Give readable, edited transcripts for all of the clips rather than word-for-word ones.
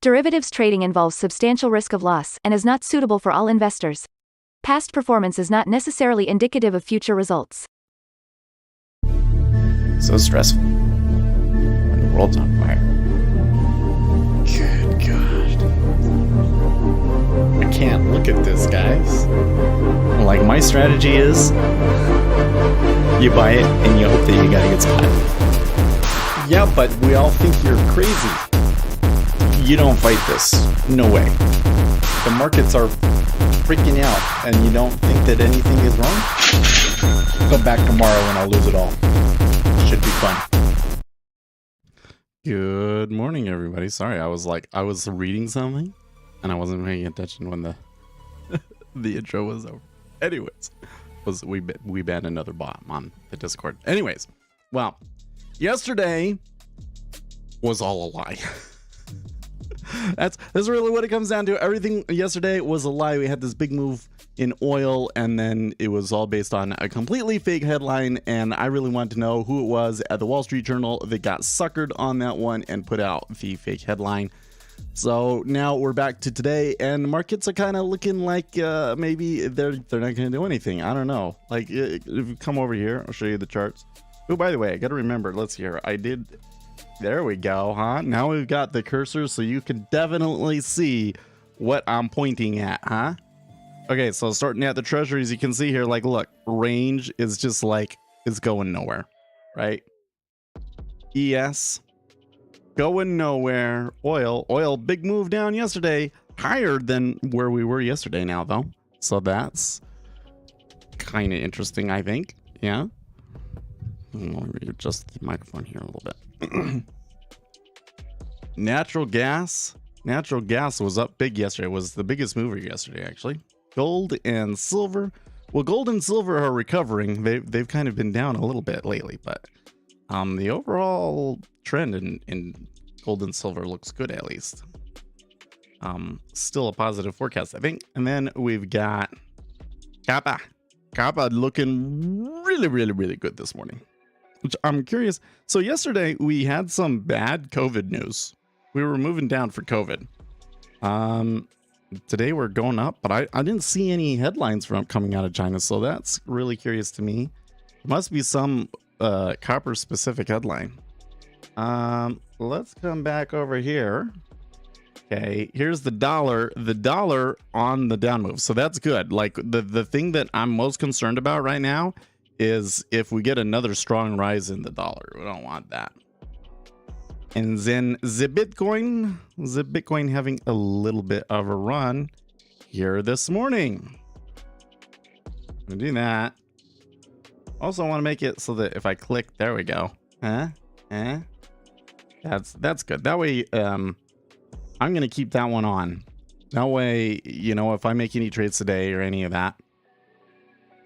Derivatives trading involves substantial risk of loss and is not suitable for all investors. Past performance is not necessarily indicative of future results. So stressful when the world's on fire. Good God. I can't look at this, guys. Like, my strategy is you buy it and you hope that you got a good spot. Yeah, but we all think you're crazy. You don't fight this. No way. The markets are freaking out and you don't think that anything is wrong? Come back tomorrow and I'll lose it all. Should be fun. Good morning, everybody. Sorry, I was reading something and I wasn't paying attention when the the intro was over. Anyways, we banned another bot on the Discord. Anyways, well, yesterday was all a lie. That's really what it comes down to. Everything yesterday was a lie. We had this big move in oil, and then it was all based on a completely fake headline, and I really wanted to know who it was at the Wall Street Journal that got suckered on that one and put out the fake headline. So now we're back to today, and the markets are kind of looking like maybe they're not going to do anything. I don't know. Like, if you come over here, I'll show you the charts. Oh, by the way, I got to remember, let's see here. There we go, huh? Now we've got the cursor so you can definitely see what I'm pointing at, huh? Okay, so starting at the treasuries, you can see here, like, look, range is just like, it's going nowhere, right? ES, going nowhere. Oil, big move down yesterday, higher than where we were yesterday now, though. So that's kind of interesting, I think. Yeah. Let me adjust the microphone here a little bit. Natural gas was up big yesterday. It was the biggest mover yesterday, actually. Gold and silver. Well, gold and silver are recovering. They've kind of been down a little bit lately, but the overall trend in gold and silver looks good, at least. Still a positive forecast, I think. And then we've got Kappa looking really, really, really good this morning. Which I'm curious. So yesterday we had some bad COVID news. We were moving down for COVID. Today we're going up, but I didn't see any headlines from coming out of China, so that's really curious to me. There must be some copper specific headline. Let's come back over here. Okay, here's the dollar on the down move, so that's good. Like, the thing that I'm most concerned about right now is if we get another strong rise in the dollar. We don't want that. And then the Bitcoin having a little bit of a run here this morning. I'm gonna do that. Also, I want to make it so that if I click, there we go. That's good. That way, I'm gonna keep that one on. That way, you know, if I make any trades today or any of that,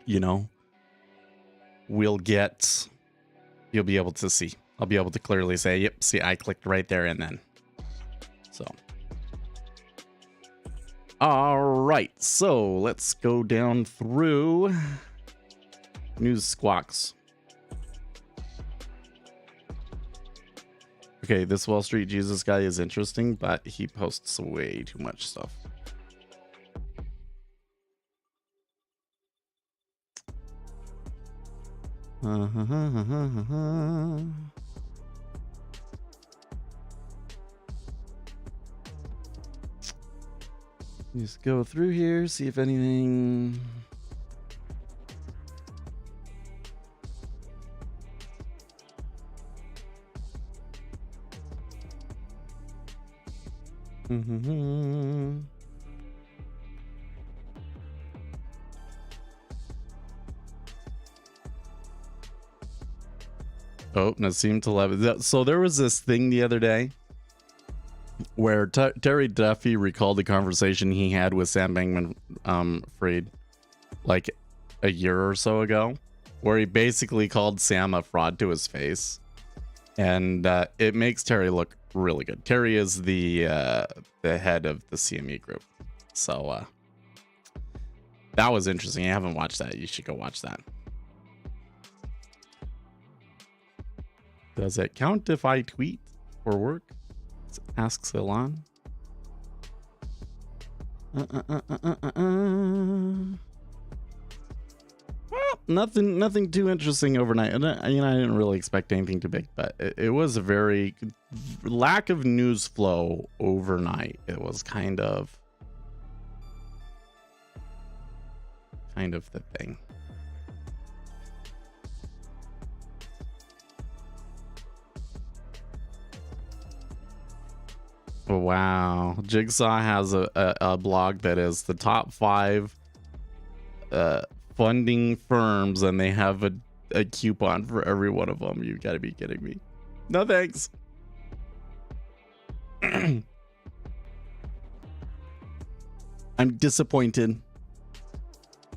you know, you'll be able to see. I'll be able to clearly say, yep, see, I clicked right there and then. So. All right, so let's go down through news squawks. Okay, this Wall Street Jesus guy is interesting, but he posts way too much stuff. Just go through here, see if anything. Oh, Nassim Taleb. So there was this thing the other day where Terry Duffy recalled the conversation he had with Sam Bankman-Fried like a year or so ago, where he basically called Sam a fraud to his face, and it makes Terry look really good. Terry is the head of the CME group, so that was interesting. You haven't watched that, you should go watch that. Does it count if I tweet for work? Asks Elon. Well, nothing too interesting overnight. And I didn't really expect anything too big, but it was a very lack of news flow overnight. It was kind of the thing. Wow, Jigsaw has a blog that is the top 5 funding firms, and they have a coupon for every one of them. You gotta be kidding me. No thanks. I'm disappointed.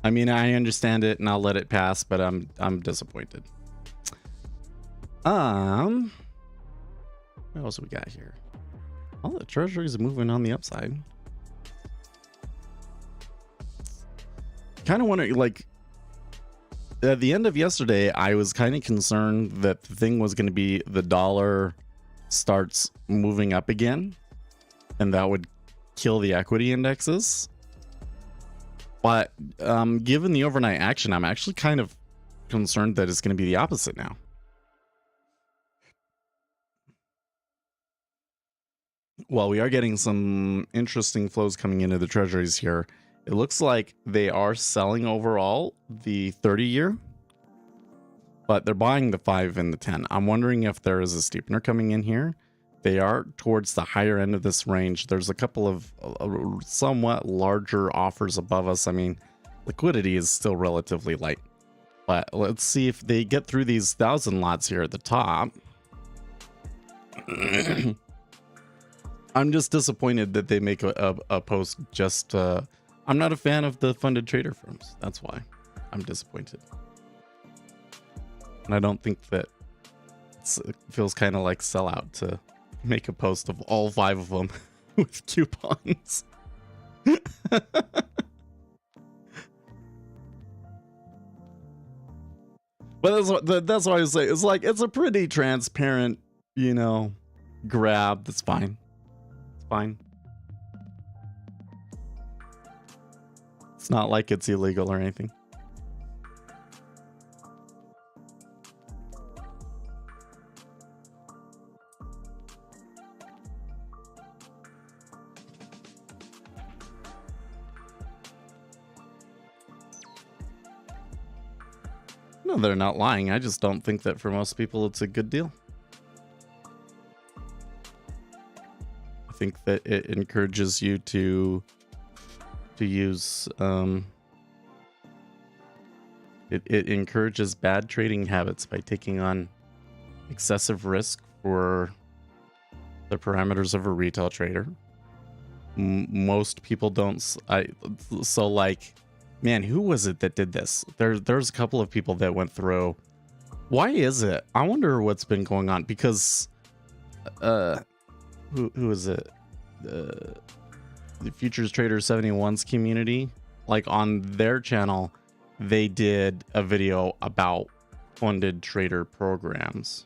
I mean, I understand it and I'll let it pass, but I'm disappointed. What else we got here? All the treasuries are moving on the upside. Kind of wondering, like, at the end of yesterday, I was kind of concerned that the thing was going to be the dollar starts moving up again, and that would kill the equity indexes. But given the overnight action, I'm actually kind of concerned that it's going to be the opposite now. Well, we are getting some interesting flows coming into the treasuries here. It looks like they are selling overall the 30-year, but they're buying the 5 and the 10. I'm wondering if there is a steepener coming in here. They are towards the higher end of this range. There's a couple of somewhat larger offers above us. I mean, liquidity is still relatively light, but let's see if they get through these 1,000 lots here at the top. I'm just disappointed that they make a post just... I'm not a fan of the funded trader firms. That's why I'm disappointed. And I don't think that it feels kind of like sellout to make a post of all 5 of them with coupons. But that's why I say it's like it's a pretty transparent, grab. That's fine. It's fine. It's not like it's illegal or anything. No, they're not lying. I just don't think that for most people it's a good deal. I think that it encourages you to use it encourages bad trading habits by taking on excessive risk for the parameters of a retail trader. Most people don't. So like, man, who was it that did this? There's a couple of people that went through. Why is it? I wonder what's been going on, because who is it? The Futures Trader 71's community, like on their channel, they did a video about funded trader programs.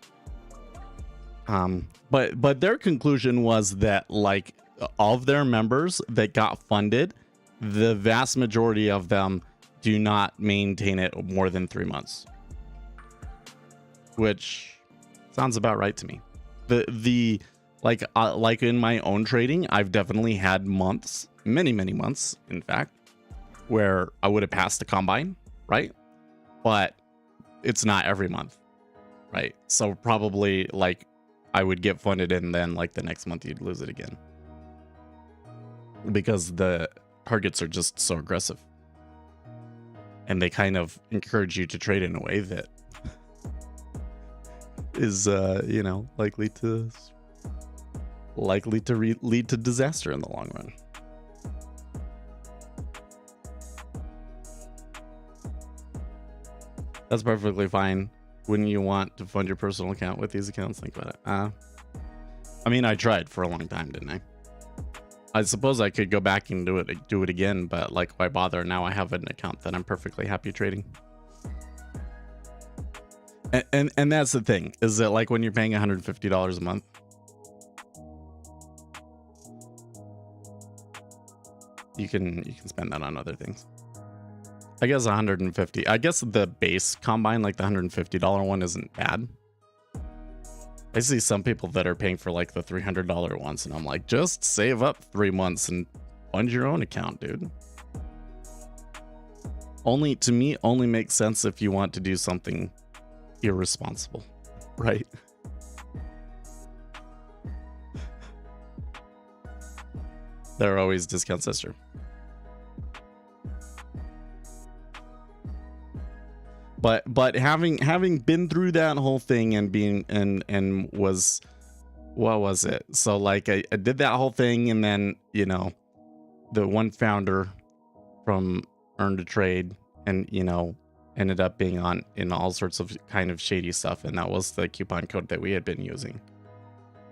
But their conclusion was that, like, of their members that got funded, the vast majority of them do not maintain it more than 3 months, which sounds about right to me. Like in my own trading, I've definitely had months, many months, in fact, where I would have passed the combine, right? But it's not every month, right? So probably like I would get funded and then like the next month you'd lose it again, because the targets are just so aggressive, and they kind of encourage you to trade in a way that is likely to lead to disaster in the long run. That's perfectly fine. Wouldn't you want to fund your personal account with these accounts? Think about it. I mean, I tried for a long time, didn't I? I suppose I could go back and do it again, but like, why bother? Now I have an account that I'm perfectly happy trading. And that's the thing, is that like when you're paying $150 a month, you can spend that on other things. I guess 150. I guess the base combine, like the $150 one, isn't bad. I see some people that are paying for like the $300 ones, and I'm like, just save up 3 months and fund your own account, dude. To me, only makes sense if you want to do something irresponsible, right? There are always discount sister. But having been through that whole thing and being and was, what was it? So like I did that whole thing, and then, you know, the one founder from Earn to Trade, and, you know, ended up being on in all sorts of kind of shady stuff, and that was the coupon code that we had been using,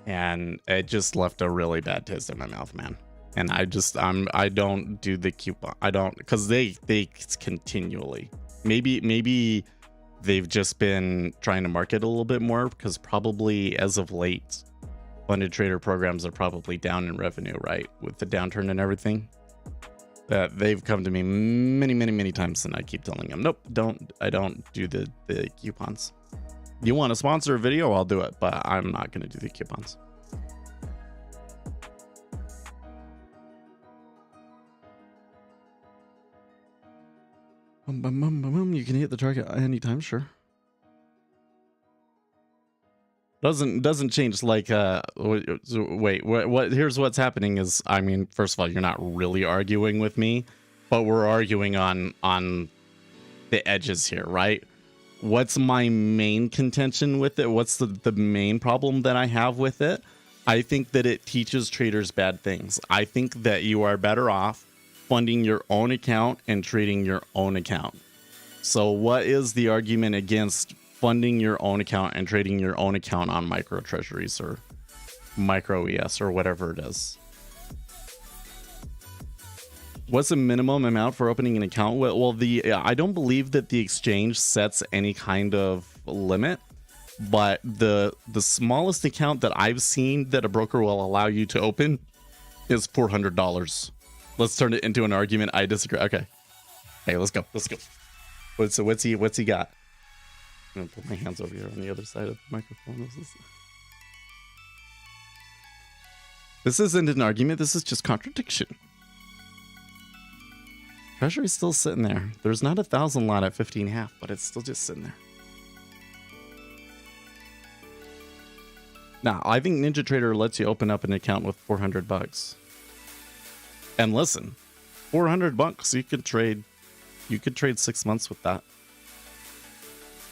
and it just left a really bad taste in my mouth, man. And I don't do the coupon. I don't, because they continually, maybe they've just been trying to market a little bit more, because probably as of late, funded trader programs are probably down in revenue, right, with the downturn and everything. That they've come to me many times, and I keep telling them, nope, I don't do the coupons. You want to sponsor a video, I'll do it, but I'm not going to do the coupons. You can hit the target anytime, sure. Doesn't change, like, wait, what here's what's happening is, I mean, first of all, you're not really arguing with me, but we're arguing on the edges here, right? What's my main contention with it? What's the main problem that I have with it? I think that it teaches traders bad things. I think that you are better off funding your own account and trading your own account. So what is the argument against funding your own account and trading your own account on micro treasuries or micro ES or whatever it is? What's the minimum amount for opening an account? Well, I don't believe that the exchange sets any kind of limit, but the smallest account that I've seen that a broker will allow you to open is $400. Let's turn it into an argument. I disagree. Okay. Hey, let's go. What's he got? I'm gonna put my hands over here on the other side of the microphone. This isn't an argument. This is just contradiction. Treasury's still sitting there. There's not 1,000 lot at 15.5, but it's still just sitting there. Now, I think NinjaTrader lets you open up an account with $400. And listen, $400, you could trade 6 months with that.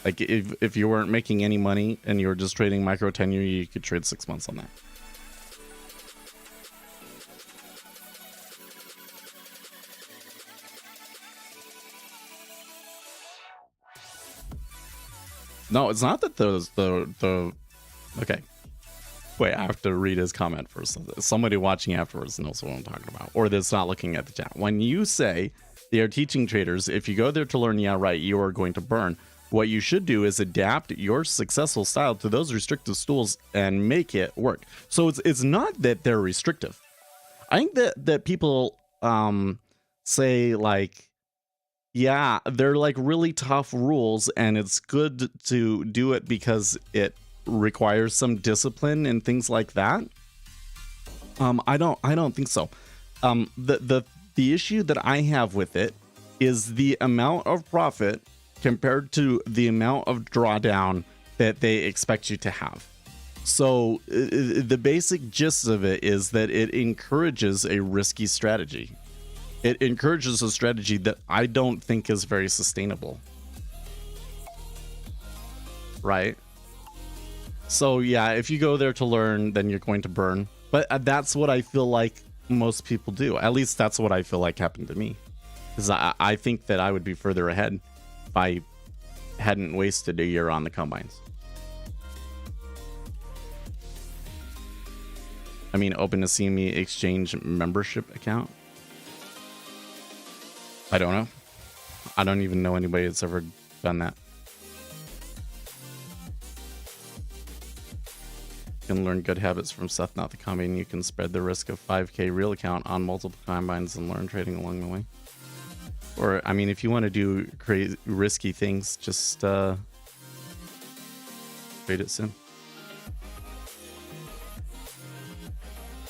Like, if you weren't making any money and you were just trading micro tenure, you could trade 6 months on that. No, it's not that the okay. Wait, I have to read his comment first. Somebody watching afterwards knows what I'm talking about, or that's not looking at the chat. When you say they are teaching traders, if you go there to learn, yeah, right, you are going to burn. What you should do is adapt your successful style to those restrictive tools and make it work. So it's not that they're restrictive. I think that people say, like, yeah, they're like really tough rules, and it's good to do it because it requires some discipline and things like that. I don't think so. The issue that I have with it is the amount of profit compared to the amount of drawdown that they expect you to have. So the basic gist of it is that it encourages a risky strategy. It encourages a strategy that I don't think is very sustainable. Right? So yeah, if you go there to learn, then you're going to burn. But that's what I feel like most people do. At least that's what I feel like happened to me. Because I think that I would be further ahead if I hadn't wasted a year on the combines. I mean, open a CME exchange membership account. I don't know. I don't even know anybody that's ever done that. You can learn good habits from Seth, not the combine. You can spread the risk of 5K real account on multiple combines and learn trading along the way. Or, I mean, if you want to do crazy, risky things, just trade it soon.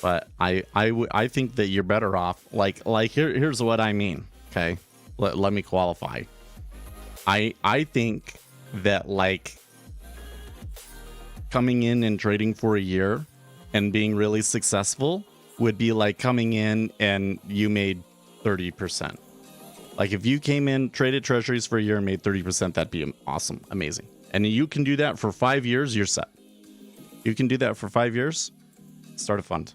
But I think that you're better off. Like here's what I mean. Okay, let me qualify. I think that like coming in and trading for a year and being really successful would be like coming in and you made 30%. Like if you came in, traded treasuries for a year and made 30%, that'd be awesome, amazing. And you can do that for 5 years, you're set. You can do that for 5 years, start a fund.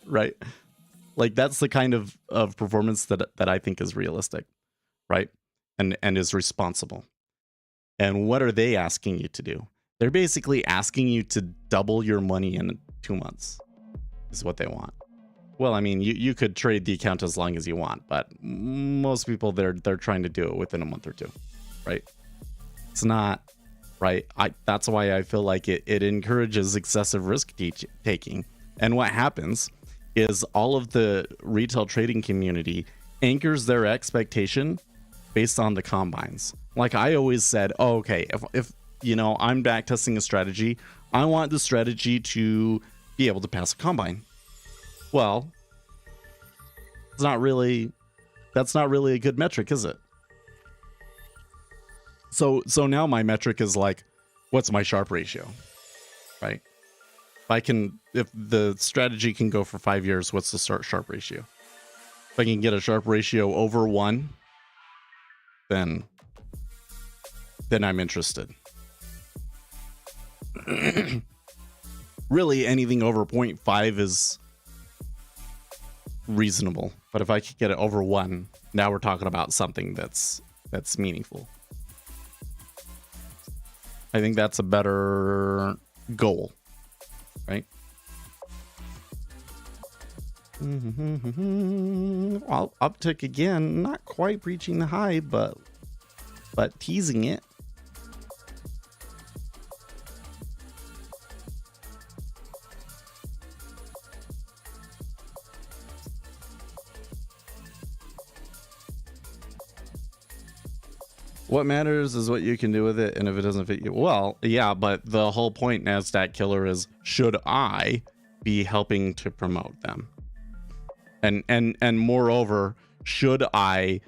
Right? Like that's the kind of performance that I think is realistic, right? And is responsible. And what are they asking you to do? They're basically asking you to double your money in 2 months is what they want. Well, I mean, you could trade the account as long as you want, but most people they're trying to do it within a month or two, right? It's not right. That's why I feel like it encourages excessive risk taking. And what happens is all of the retail trading community anchors their expectation based on the combines. Like I always said, oh, okay, if you know, I'm back testing a strategy, I want the strategy to be able to pass a combine. Well, that's not really a good metric, is it? So now my metric is like, what's my Sharpe ratio, right? If the strategy can go for 5 years, what's the Sharpe ratio? If I can get a Sharpe ratio over 1, then I'm interested. Really, anything over 0.5 is reasonable, but if I could get it over 1, now we're talking about something that's meaningful. I think that's a better goal, right? Well, uptick again, not quite reaching the high, but teasing it. What matters is what you can do with it, and if it doesn't fit you, well, yeah, but the whole point, NASDAQ killer, is should I be helping to promote them? And moreover, should I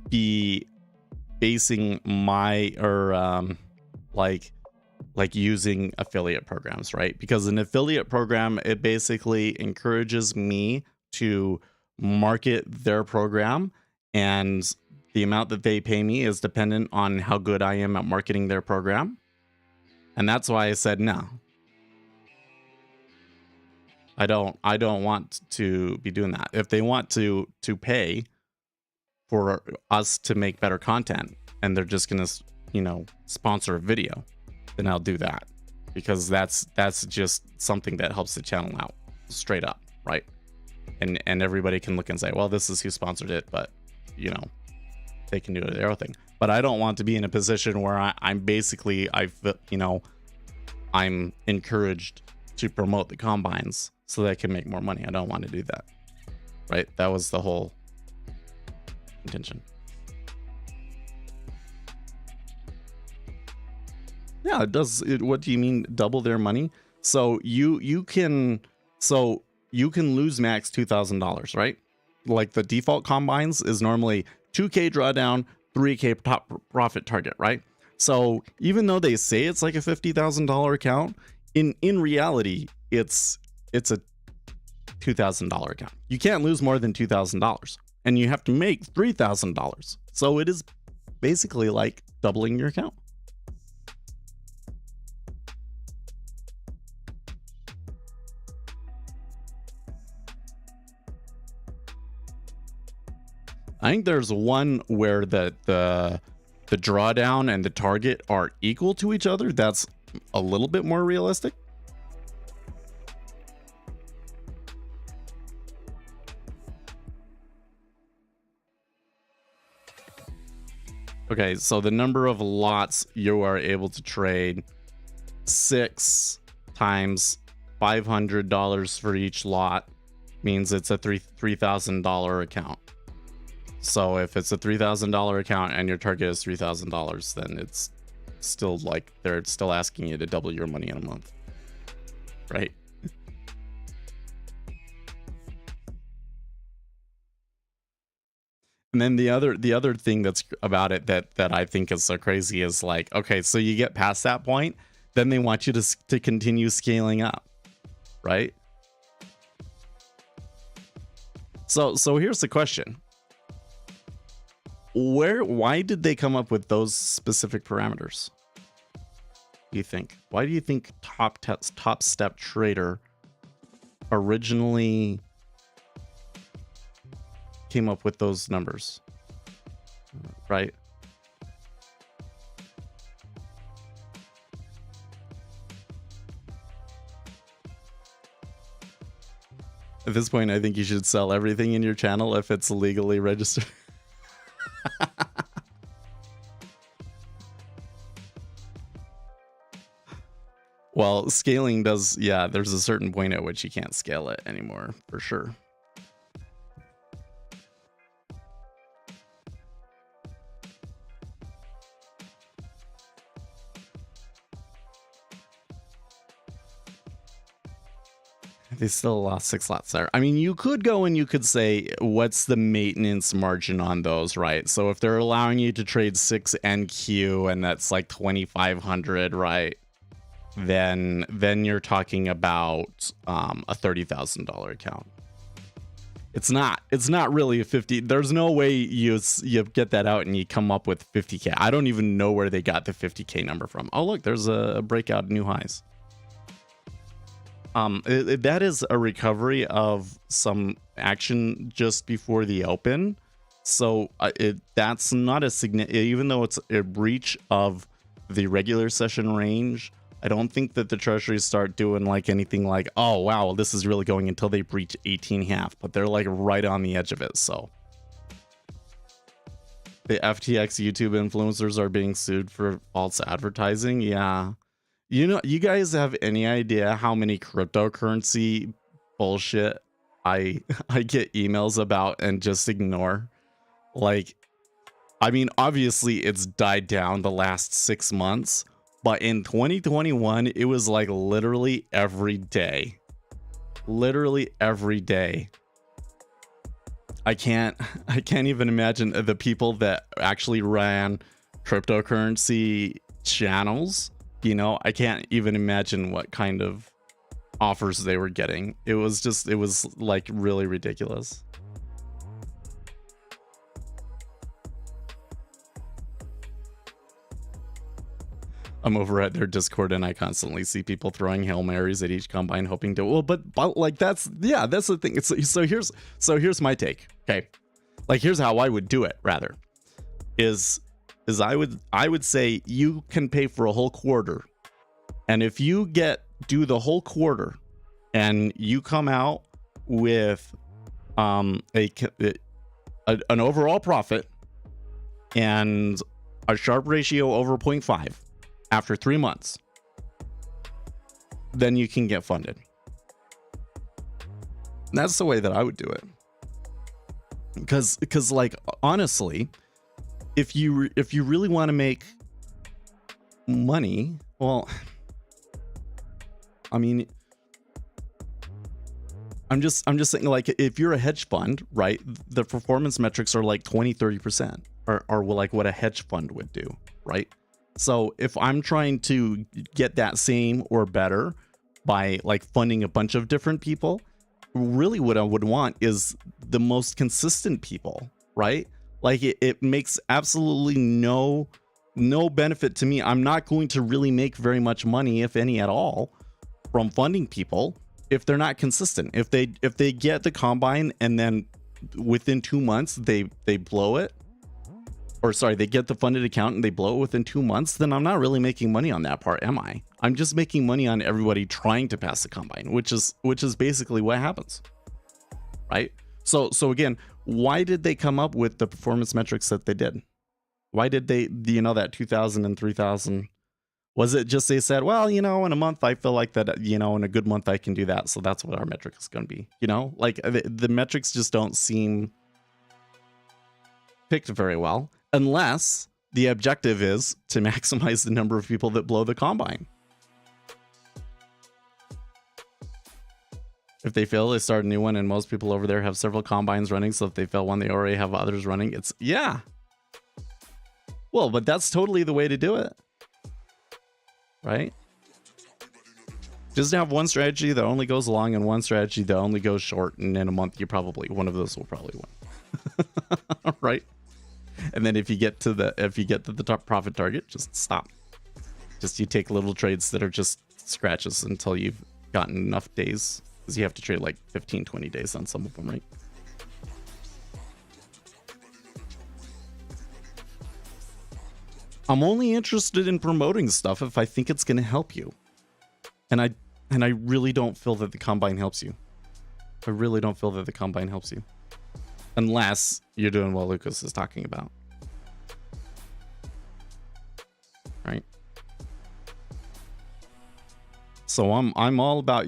be basing my like using affiliate programs, right? Because an affiliate program, it basically encourages me to market their program, and the amount that they pay me is dependent on how good I am at marketing their program. And that's why I said no. I don't want to be doing that. If they want to pay for us to make better content and they're just going to, you know, sponsor a video, then I'll do that, because that's just something that helps the channel out straight up, right? And everybody can look and say, well, this is who sponsored it, but you know, they can do their own thing. But I don't want to be in a position where I'm basically, I'm encouraged to promote the combines so that I can make more money. I don't want to do that, right? That was the whole intention. Yeah, it does. What do you mean double their money? So you can lose max $2,000, right? Like the default combines is normally 2K drawdown, 3K top profit target, right? So even though they say it's like a $50,000 account, in reality, it's a $2,000 account. You can't lose more than $2,000, and you have to make $3,000. So it is basically like doubling your account. I think there's one where the drawdown and the target are equal to each other. That's a little bit more realistic. Okay, so the number of lots you are able to trade, 6 times $500 for each lot means it's a $3,000 account. So if it's a $3,000 account and your target is $3,000, then it's still like they're still asking you to double your money in a month, right? And then the other thing that's about it that I think is so crazy is like, okay, so you get past that point, then they want you to continue scaling up, right? So here's the question. Why did they come up with those specific parameters? Do you think? Why do you think Top Step Trader originally came up with those numbers? Right? At this point, I think you should sell everything in your channel if it's legally registered. Well, scaling does, yeah, there's a certain point at which you can't scale it anymore, for sure. They still lost 6 lots there. I mean, you could go and you could say, what's the maintenance margin on those, right? So if they're allowing you to trade 6 NQ and that's like 2,500, right? Then you're talking about a $30,000 account. It's not really a 50. There's no way you get that out and you come up with 50K. I don't even know where they got the 50K number from. Oh, look, there's a breakout new highs. That is a recovery of some action just before the open. So that's not a significant, even though it's a breach of the regular session range. I don't think that the treasuries start doing like anything like, oh, wow, this is really going until they breach 18.5, but they're like right on the edge of it. So the FTX YouTube influencers are being sued for false advertising. Yeah. You know, you guys have any idea how many cryptocurrency bullshit I get emails about and just ignore? Like, I mean, obviously it's died down the last 6 months, but in 2021, it was like literally every day. Literally every day. I can't even imagine the people that actually ran cryptocurrency channels. You know, I can't even imagine what kind of offers they were getting. It was like really ridiculous. I'm over at their Discord and I constantly see people throwing Hail Marys at each combine hoping to, well, but like that's the thing. So here's my take. Okay. Like here's how I would do it rather is I would say you can pay for a whole quarter. And if you do the whole quarter and you come out with an overall profit and a Sharpe ratio over 0.5 after 3 months, then you can get funded. That's the way that I would do it. Because like honestly, if you really want to make money, well, I mean, I'm just saying, like, if you're a hedge fund, right, the performance metrics are like 20-30% or like what a hedge fund would do, right? So if I'm trying to get that same or better by like funding a bunch of different people, really what I would want is the most consistent people, right? Like it makes absolutely no benefit to me. I'm not going to really make very much money, if any at all, from funding people if they're not consistent. If they get the combine and then within 2 months they blow it, or sorry, they get the funded account and they blow it within 2 months, then I'm not really making money on that part, am I? I'm just making money on everybody trying to pass the combine, which is basically what happens, right? So again, why did they come up with the performance metrics that they did? Why did they, that 2,000 and 3,000 Was it just they said, well, in a month I feel like that, in a good month I can do that. So that's what our metric is going to be, like the metrics just don't seem picked very well unless the objective is to maximize the number of people that blow the combine. If they fail, they start a new one, and most people over there have several combines running. So if they fail one, they already have others running. Yeah. Well, but that's totally the way to do it. Right? Just have one strategy that only goes long and one strategy that only goes short. And in a month, one of those will probably win. Right? And then if you get to the top profit target, just stop. You take little trades that are just scratches until you've gotten enough days. Because you have to trade like 15, 20 days on some of them, right? I'm only interested in promoting stuff if I think it's going to help you. And I really don't feel that the combine helps you. I really don't feel that the combine helps you. Unless you're doing what Lucas is talking about. Right? So I'm all about,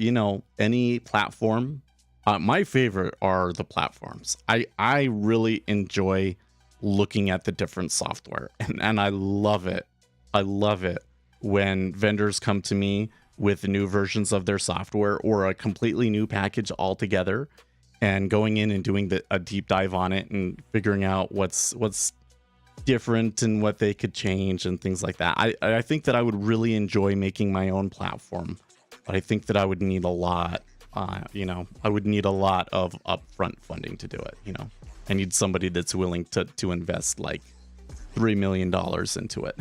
any platform. My favorite are the platforms. I really enjoy looking at the different software, and I love it. I love it when vendors come to me with new versions of their software or a completely new package altogether, and going in and doing a deep dive on it and figuring out what's different and what they could change and things like that. I think that I would really enjoy making my own platform, but I think that I would need a lot. I would need a lot of upfront funding to do it. I need somebody that's willing to invest like $3 million into it.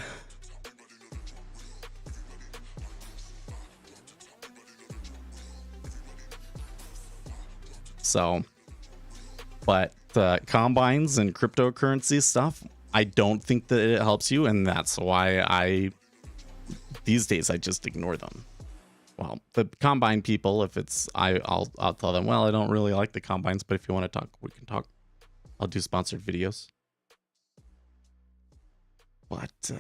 So, but combines and cryptocurrency stuff, I don't think that it helps you, and that's why these days I just ignore them. Well, the combine people, if it's I'll tell them, well, I don't really like the combines, but if you want to talk, we can talk. I'll do sponsored videos. But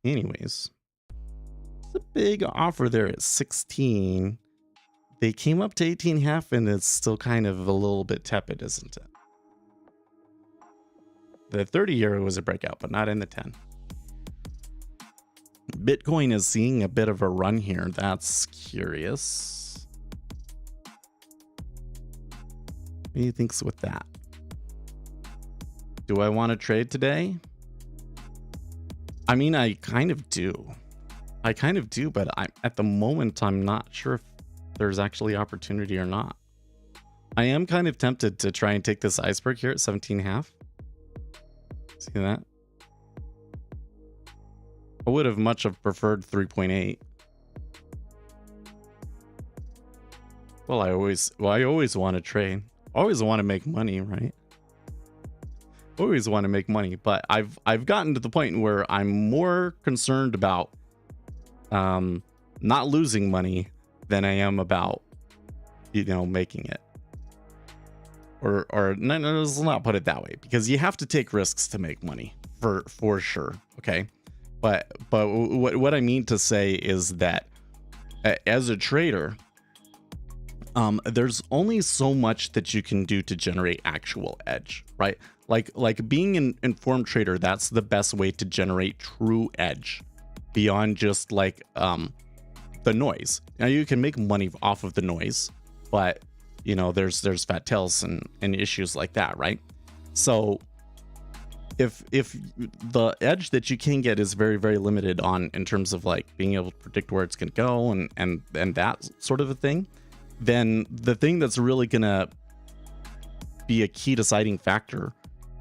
anyways, it's a big offer there at 16. They came up to 18.5, and it's still kind of a little bit tepid, isn't it? The 30-year was a breakout, but not in the 10. Bitcoin is seeing a bit of a run here. That's curious. What do you think's with that? Do I want to trade today? I mean, I kind of do. But at the moment, I'm not sure if there's actually opportunity or not. I am kind of tempted to try and take this iceberg here at 17.5. See that? I would have much have preferred 3.8. Well, I always want to trade. Always want to make money, right? Always want to make money, but I've gotten to the point where I'm more concerned about not losing money than I am about making it. Or no, let's not put it that way, because you have to take risks to make money for sure. Okay. But what I mean to say is that as a trader, there's only so much that you can do to generate actual edge, right? Like being an informed trader, that's the best way to generate true edge beyond just like the noise. Now you can make money off of the noise, but there's fat tails and issues like that, right? So if the edge that you can get is very, very limited in terms of like being able to predict where it's going to go and that sort of a thing, then the thing that's really going to be a key deciding factor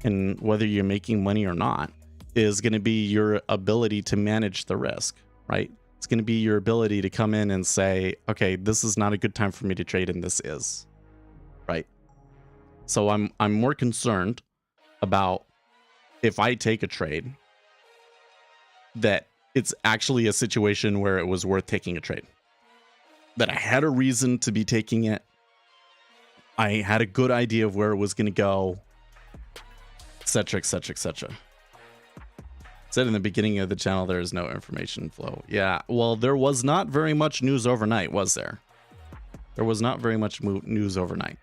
in whether you're making money or not is going to be your ability to manage the risk, right? It's going to be your ability to come in and say, okay, this is not a good time for me to trade, and this is, right? So I'm more concerned about if I take a trade that it's actually a situation where it was worth taking a trade, that I had a reason to be taking it. I had a good idea of where it was going to go, etc., etc., etc. Said in the beginning of the channel, there is no information flow. Yeah, well, there was not very much news overnight, was there? There was not very much news overnight.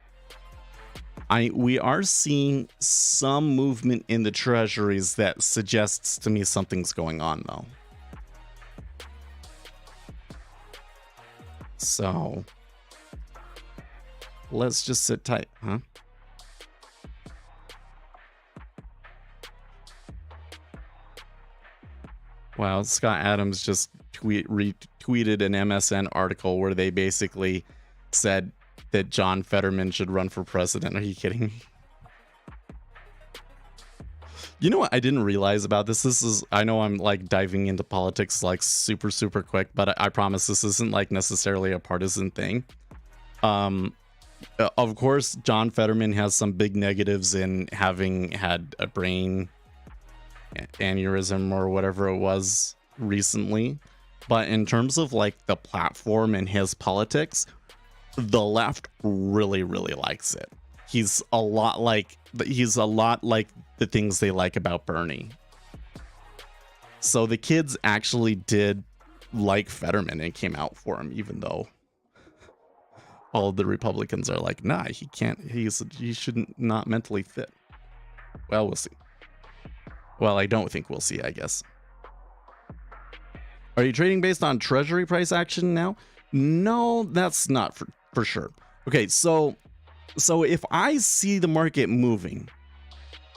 We are seeing some movement in the treasuries that suggests to me something's going on, though. So let's just sit tight, huh? Wow, Scott Adams just retweeted an MSN article where they basically said that John Fetterman should run for president. Are you kidding me? You know what I didn't realize about this? I know I'm like diving into politics like super quick, but I promise this isn't like necessarily a partisan thing. Of course, John Fetterman has some big negatives in having had a brain aneurysm or whatever it was recently. But in terms of like the platform and his politics, the left really likes it. He's a lot like the things they like about Bernie. So the kids actually did like Fetterman and came out for him, even though all of the Republicans are like, nah, he can't, he shouldn't, not mentally fit. Well, we'll see. Well, I don't think we'll see, I guess. Are you trading based on treasury price action now? No, that's not for sure. Okay, so if I see the market moving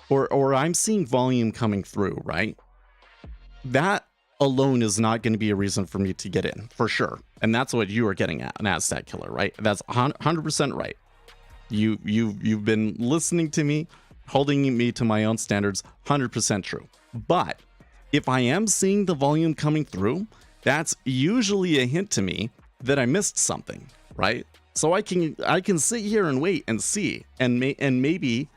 or I'm seeing volume coming through, right? That alone is not going to be a reason for me to get in, for sure. And that's what you are getting at, an Aztec killer, right? That's 100% right. You've been listening to me, holding me to my own standards, 100% true. But if I am seeing the volume coming through, that's usually a hint to me that I missed something, right? So I can sit here and wait and see, and maybe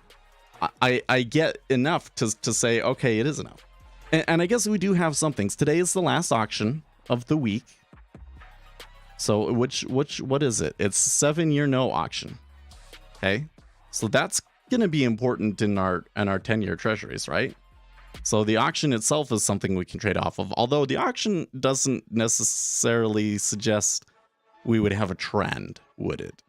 I get enough to say, okay, it is enough. And I guess we do have some things. Today is the last auction of the week. So what is it? It's 7-year no auction. Okay, so that's gonna be important in our 10-year treasuries, right? So the auction itself is something we can trade off of, although the auction doesn't necessarily suggest we would have a trend, would it?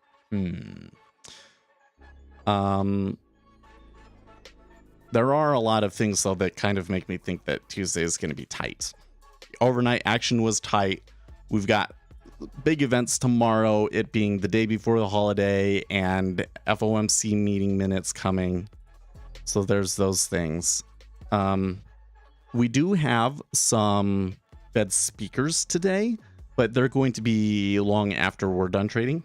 There are a lot of things, though, that kind of make me think that Tuesday is going to be tight. Overnight action was tight. We've got big events tomorrow, it being the day before the holiday, and FOMC meeting minutes coming. So there's those things. We do have some Fed speakers today, but they're going to be long after we're done trading.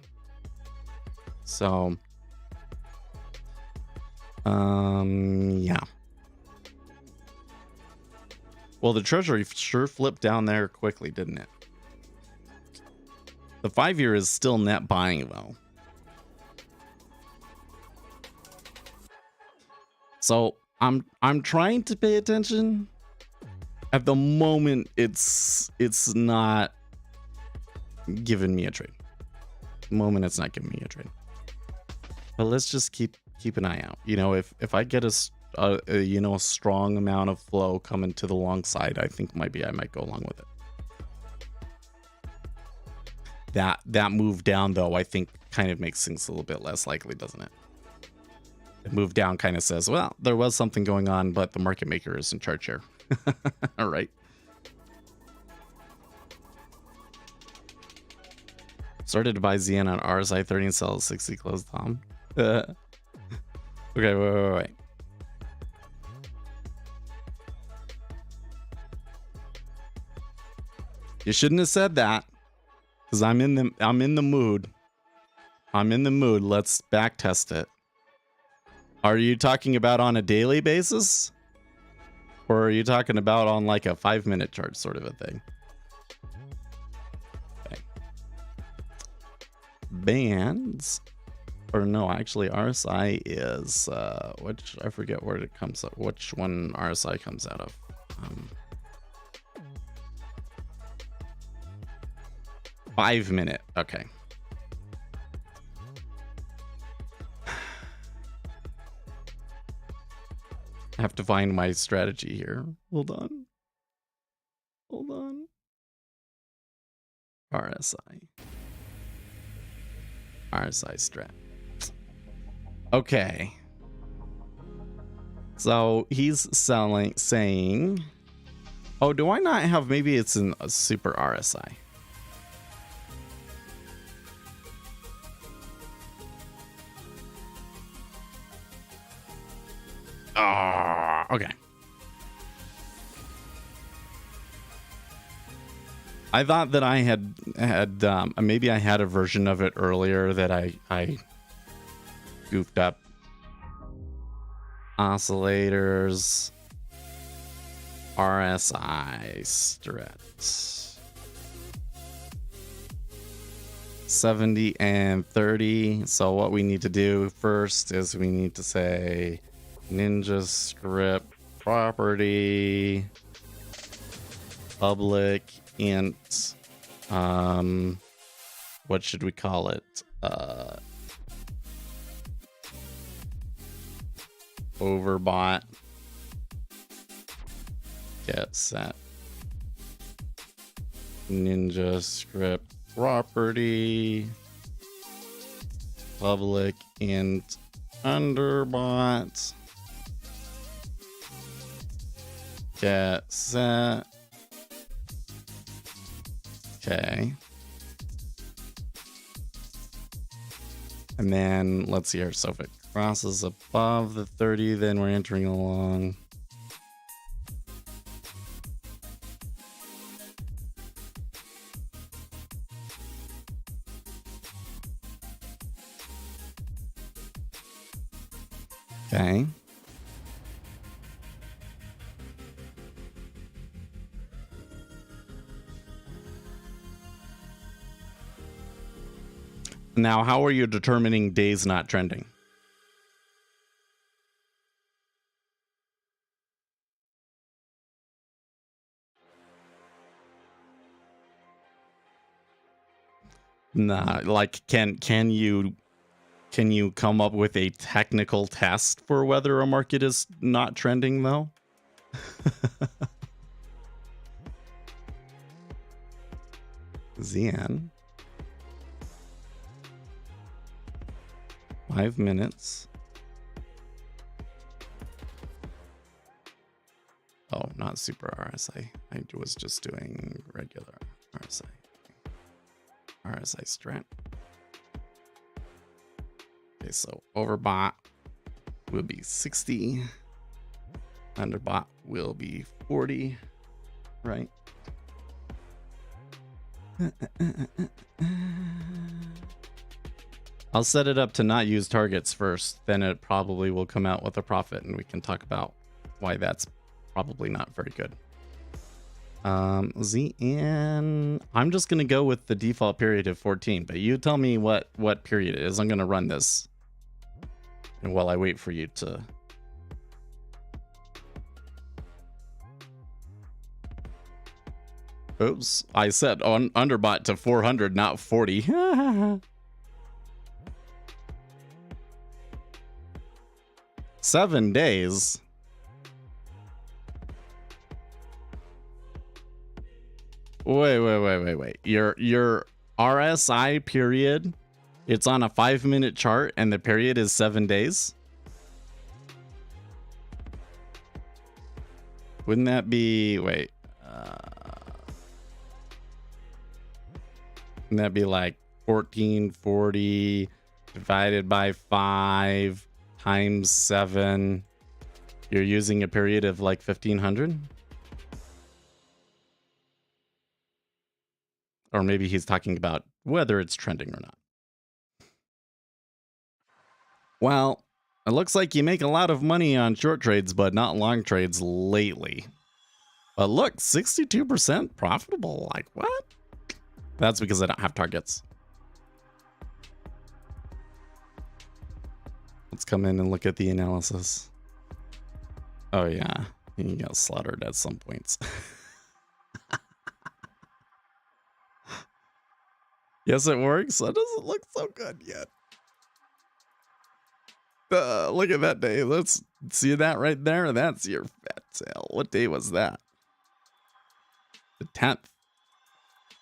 So, yeah. Well, the treasury sure flipped down there quickly, didn't it? The 5-year is still net buying, though. So I'm trying to pay attention. At the moment, it's not giving me a trade. At the moment, it's not giving me a trade. But let's just keep an eye out. You know, if I get a strong amount of flow coming to the long side, I think maybe I might go along with it. That move down, though, I think kind of makes things a little bit less likely, doesn't it? The move down kind of says, well, there was something going on, but the market maker is in charge here. All right. Started to buy ZN on RSI 30 and sell 60 closed Tom. Okay, wait. You shouldn't have said that, because I'm in the mood. I'm in the mood. Let's back test it. Are you talking about on a daily basis? Or are you talking about on like a 5-minute chart sort of a thing? Okay. Bands. Or no, actually RSI is which I forget where it comes up, which one RSI comes out of. 5-minute. Okay. I have to find my strategy here. Hold on. RSI. RSI strat. Okay. So he's saying, oh, do I not have, maybe it's in a super RSI. Okay. I thought that I had maybe I had a version of it earlier that I goofed up. Oscillators, RSI strat, 70 and 30. So what we need to do first is we need to say ninja script property public int, what should we call it? Overbot get set ninja script property public int underbot get set. Okay. And then let's see here. So if it crosses above the 30, then we're entering along. Okay. Now, how are you determining days not trending? Nah, like can you come up with a technical test for whether a market is not trending though? Zian. 5 minutes. Oh, not super RSI. I was just doing regular RSI. RSI strat. Okay, so overbot will be 60. Underbot will be 40. Right? I'll set it up to not use targets first, then it probably will come out with a profit and we can talk about why that's probably not very good. ZN, I'm just going to go with the default period of 14, but you tell me what period it is. I'm going to run this and while I wait for you to... Oops, I set on underbot to 400, not 40. 7 days. Wait. Your RSI period, it's on a 5-minute chart and the period is 7 days? Wouldn't that be, wait. Wouldn't that be like 1440 divided by 5 times 7? You're using a period of like 1500? Or maybe he's talking about whether it's trending or not. Well, it looks like you make a lot of money on short trades, but not long trades lately. But look, 62% profitable. Like, what? That's because I don't have targets. Let's come in and look at the analysis. Oh, yeah. You got slaughtered at some points. Yes, it works. That doesn't look so good yet. Look at that day. Let's see that right there. That's your fat tail. What day was that? The 10th.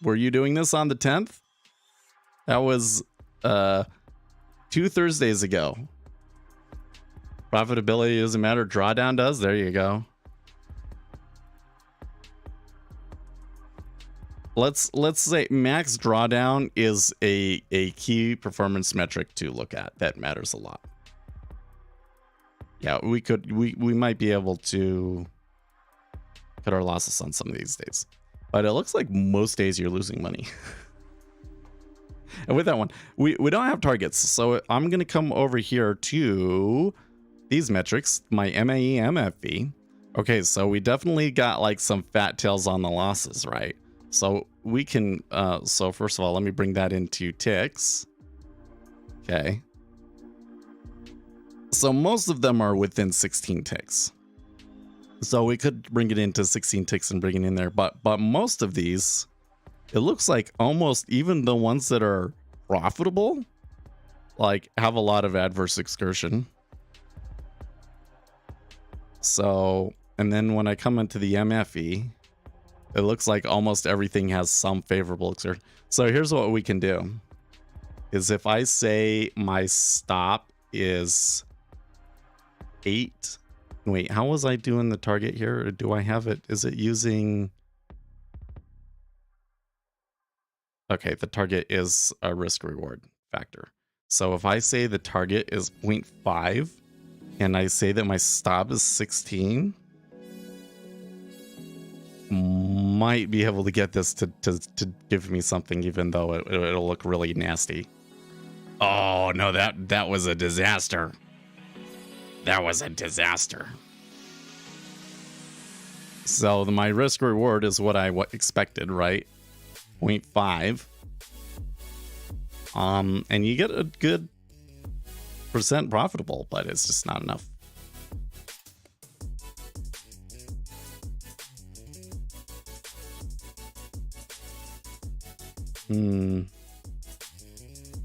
Were you doing this on the 10th? That was 2 Thursdays ago. Profitability doesn't matter. Drawdown does. There you go. Let's say max drawdown is a key performance metric to look at. That matters a lot. Yeah, we might be able to cut our losses on some of these days. But it looks like most days you're losing money. And with that one, we don't have targets. So I'm going to come over here to these metrics, my MAE, MFV. Okay, so we definitely got like some fat tails on the losses, right? So we can, so first of all, let me bring that into ticks. Okay. So most of them are within 16 ticks. So we could bring it into 16 ticks and bring it in there. But most of these, it looks like almost even the ones that are profitable, like have a lot of adverse excursion. So, and then when I come into the MFE, it looks like almost everything has some favorable excursion. So here's what we can do. Is if I say my stop is 8. Wait, how was I doing the target here? Or do I have it? Is it using... Okay, the target is a risk reward factor. So if I say the target is 0.5 and I say that my stop is 16, might be able to get this to give me something, even though it'll look really nasty. Oh no, that was a disaster. That was a disaster. So my risk reward is what I expected, right? 0.5. And you get a good percent profitable, but it's just not enough.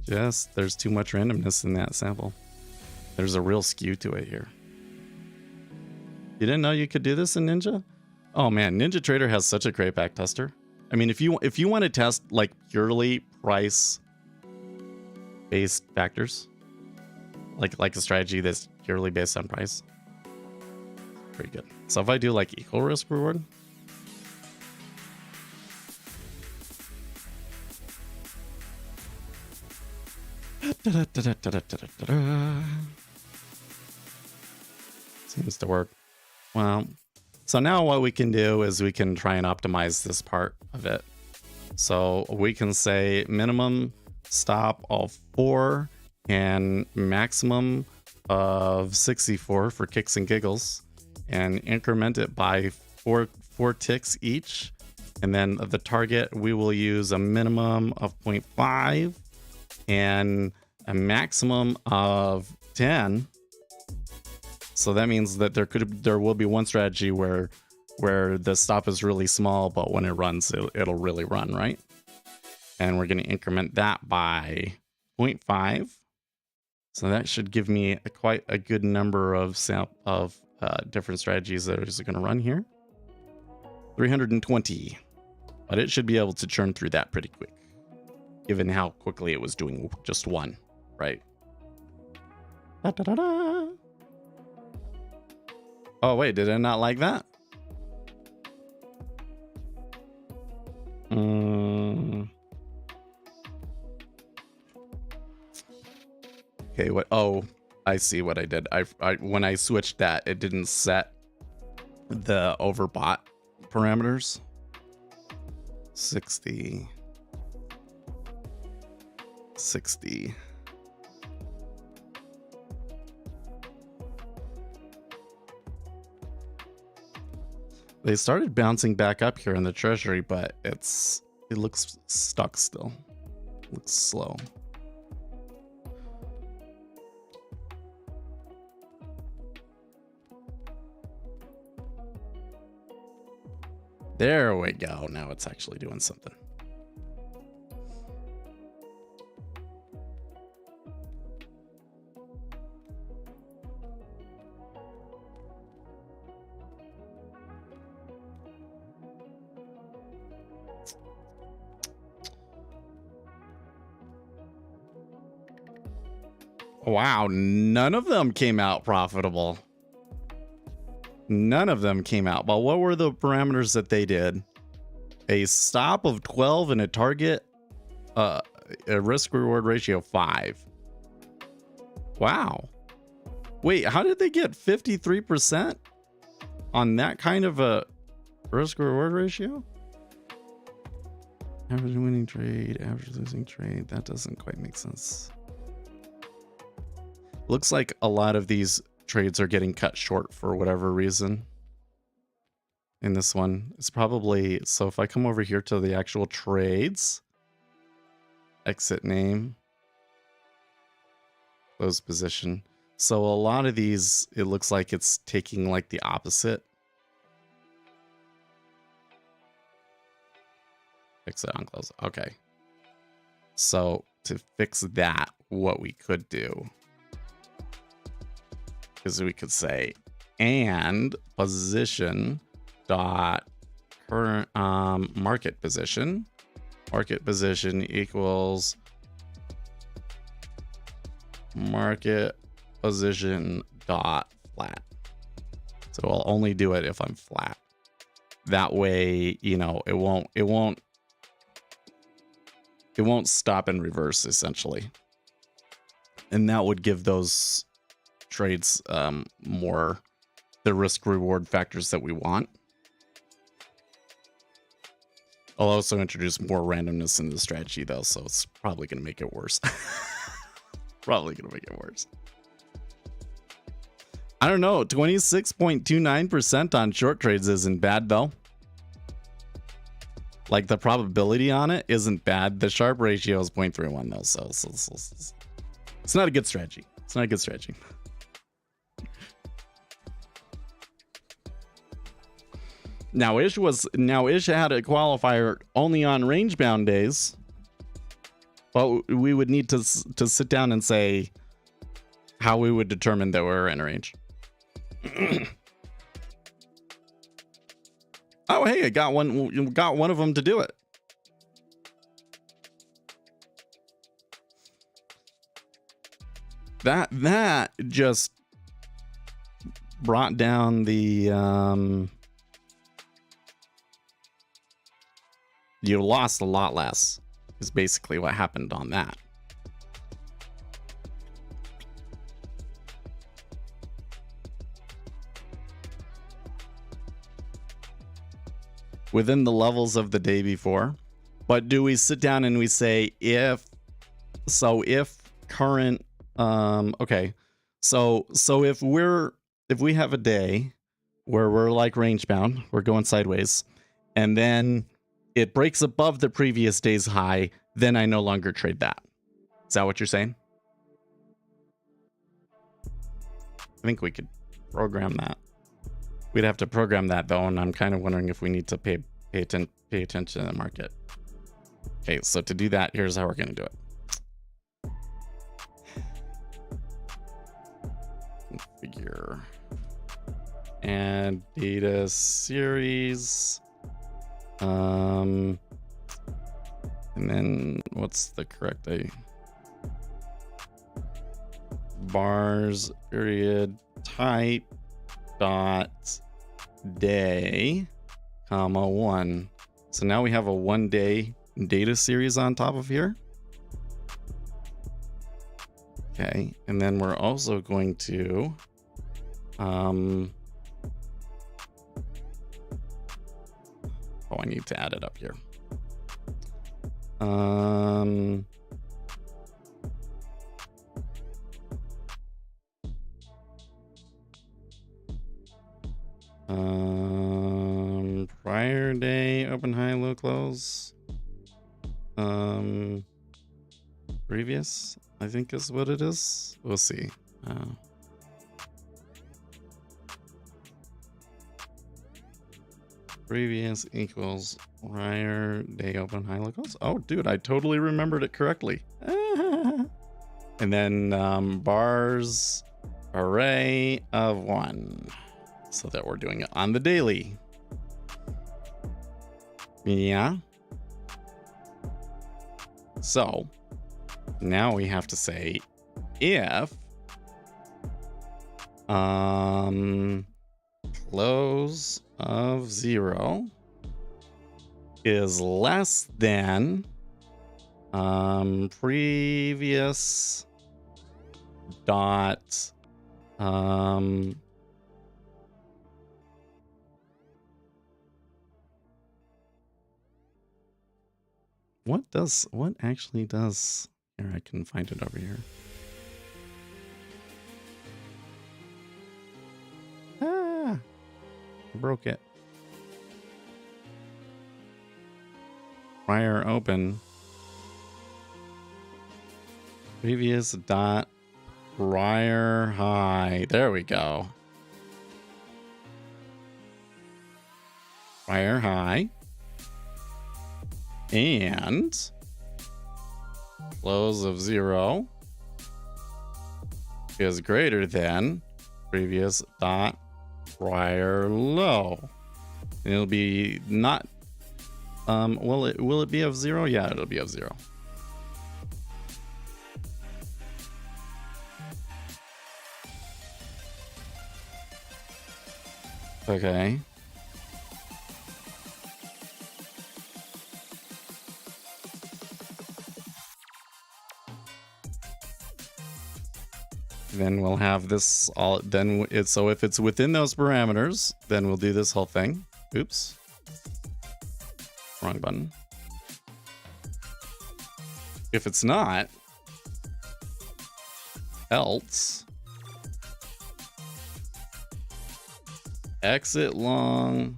Just there's too much randomness in that sample. There's a real skew to it here. You didn't know you could do this in Ninja? Oh man, Ninja Trader has such a great backtester. I mean, if you want to test like purely price based factors, like a strategy that's purely based on price, pretty good. So if I do like equal risk reward, seems to work. Well, so now what we can do is we can try and optimize this part of it. So we can say minimum stop of 4 and maximum of 64 for kicks and giggles, and increment it by four ticks each. And then the target, we will use a minimum of 0.5 and a maximum of 10. So that means that there will be one strategy where the stop is really small, but when it runs, it'll really run, right? And we're going to increment that by 0.5. So that should give me quite a good number of different strategies that are going to run here. 320, but it should be able to churn through that pretty quick, given how quickly it was doing just one, right? Da, da, da, da. Oh wait, did I not like that? Okay, what? Oh, I see what I did. I when I switched that, it didn't set the overbought parameters. 60. They started bouncing back up here in the treasury, but it looks stuck still. It looks slow. There we go. Now it's actually doing something. Wow, none of them came out profitable. None of them came out. But what were the parameters that they did? A stop of 12 and a target, a risk reward ratio 5. Wow. Wait, how did they get 53% on that kind of a risk reward ratio? Average winning trade, average losing trade. That doesn't quite make sense. Looks like a lot of these trades are getting cut short for whatever reason. In this one, it's probably, so if I come over here to the actual trades, exit name, close position. So a lot of these, it looks like it's taking like the opposite. Exit on close. Okay. So to fix that, what we could do is we could say and position dot current market position equals market position dot flat. So I'll only do it if I'm flat. That way, you know, it won't stop and reverse essentially. And that would give those trades more the risk reward factors that we want. I'll also introduce more randomness in the strategy though, so it's probably going to make it worse. Probably going to make it worse. I don't know. 26.29% on short trades isn't bad though. Like the probability on it isn't bad. The Sharpe ratio is 0.31 though, so it's not a good strategy. It's not a good strategy. Now Ish had a qualifier only on range bound days, but we would need to sit down and say how we would determine that we're in range. Oh, hey, I got one of them to do it. That just brought down the you lost a lot less is basically what happened on that. Within the levels of the day before. But do we sit down and we say if current okay. So if we have a day where we're like range bound, we're going sideways, and then it breaks above the previous day's high, then I no longer trade that. Is that what you're saying? I think we could program that. We'd have to program that though, and I'm kind of wondering if we need to pay attention to the market. Okay, so to do that, here's how we're going to do it. Configure and data series. And then what's the correct bars period type dot day comma 1. So now we have a 1 day data series on top of here. Okay, and then we're also going to I need to add it up here. Prior day, open, high, low, close. Previous, I think is what it is. We'll see. Previous equals prior day, open, high, low, close. Oh, dude, I totally remembered it correctly. And then bars array of 1, so that we're doing it on the daily. Yeah. So now we have to say if close of 0 is less than previous dot what actually does here, I can find it over here. I broke it. Prior open. Previous dot prior high. There we go. Prior high. And close of 0 is greater than previous dot prior low. And it'll be not will it be of 0? Yeah, it'll be of 0. Okay. Then we'll have this all, then it's, so if it's within those parameters, then we'll do this whole thing. Oops. Wrong button. If it's not, else exit long,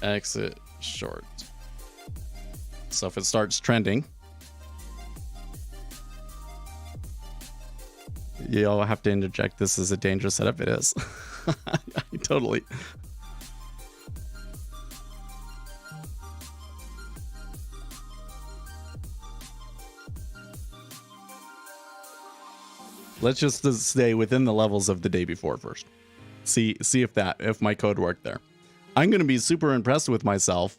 exit short. So if it starts trending, you'll have to interject, this is a dangerous setup. It is. Totally. Let's just stay within the levels of the day before first. See if my code worked there. I'm going to be super impressed with myself.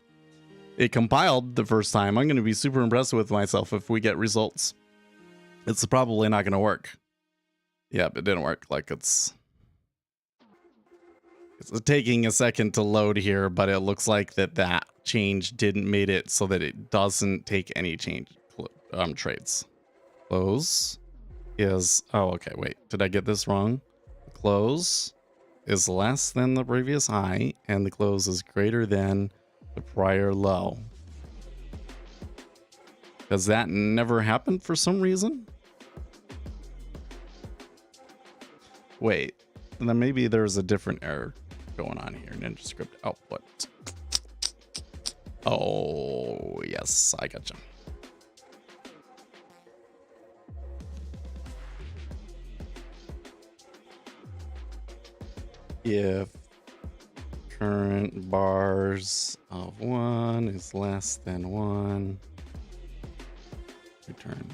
It compiled the first time. I'm going to be super impressed with myself if we get results. It's probably not going to work. Yep, it didn't work. Like it's taking a second to load here, but it looks like that change didn't made it so that it doesn't take any change trades. Close is, oh, okay, wait, did I get this wrong? Close is less than the previous high, and the close is greater than the prior low. Does that never happen for some reason? Wait, then maybe there's a different error going on here. Ninja script output. Oh, yes, I gotcha. If current bars of 1 is less than 1, return.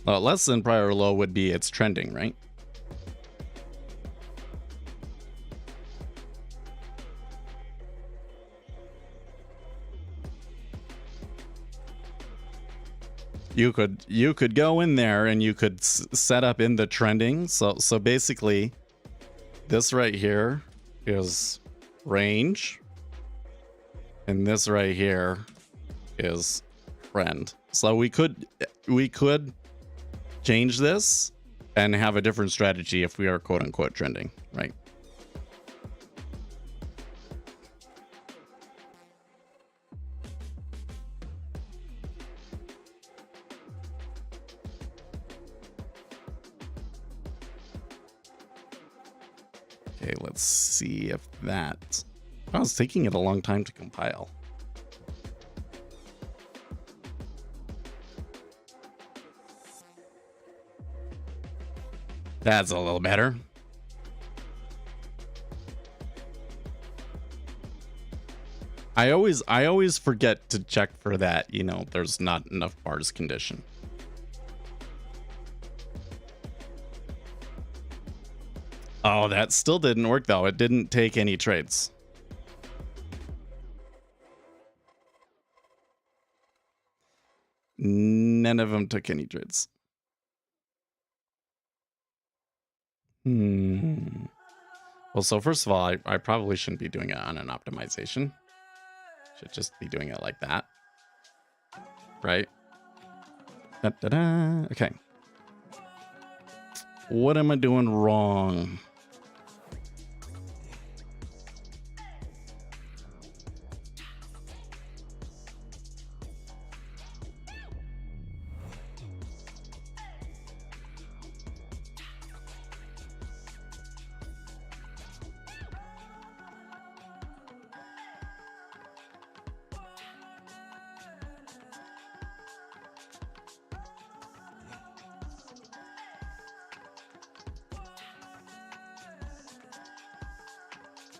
Less than prior low would be it's trending, right? You could go in there and you could set up in the trending. So basically, this right here is range, and this right here is trend. So we could change this and have a different strategy if we are quote unquote trending, right? Okay, let's see if that... Oh, it's taking it a long time to compile. That's a little better. I always forget to check for that, you know, there's not enough bars condition. Oh, that still didn't work though. It didn't take any trades. None of them took any trades. Well, so first of all, I probably shouldn't be doing it on an optimization. Should just be doing it like that. Right? Da-da-da. Okay. What am I doing wrong?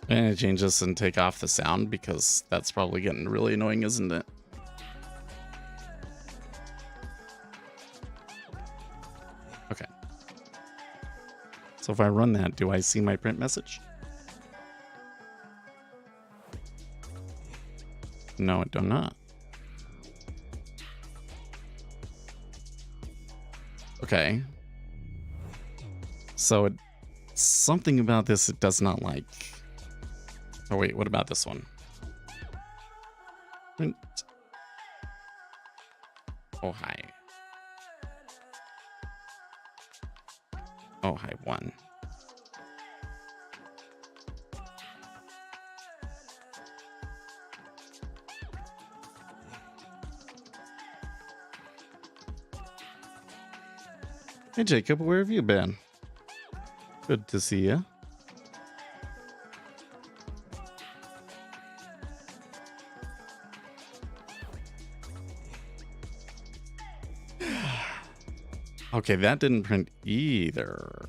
And change this and take off the sound because that's probably getting really annoying, isn't it? Okay. So if I run that, do I see my print message? No, I do not. Okay. So something about this it does not like. Oh wait, what about this one? Print. Oh hi. Oh hi 1. Hey Jacob, where have you been? Good to see you. Okay, that didn't print either.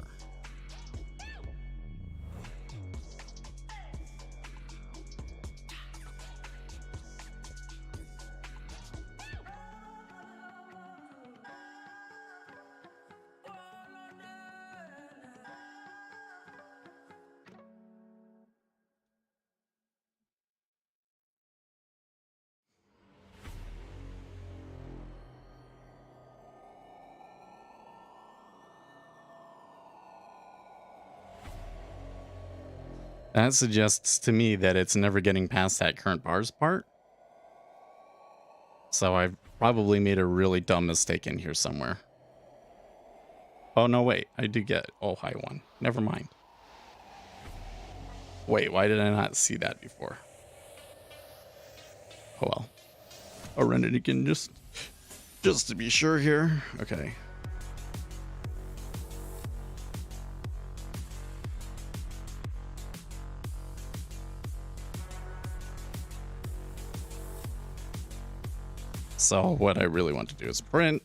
That suggests to me that it's never getting past that current bars part. So I've probably made a really dumb mistake in here somewhere. Oh, no, wait. I do get oh hi 1. Never mind. Wait, why did I not see that before? Oh, well. I'll run it again just to be sure here. Okay. So what I really want to do is print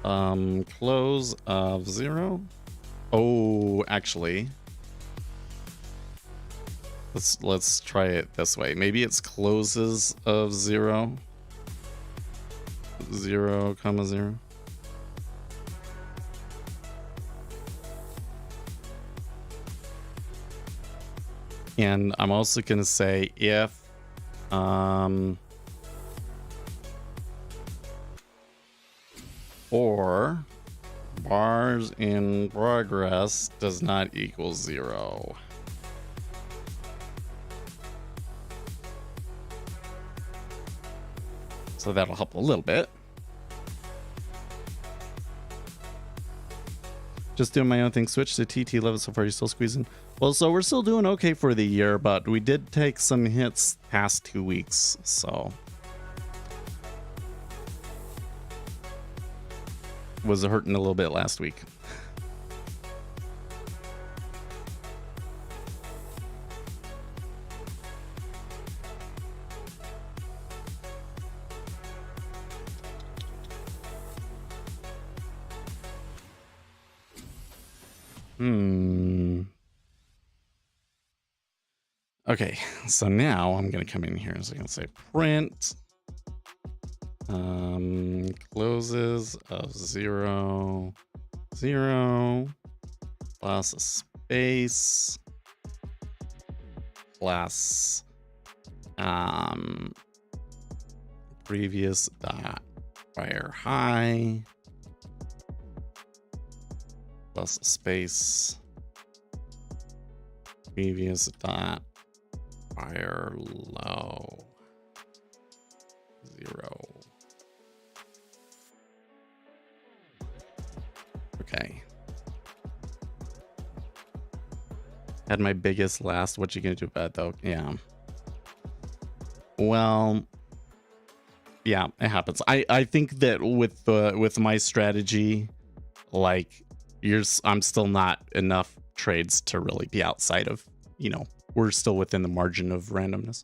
close of 0. Oh, actually, let's try it this way. Maybe it's closes of 0, 0, 0. And I'm also gonna say if or bars in progress does not equal 0. So that'll help a little bit. Just doing my own thing. Switch to TT level so far. You're still squeezing. Well, so we're still doing okay for the year, but we did take some hits past 2 weeks, so was hurting a little bit last week. Okay, so now I'm gonna come in here and so I can say print closes of 0, 0 plus a space plus previous dot prior high plus space previous dot prior low 0. Okay. Had my biggest last. What you gonna do about it though? Yeah. Well, yeah, it happens. I think that with my strategy, like I'm still not enough trades to really be outside of, we're still within the margin of randomness.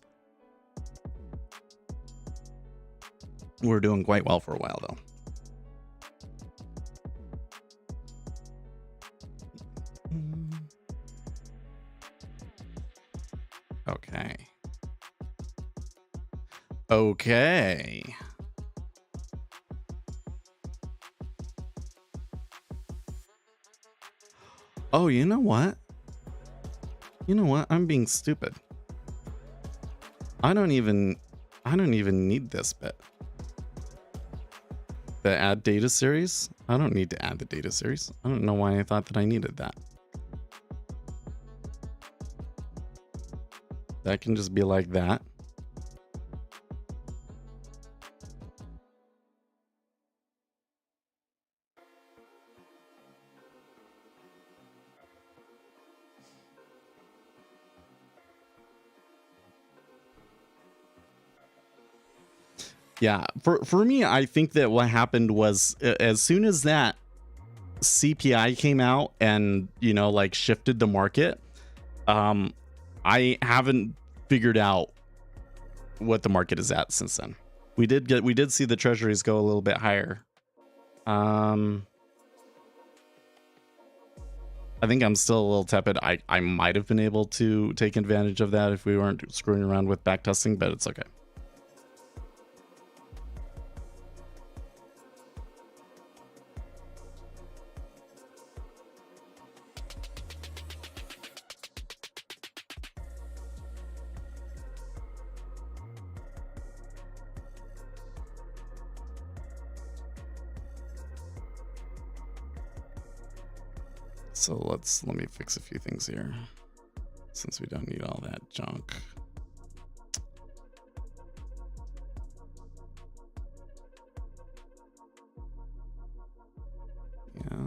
We're doing quite well for a while though. Okay. Okay. Oh, you know what? I'm being stupid. I don't even need this bit. The add data series? I don't need to add the data series. I don't know why I thought that I needed that. That can just be like that. Yeah, for me, I think that what happened was as soon as that CPI came out and, like shifted the market, I haven't figured out what the market is at since then. We did see the treasuries go a little bit higher. I think I'm still a little tepid. I might have been able to take advantage of that if we weren't screwing around with back testing, but it's okay. So let me fix a few things here, since we don't need all that junk. Yeah.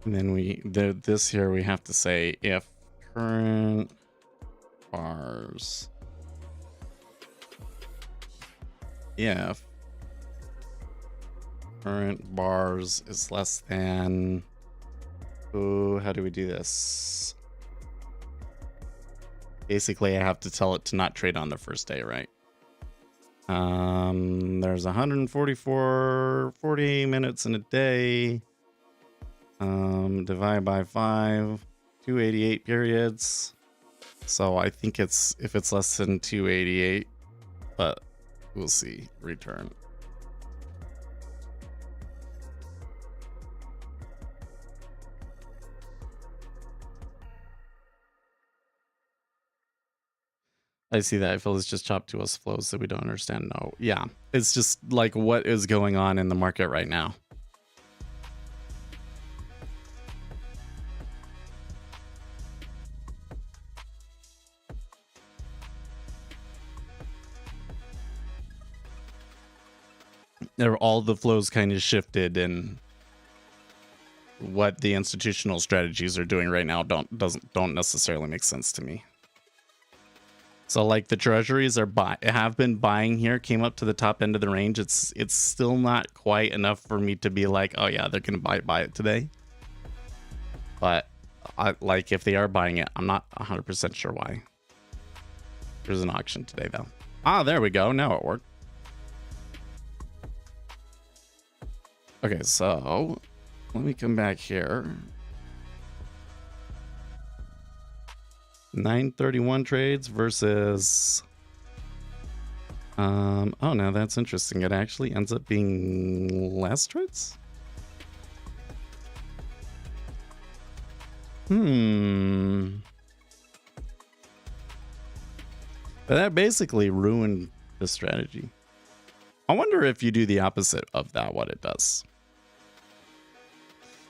And then this here we have to say if current bars, if current bars is less than, how do we do this? Basically, I have to tell it to not trade on the first day, right? There's 140 minutes in a day. Divide by 5, 288 periods. So I think if it's less than 288, but we'll see. Return. I see that. I feel it's just chopped to us flows that we don't understand. No. Yeah. It's just like what is going on in the market right now. All the flows kind of shifted, and what the institutional strategies are doing right now don't necessarily make sense to me. So like the treasuries have been buying here, came up to the top end of the range. It's still not quite enough for me to be like, oh yeah, they're gonna buy it today. But if they are buying it, I'm not 100% sure why. There's an auction today though. Ah, there we go. Now it worked. Okay, so let me come back here. 931 trades versus oh no, that's interesting. It actually ends up being less trades. But that basically ruined the strategy. I wonder if you do the opposite of that, what it does.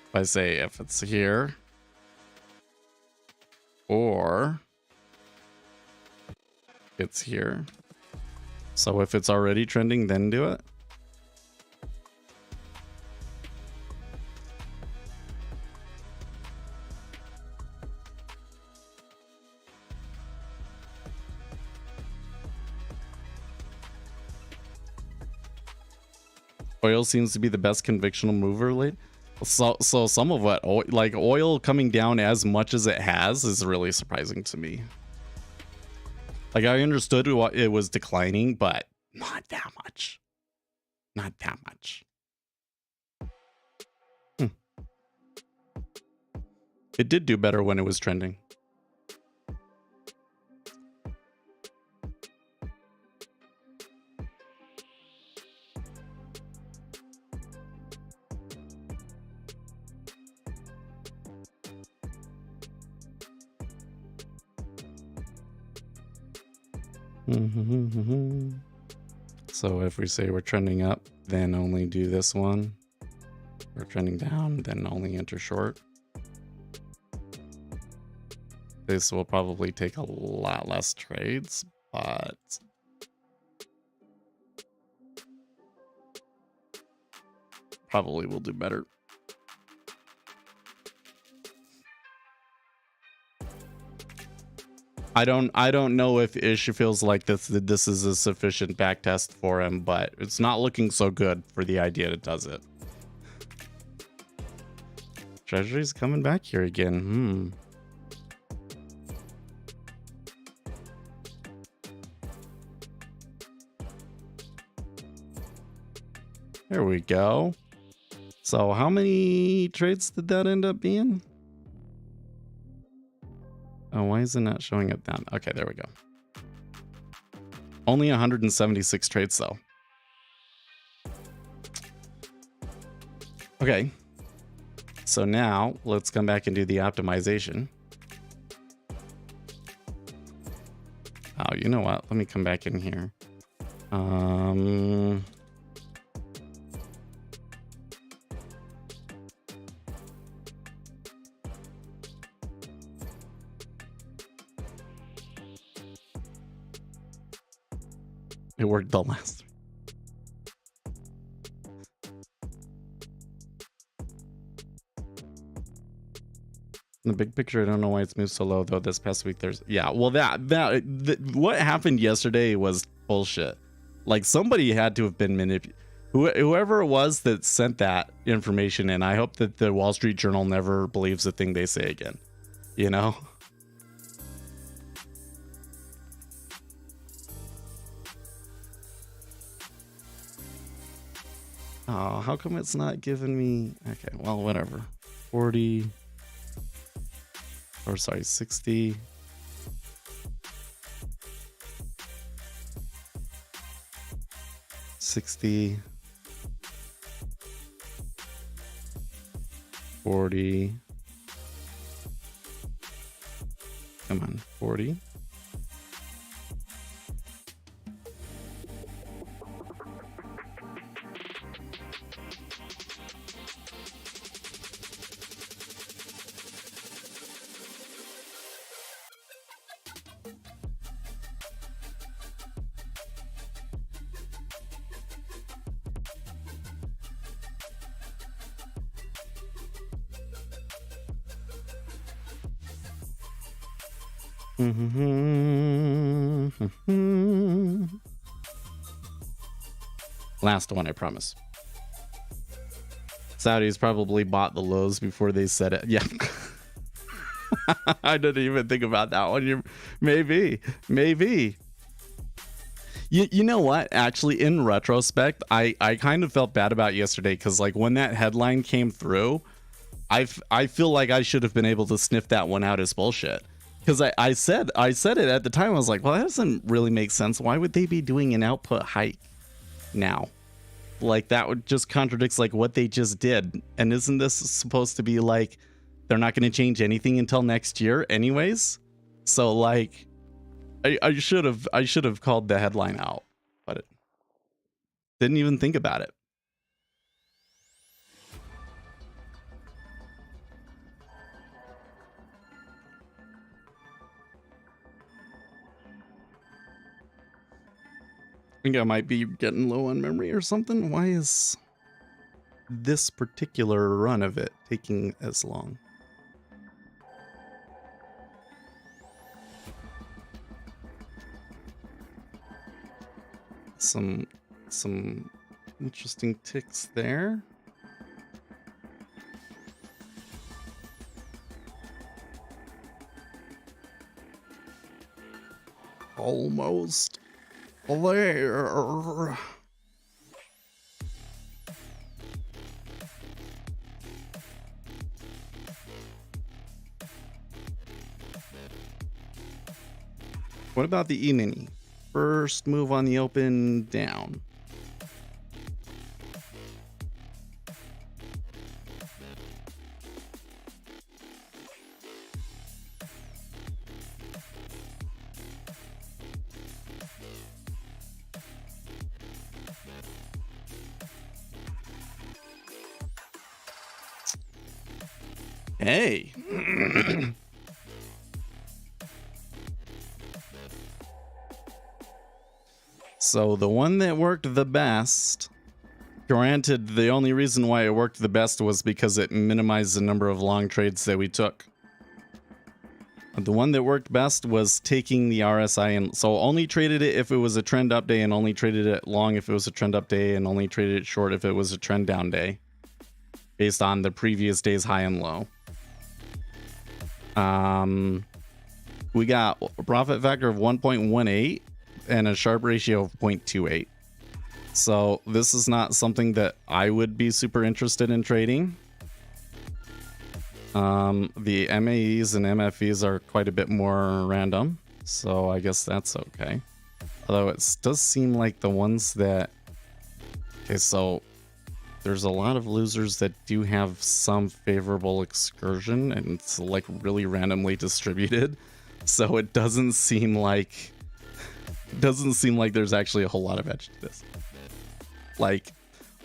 If I say if it's here or it's here. So if it's already trending, then do it. Oil seems to be the best convictional mover late. So some of what, like oil coming down as much as it has is really surprising to me. Like I understood what it was declining, but not that much. Not that much. It did do better when it was trending. So if we say we're trending up, then only do this one. We're trending down, then only enter short. This will probably take a lot less trades, but probably will do better. I don't know if Ish feels like this is a sufficient backtest for him, but it's not looking so good for the idea that does it. Treasury's coming back here again. There we go. So how many trades did that end up being? Oh, why is it not showing up down? Okay, there we go. Only 176 trades though. Okay. So now let's come back and do the optimization. Oh, you know what? Let me come back in here. It worked the last. In the big picture, I don't know why it's moved so low though. This past week, well, what happened yesterday was bullshit. Like somebody had to have been manipulated. Whoever it was that sent that information in, I hope that the Wall Street Journal never believes a thing they say again. You know? Oh, how come it's not giving me? Okay, well, whatever. 40. Or sorry, 60. 60. 40. Come on, 40. Last one, I promise. Saudis probably bought the lows before they said it. Yeah. I didn't even think about that one. Maybe. You know what? Actually, in retrospect, I kind of felt bad about yesterday because like when that headline came through, I feel like I should have been able to sniff that one out as bullshit. Because I said it at the time. I was like, well, that doesn't really make sense. Why would they be doing an output hike now? Like that would just contradicts like what they just did. And isn't this supposed to be like they're not going to change anything until next year anyways? So like I should have called the headline out, but it didn't even think about it. I think I might be getting low on memory or something. Why is this particular run of it taking as long? Some interesting ticks there. Almost there. What about the E-mini? First move on the open, down. Hey. So the one that worked the best, granted, the only reason why it worked the best was because it minimized the number of long trades that we took. The one that worked best was taking the RSI, and so only traded it if it was a trend up day, and only traded it long if it was a trend up day, and only traded it short if it was a trend down day, based on the previous day's high and low. We got a profit factor of 1.18 and a Sharpe ratio of 0.28. So this is not something that I would be super interested in trading. The MAEs and MFEs are quite a bit more random, so I guess that's okay. Although it does seem like the ones that... Okay, so there's a lot of losers that do have some favorable excursion, and it's like really randomly distributed. So it doesn't seem like there's actually a whole lot of edge to this. Like,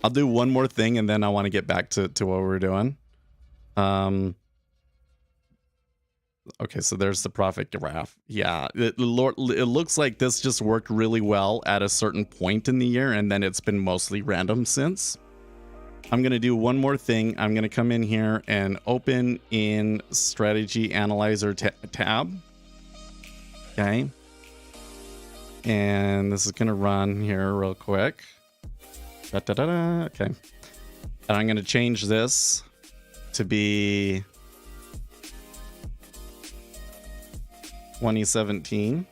I'll do one more thing and then I want to get back to what we're doing. Okay, so there's the profit graph. Yeah, it looks like this just worked really well at a certain point in the year, and then it's been mostly random since. I'm going to do one more thing. I'm going to come in here and open in Strategy Analyzer tab. Okay. And this is going to run here real quick. Okay. And I'm going to change this to be 2017.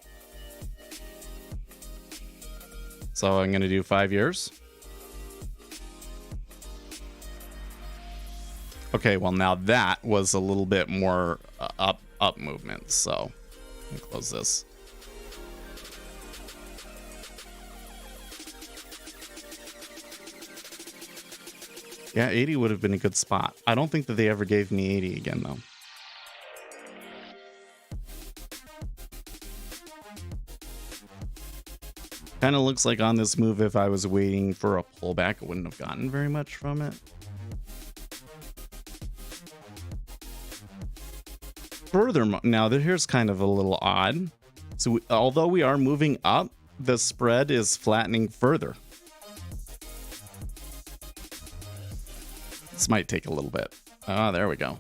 So I'm going to do 5 years. Okay, well now that was a little bit more up movement. So let me close this. Yeah, 80 would have been a good spot. I don't think that they ever gave me 80 again, though. Kind of looks like on this move, if I was waiting for a pullback, I wouldn't have gotten very much from it. Furthermore, now here's kind of a little odd. So although we are moving up, the spread is flattening further. This might take a little bit. Ah, there we go.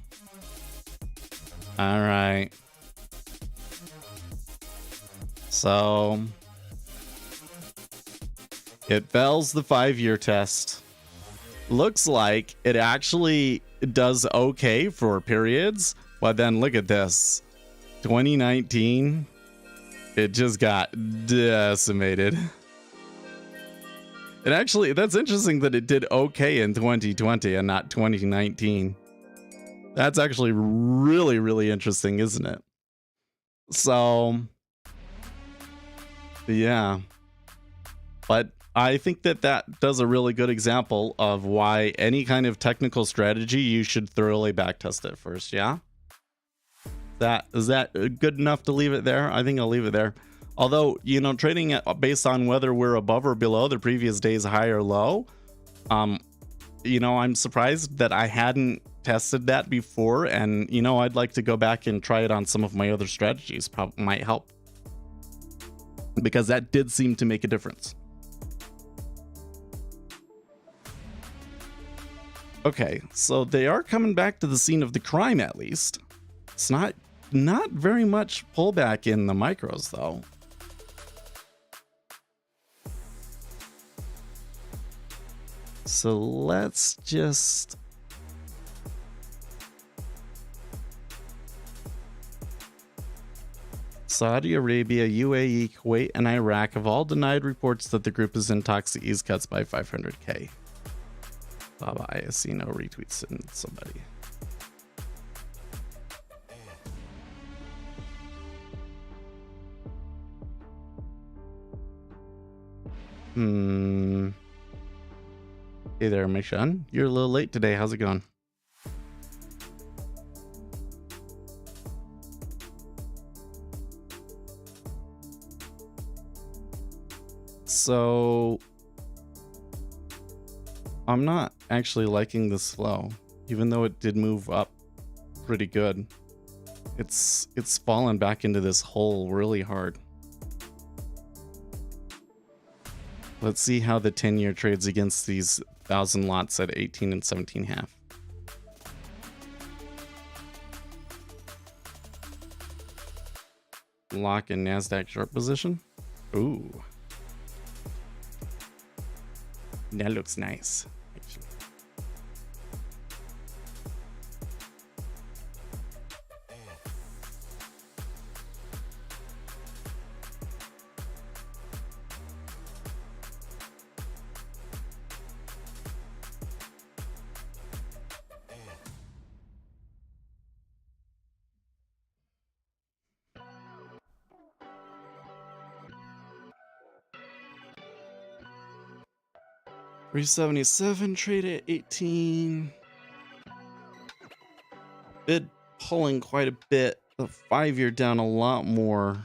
All right. So it fails the 5-year test. Looks like it actually does okay for periods, but then look at this. 2019, it just got decimated. It actually, that's interesting that it did okay in 2020 and not 2019. That's actually really, really interesting, isn't it? So, yeah. But I think that that does a really good example of why any kind of technical strategy, you should thoroughly backtest it first, yeah? Is that good enough to leave it there? I think I'll leave it there. Although, you know, trading based on whether we're above or below the previous day's high or low, you know, I'm surprised that I hadn't tested that before. And, you know, I'd like to go back and try it on some of my other strategies. Probably might help, because that did seem to make a difference. Okay, so they are coming back to the scene of the crime, at least. It's not very much pullback in the micros, though. So let's just... Saudi Arabia, UAE, Kuwait, and Iraq have all denied reports that the group is in talks to ease cuts by 500K. Baba Ayasino retweets and somebody. Hey there, Mishan. You're a little late today. How's it going? So I'm not actually liking this flow, even though it did move up pretty good. It's fallen back into this hole really hard. Let's see how the 10-year trades against these 1,000 lots at 18 and 17.5. Lock in NASDAQ short position. Ooh. That looks nice, actually. $377 trade at 18. Bid pulling quite a bit. The 5-year down a lot more.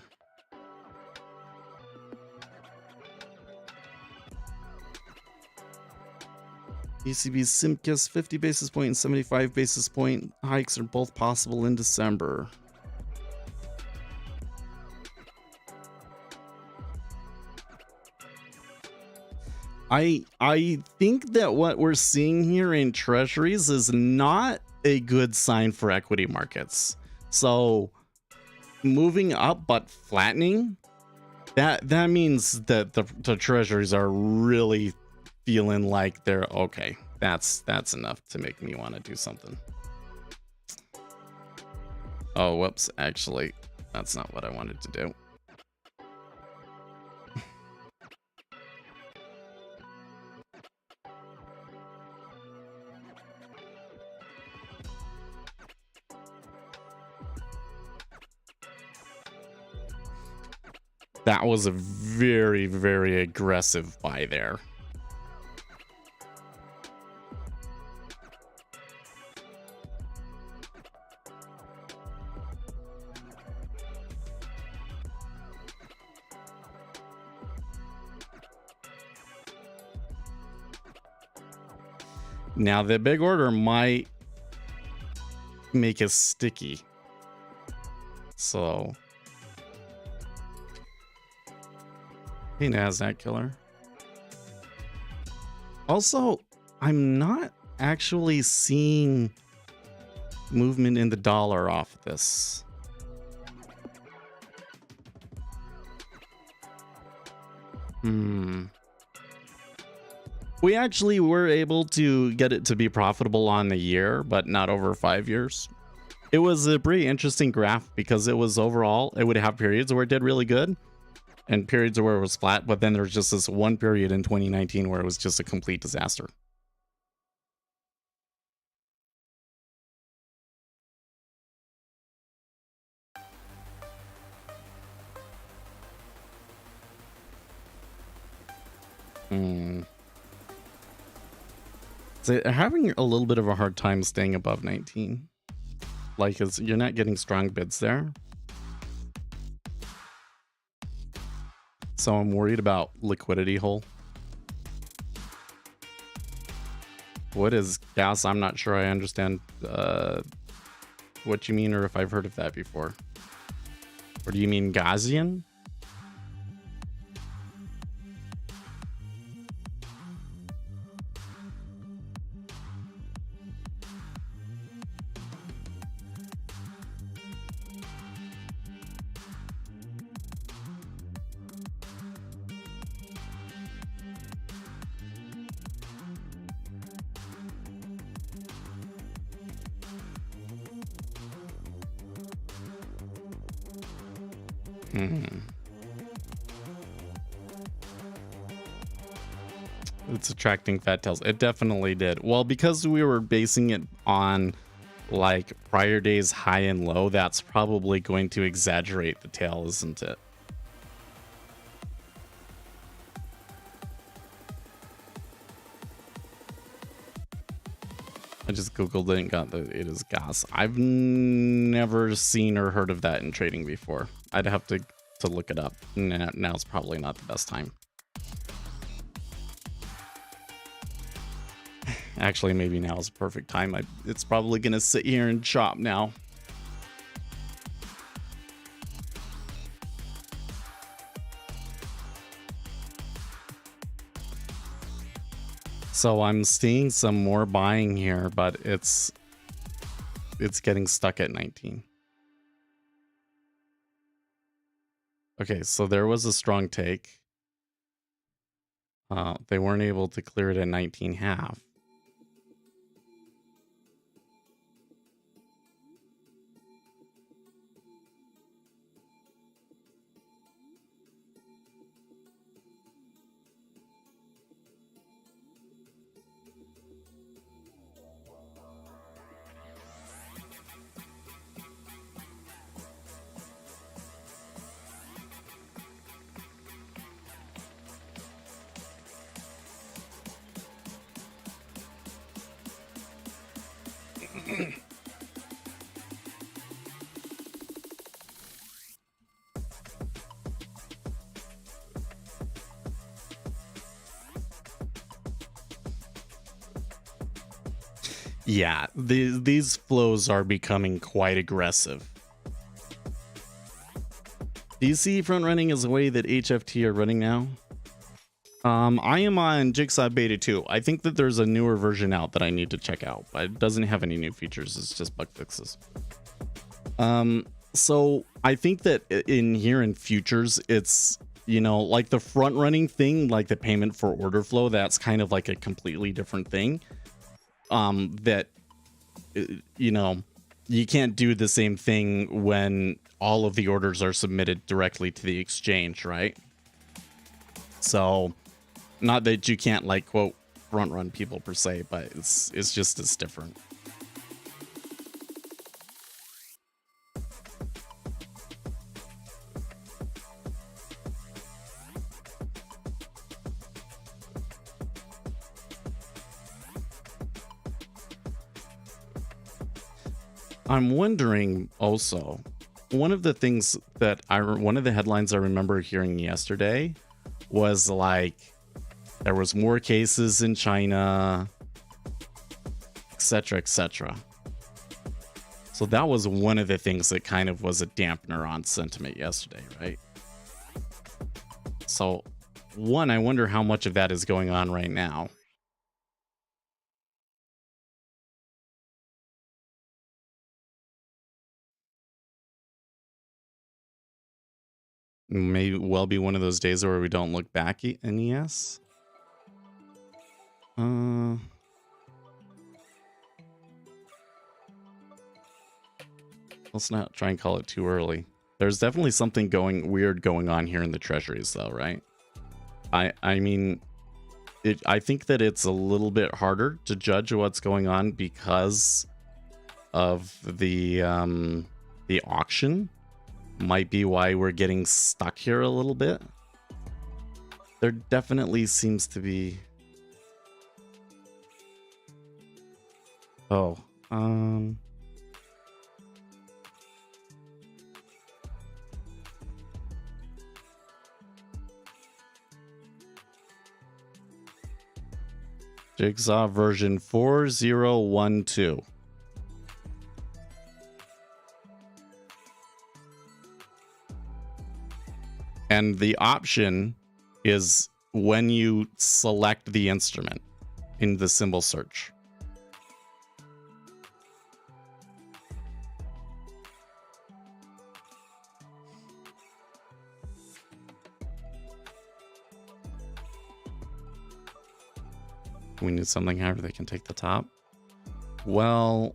ECB Simkis 50 basis point and 75 basis point hikes are both possible in December. I think that what we're seeing here in treasuries is not a good sign for equity markets. So moving up but flattening, that means that the treasuries are really feeling like they're okay. That's enough to make me want to do something. Oh, whoops. Actually, that's not what I wanted to do. That was a very, very aggressive buy there. Now the big order might make us sticky. So... Hey, NASDAQ killer. Also, I'm not actually seeing movement in the dollar off this. We actually were able to get it to be profitable on the year, but not over 5 years. It was a pretty interesting graph because it was overall, it would have periods where it did really good and periods where it was flat, but then there was just this one period in 2019 where it was just a complete disaster. So they're having a little bit of a hard time staying above 19. Like, you're not getting strong bids there. So I'm worried about liquidity hole. What is gas? I'm not sure I understand what you mean or if I've heard of that before. Or do you mean Gaussian? It's attracting fat tails. It definitely did. Well, because we were basing it on like prior days high and low, that's probably going to exaggerate the tail, isn't it? I just googled it and got that it is gas. I've never seen or heard of that in trading before. I'd have to look it up. Now's probably not the best time. Actually, maybe now is the perfect time. It's probably going to sit here and chop now. So I'm seeing some more buying here, but it's getting stuck at 19. Okay, so there was a strong take. They weren't able to clear it at 19.5. Yeah, these flows are becoming quite aggressive. Do you see front running as a way that HFT are running now? I am on Jigsaw Beta 2. I think that there's a newer version out that I need to check out, but it doesn't have any new features. It's just bug fixes. So I think that in futures, it's, you know, like the front running thing, like the payment for order flow, that's kind of like a completely different thing. That, you know, you can't do the same thing when all of the orders are submitted directly to the exchange, right? So not that you can't like quote front run people per se, but it's just as different. I'm wondering also, one of the things that one of the headlines I remember hearing yesterday was like, there was more cases in China, etc., etc. So that was one of the things that kind of was a dampener on sentiment yesterday, right? So one, I wonder how much of that is going on right now. May well be one of those days where we don't look back in ES. Let's not try and call it too early. There's definitely something weird going on here in the treasuries, though, right? I mean, I think that it's a little bit harder to judge what's going on because of the auction. Might be why we're getting stuck here a little bit. There definitely seems to be... Oh, Jigsaw version 4012. And the option is when you select the instrument in the symbol search. We need something higher. They can take the top. Well,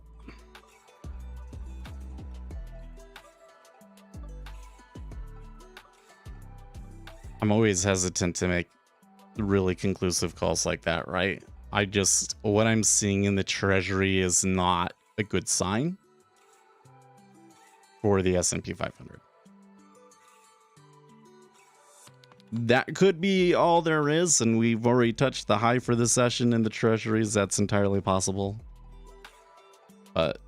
I'm always hesitant to make really conclusive calls like that, right? What I'm seeing in the treasury is not a good sign for the S&P 500. That could be all there is, and we've already touched the high for the session in the treasuries. That's entirely possible. But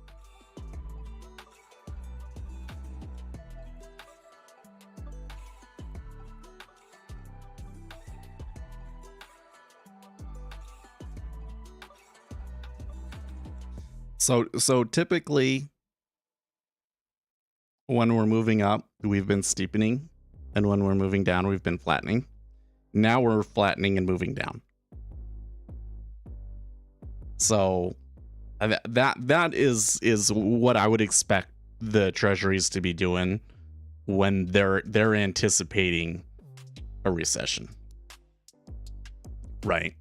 so typically when we're moving up, we've been steepening, and when we're moving down, we've been flattening. Now we're flattening and moving down. So that is what I would expect the treasuries to be doing when they're anticipating a recession, right?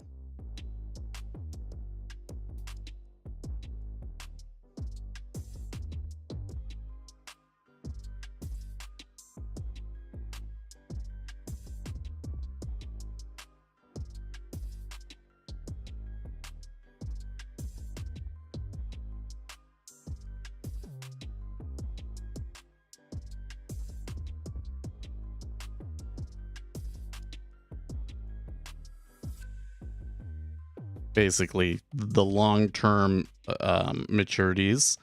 Basically, the long-term maturities,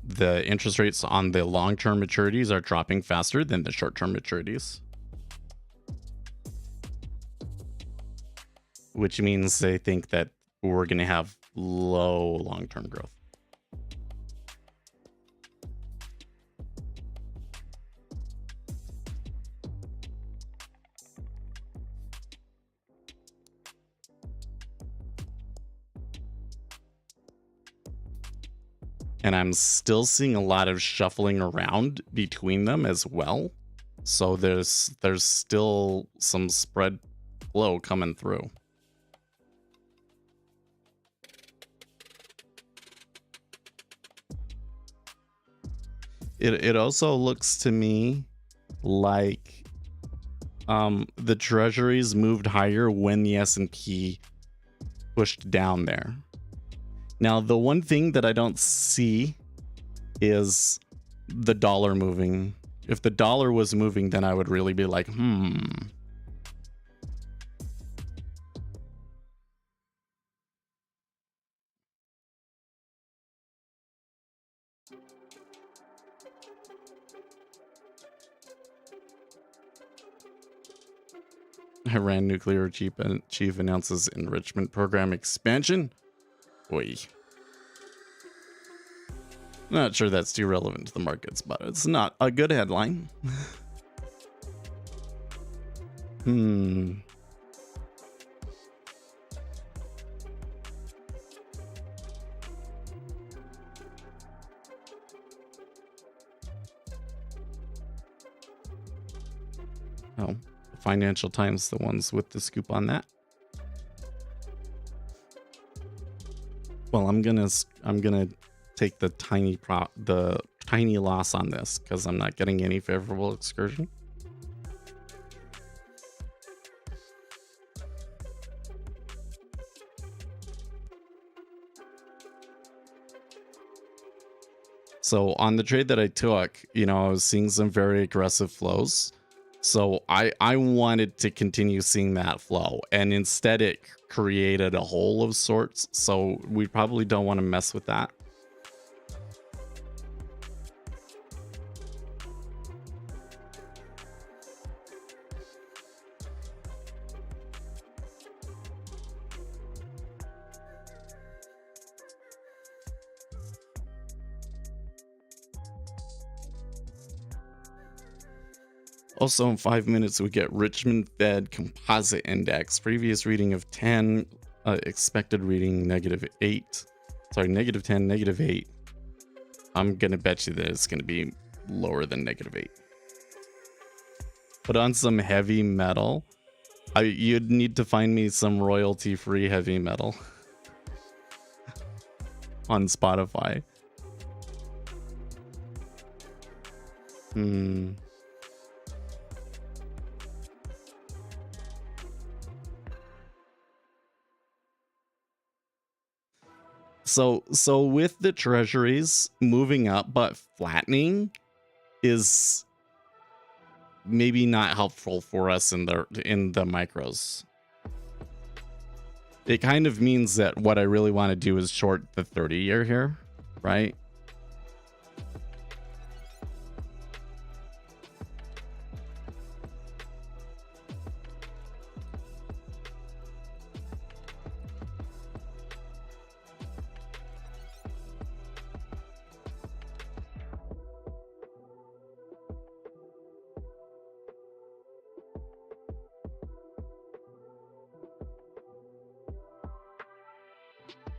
the interest rates on the long-term maturities are dropping faster than the short-term maturities, which means they think that we're going to have low long-term growth. And I'm still seeing a lot of shuffling around between them as well. So there's still some spread flow coming through. It also looks to me like the treasuries moved higher when the S&P pushed down there. Now, the one thing that I don't see is the dollar moving. If the dollar was moving, then I would really be like, Iran nuclear chief announces enrichment program expansion. Oy. Not sure that's too relevant to the markets, but it's not a good headline. Oh, Financial Times, the ones with the scoop on that. Well, I'm gonna take the tiny loss on this because I'm not getting any favorable excursion. So on the trade that I took, I was seeing some very aggressive flows. So I wanted to continue seeing that flow, and instead it created a hole of sorts. So we probably don't want to mess with that. Also, in 5 minutes, we get Richmond Fed Composite Index. Previous reading of 10, expected reading -8. Sorry, -10, -8. I'm going to bet you that it's going to be lower than -8. Put on some heavy metal. You'd need to find me some royalty-free heavy metal on Spotify. So with the treasuries moving up but flattening is maybe not helpful for us in the micros. It kind of means that what I really want to do is short the 30-year here, right?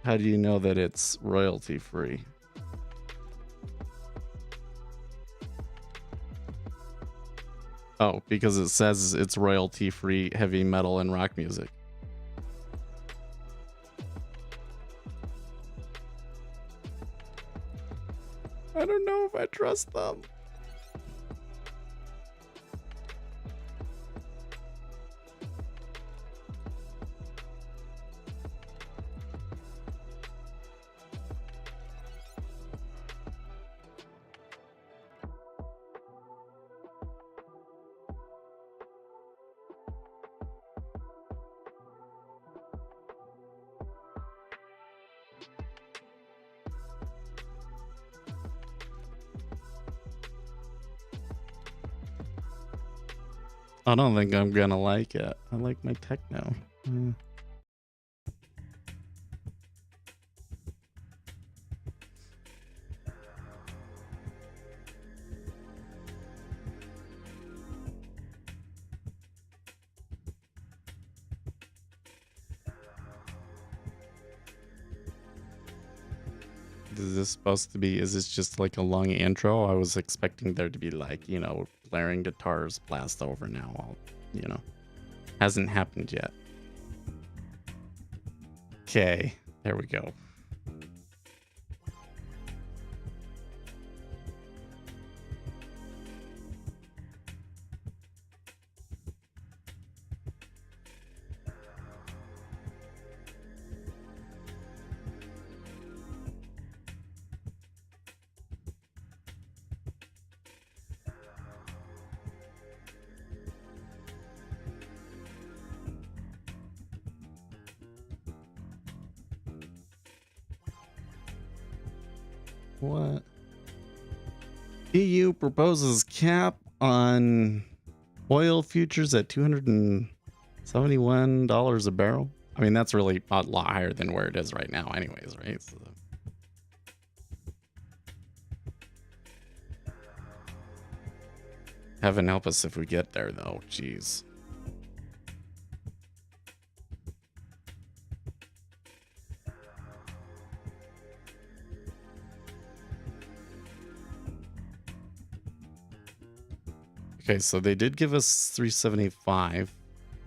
How do you know that it's royalty free? Oh, because it says it's royalty free heavy metal and rock music. I don't know if I trust them. I don't think I'm gonna like it. I like my techno. Is this supposed to be, is this just like a long intro? I was expecting there to be like, you know, blaring guitars blast over now. You know, hasn't happened yet. Okay, there we go. What? EU proposes cap on oil futures at $271 a barrel. I mean, that's really a lot higher than where it is right now anyways, right? So, heaven help us if we get there, though. Jeez. Okay, so they did give us 375.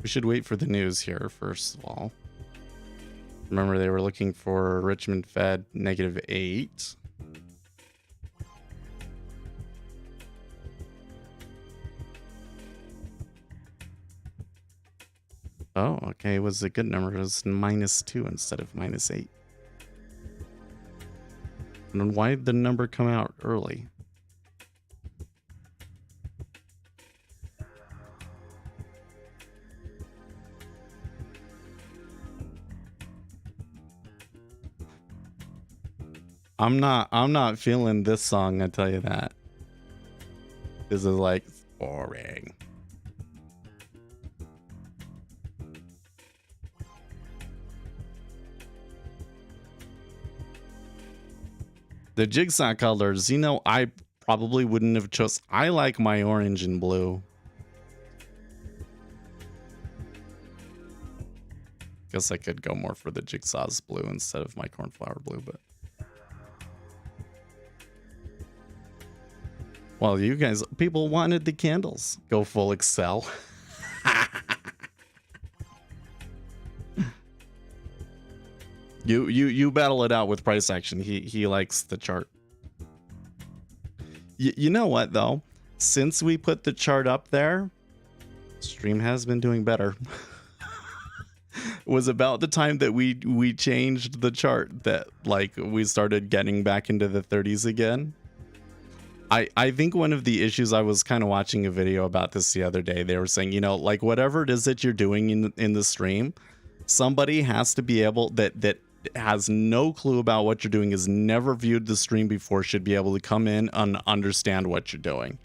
We should wait for the news here, first of all. Remember, they were looking for Richmond Fed -8. Oh, okay, it was a good number. It was -2 instead of -8. And why did the number come out early? I'm not feeling this song, I tell you that. This is like boring. The jigsaw colors, you know, I probably wouldn't have chose. I like my orange and blue. Guess I could go more for the Jigsaw's blue instead of my cornflower blue, but... Well, you guys, people wanted the candles. Go full Excel. You battle it out with price action. He likes the chart. You know what though? Since we put the chart up there, stream has been doing better. Was about the time that we changed the chart that like we started getting back into the 30s again. I think one of the issues, I was kind of watching a video about this the other day. They were saying, you know, like whatever it is that you're doing in the stream, somebody has to be able that has no clue about what you're doing, has never viewed the stream before, should be able to come in and understand what you're doing.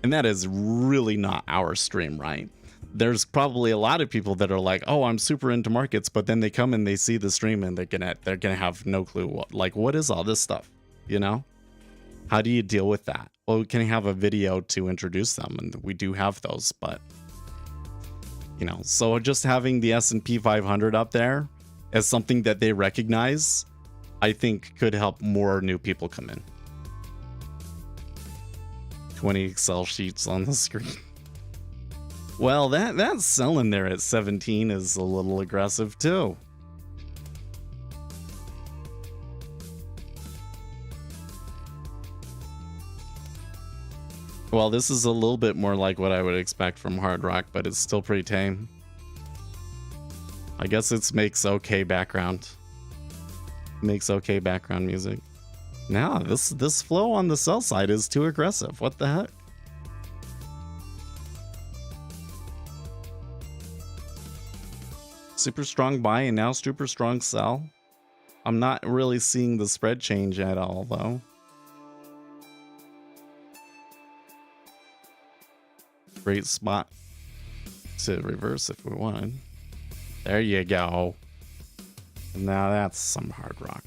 And that is really not our stream, right? There's probably a lot of people that are like, oh, I'm super into markets, but then they come and they see the stream and they're gonna have no clue what is all this stuff, you know? How do you deal with that? Well, we can have a video to introduce them, and we do have those, but you know, so just having the S&P 500 up there as something that they recognize, I think could help more new people come in. 20 Excel sheets on the screen. Well, that selling there at 17 is a little aggressive too. Well, this is a little bit more like what I would expect from Hard Rock, but it's still pretty tame. I guess it makes okay background. Makes okay background music. Now, this flow on the sell side is too aggressive. What the heck? Super strong buy and now super strong sell. I'm not really seeing the spread change at all, though. Great spot to reverse if we want. There you go. Now that's some Hard Rock.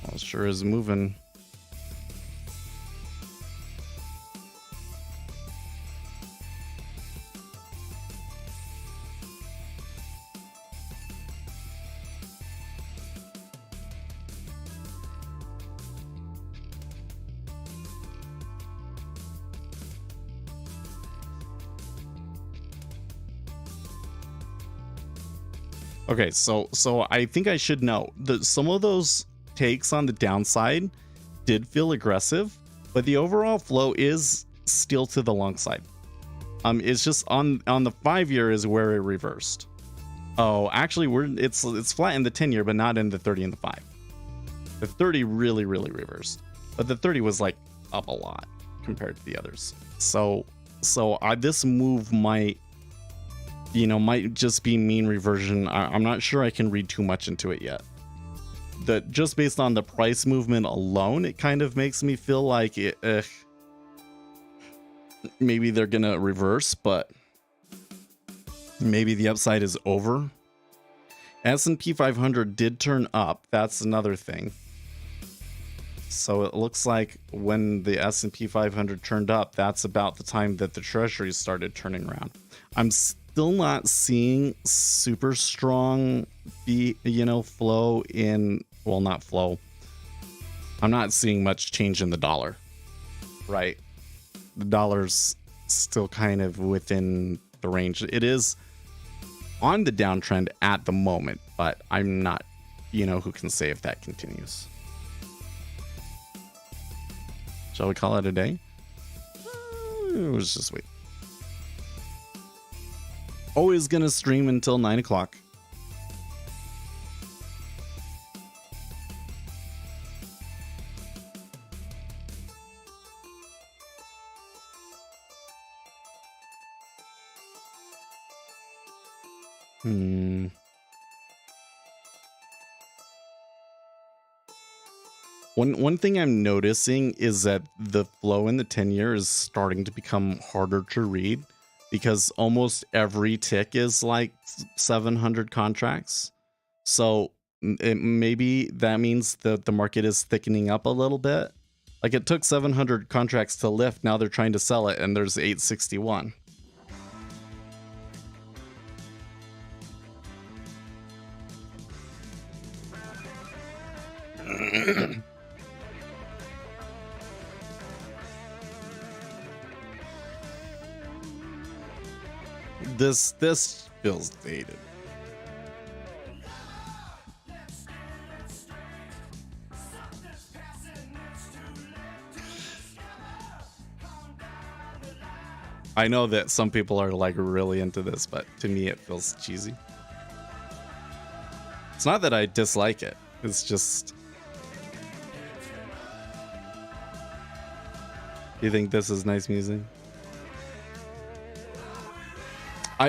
Well, sure is moving. Okay, so I think I should know that some of those takes on the downside did feel aggressive, but the overall flow is still to the long side. It's just on the 5-year is where it reversed. Oh, actually, it's flat in the 10-year, but not in the 30 and the 5. The 30 really reversed, but the 30 was like up a lot compared to the others. So this move might just be mean reversion. I'm not sure I can read too much into it yet. That just based on the price movement alone, it kind of makes me feel like maybe they're gonna reverse, but maybe the upside is over. S&P 500 did turn up. That's another thing. So it looks like when the S&P 500 turned up, that's about the time that the treasuries started turning around. I'm still not seeing super strong flow in, well, not flow. I'm not seeing much change in the dollar, right? The dollar's still kind of within the range. It is on the downtrend at the moment, but I'm not, who can say if that continues. Shall we call it a day? Let's just wait. Always gonna stream until 9 o'clock. One thing I'm noticing is that the flow in the 10-year is starting to become harder to read because almost every tick is like 700 contracts. So maybe that means that the market is thickening up a little bit. Like it took 700 contracts to lift. Now they're trying to sell it and there's 861. This feels dated. I know that some people are like really into this, but to me it feels cheesy. It's not that I dislike it. It's just... You think this is nice music?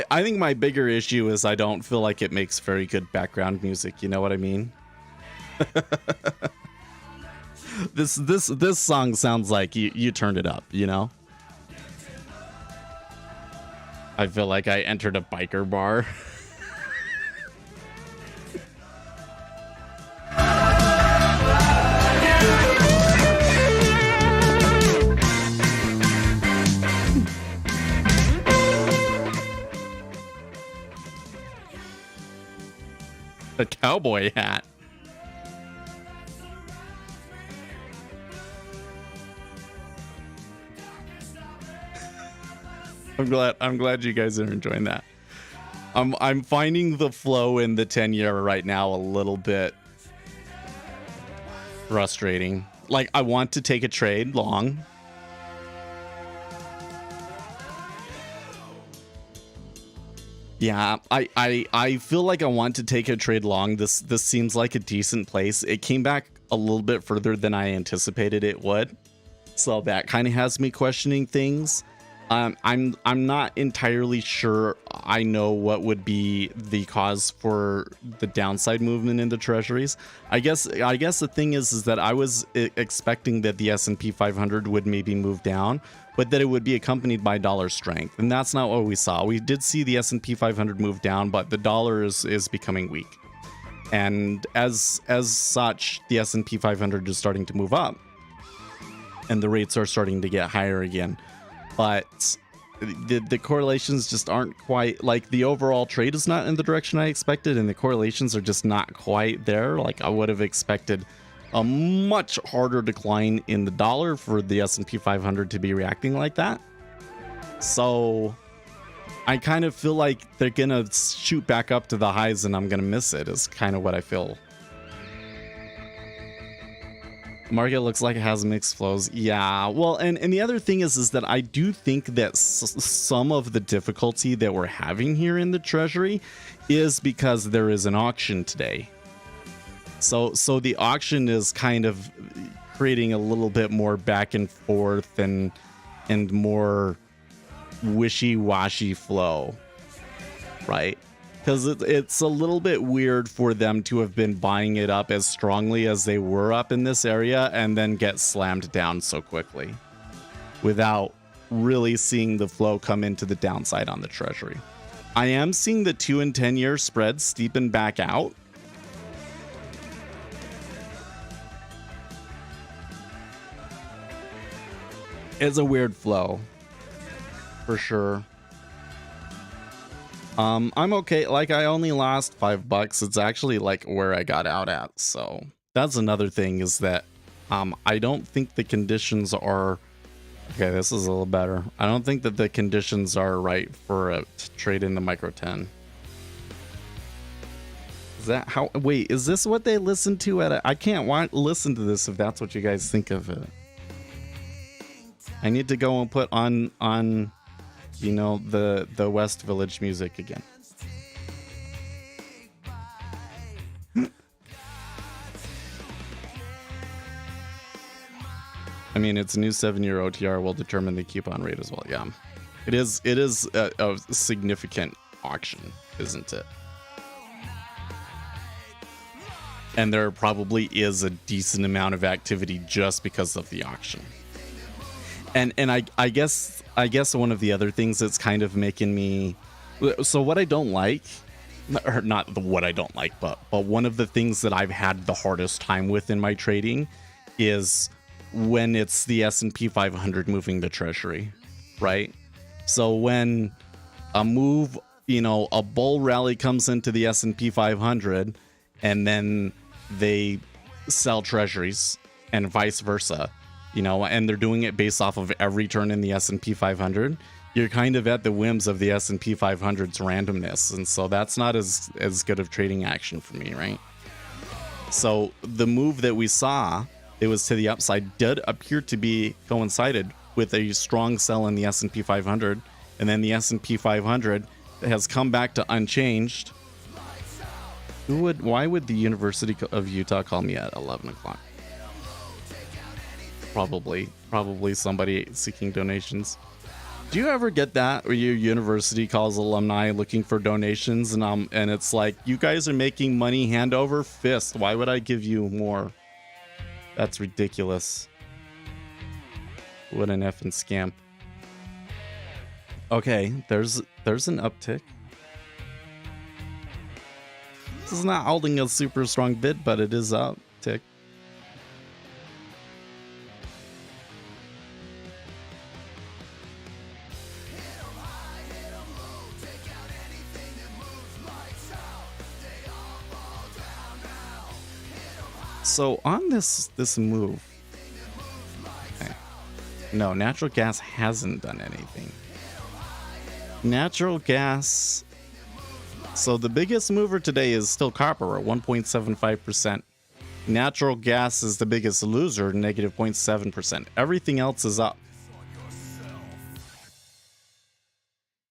I think my bigger issue is I don't feel like it makes very good background music. You know what I mean? This song sounds like you turned it up, you know? I feel like I entered a biker bar. A cowboy hat. I'm glad you guys are enjoying that. I'm finding the flow in the 10-year right now a little bit frustrating. Like I want to take a trade long. Yeah, I feel like I want to take a trade long. This seems like a decent place. It came back a little bit further than I anticipated it would. So that kind of has me questioning things. I'm not entirely sure I know what would be the cause for the downside movement into treasuries. I guess the thing is that I was expecting that the S&P 500 would maybe move down, but that it would be accompanied by dollar strength, and that's not what we saw. We did see the S&P 500 move down, but the dollar is becoming weak, and as such, the S&P 500 is starting to move up, and the rates are starting to get higher again. But the correlations just aren't quite, like the overall trade is not in the direction I expected, and the correlations are just not quite there. Like I would have expected a much harder decline in the dollar for the S&P 500 to be reacting like that. So I kind of feel like they're gonna shoot back up to the highs and I'm gonna miss it, is kind of what I feel. Market looks like it has mixed flows. Yeah, well, and the other thing is that I do think that some of the difficulty that we're having here in the treasury is because there is an auction today. So the auction is kind of creating a little bit more back and forth and more wishy-washy flow, right? Because it's a little bit weird for them to have been buying it up as strongly as they were up in this area and then get slammed down so quickly without really seeing the flow come into the downside on the treasury. I am seeing the 2 and 10-year spreads steepen back out. It's a weird flow for sure. I'm okay. Like I only lost $5. It's actually like where I got out at. So that's another thing, is that I don't think the conditions are okay. This is a little better. I don't think that the conditions are right for a trade in the micro 10. Is that how? Wait, is this what they listen to at I can't listen to this if that's what you guys think of it. I need to go and put on you know, the West Village music again. I mean, it's a new 7-year OTR will determine the coupon rate as well. Yeah, it is a significant auction, isn't it? And there probably is a decent amount of activity just because of the auction. And I guess one of the other things that's kind of making me, so what I don't like, or not what I don't like, but one of the things that I've had the hardest time with in my trading is when it's the S&P 500 moving the treasury, right? So when a move, a bull rally comes into the S&P 500 and then they sell treasuries and vice versa, and they're doing it based off of every turn in the S&P 500, you're kind of at the whims of the S&P 500's randomness. And so that's not as good of trading action for me, right? So the move that we saw, it was to the upside, did appear to be coincided with a strong sell in the S&P 500. And then the S&P 500 has come back to unchanged. Why would the University of Utah call me at 11 o'clock? Probably somebody seeking donations. Do you ever get that where your university calls alumni looking for donations and it's like, you guys are making money hand over fist. Why would I give you more? That's ridiculous. What an effing scam. Okay, there's an uptick. This is not holding a super strong bid, but it is uptick. So on this move, okay. No, natural gas hasn't done anything. Natural gas. So the biggest mover today is still copper at 1.75%. Natural gas is the biggest loser, negative 0.7%. Everything else is up.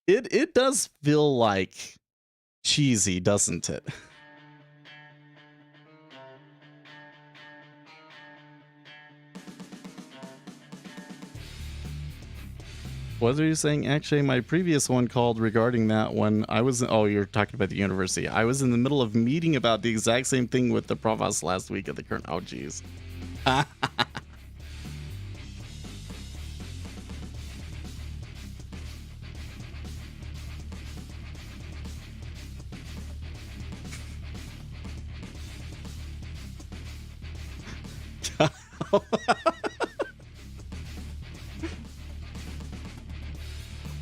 It does feel like cheesy, doesn't it? What are you saying? Actually, my previous one called regarding that one. Oh, you're talking about the university. I was in the middle of meeting about the exact same thing with the provost last week at the current. Oh, geez.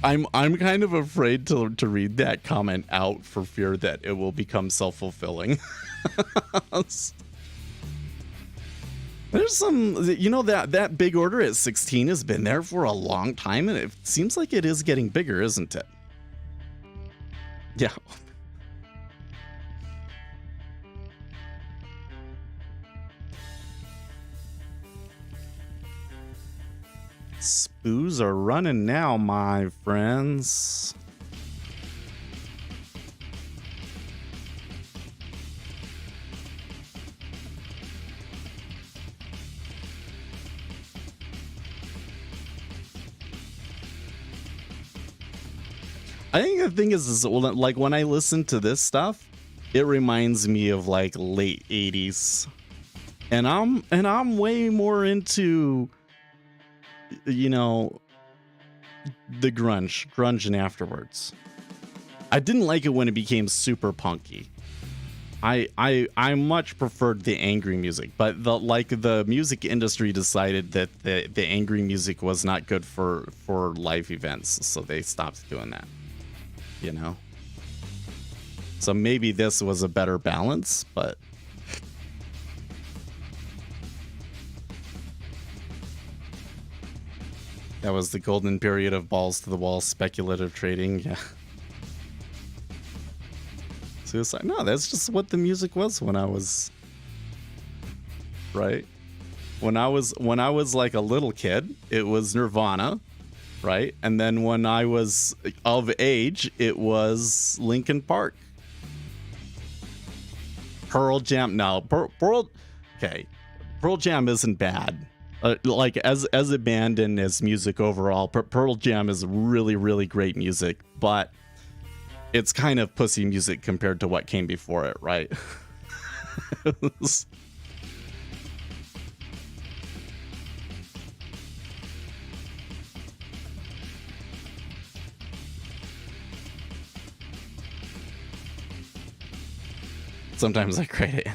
I'm kind of afraid to read that comment out for fear that it will become self-fulfilling. There's some, that big order at 16 has been there for a long time, and it seems like it is getting bigger, isn't it? Yeah. Spoos are running now, my friends. I think the thing is like when I listen to this stuff, it reminds me of like late 80s. And I'm way more into the grunge and afterwards. I didn't like it when it became super punky. I much preferred the angry music, but the music industry decided that the angry music was not good for live events, so they stopped doing that. So maybe this was a better balance, but that was the golden period of balls to the wall speculative trading. Yeah. Suicide. No, that's just what the music was when I was right. When I was like a little kid, it was Nirvana, right? And then when I was of age, it was Linkin Park. Pearl Jam. No, okay. Pearl Jam isn't bad. Like as a band and as music overall, Pearl Jam is really, really great music, but it's kind of pussy music compared to what came before it, right? Sometimes I create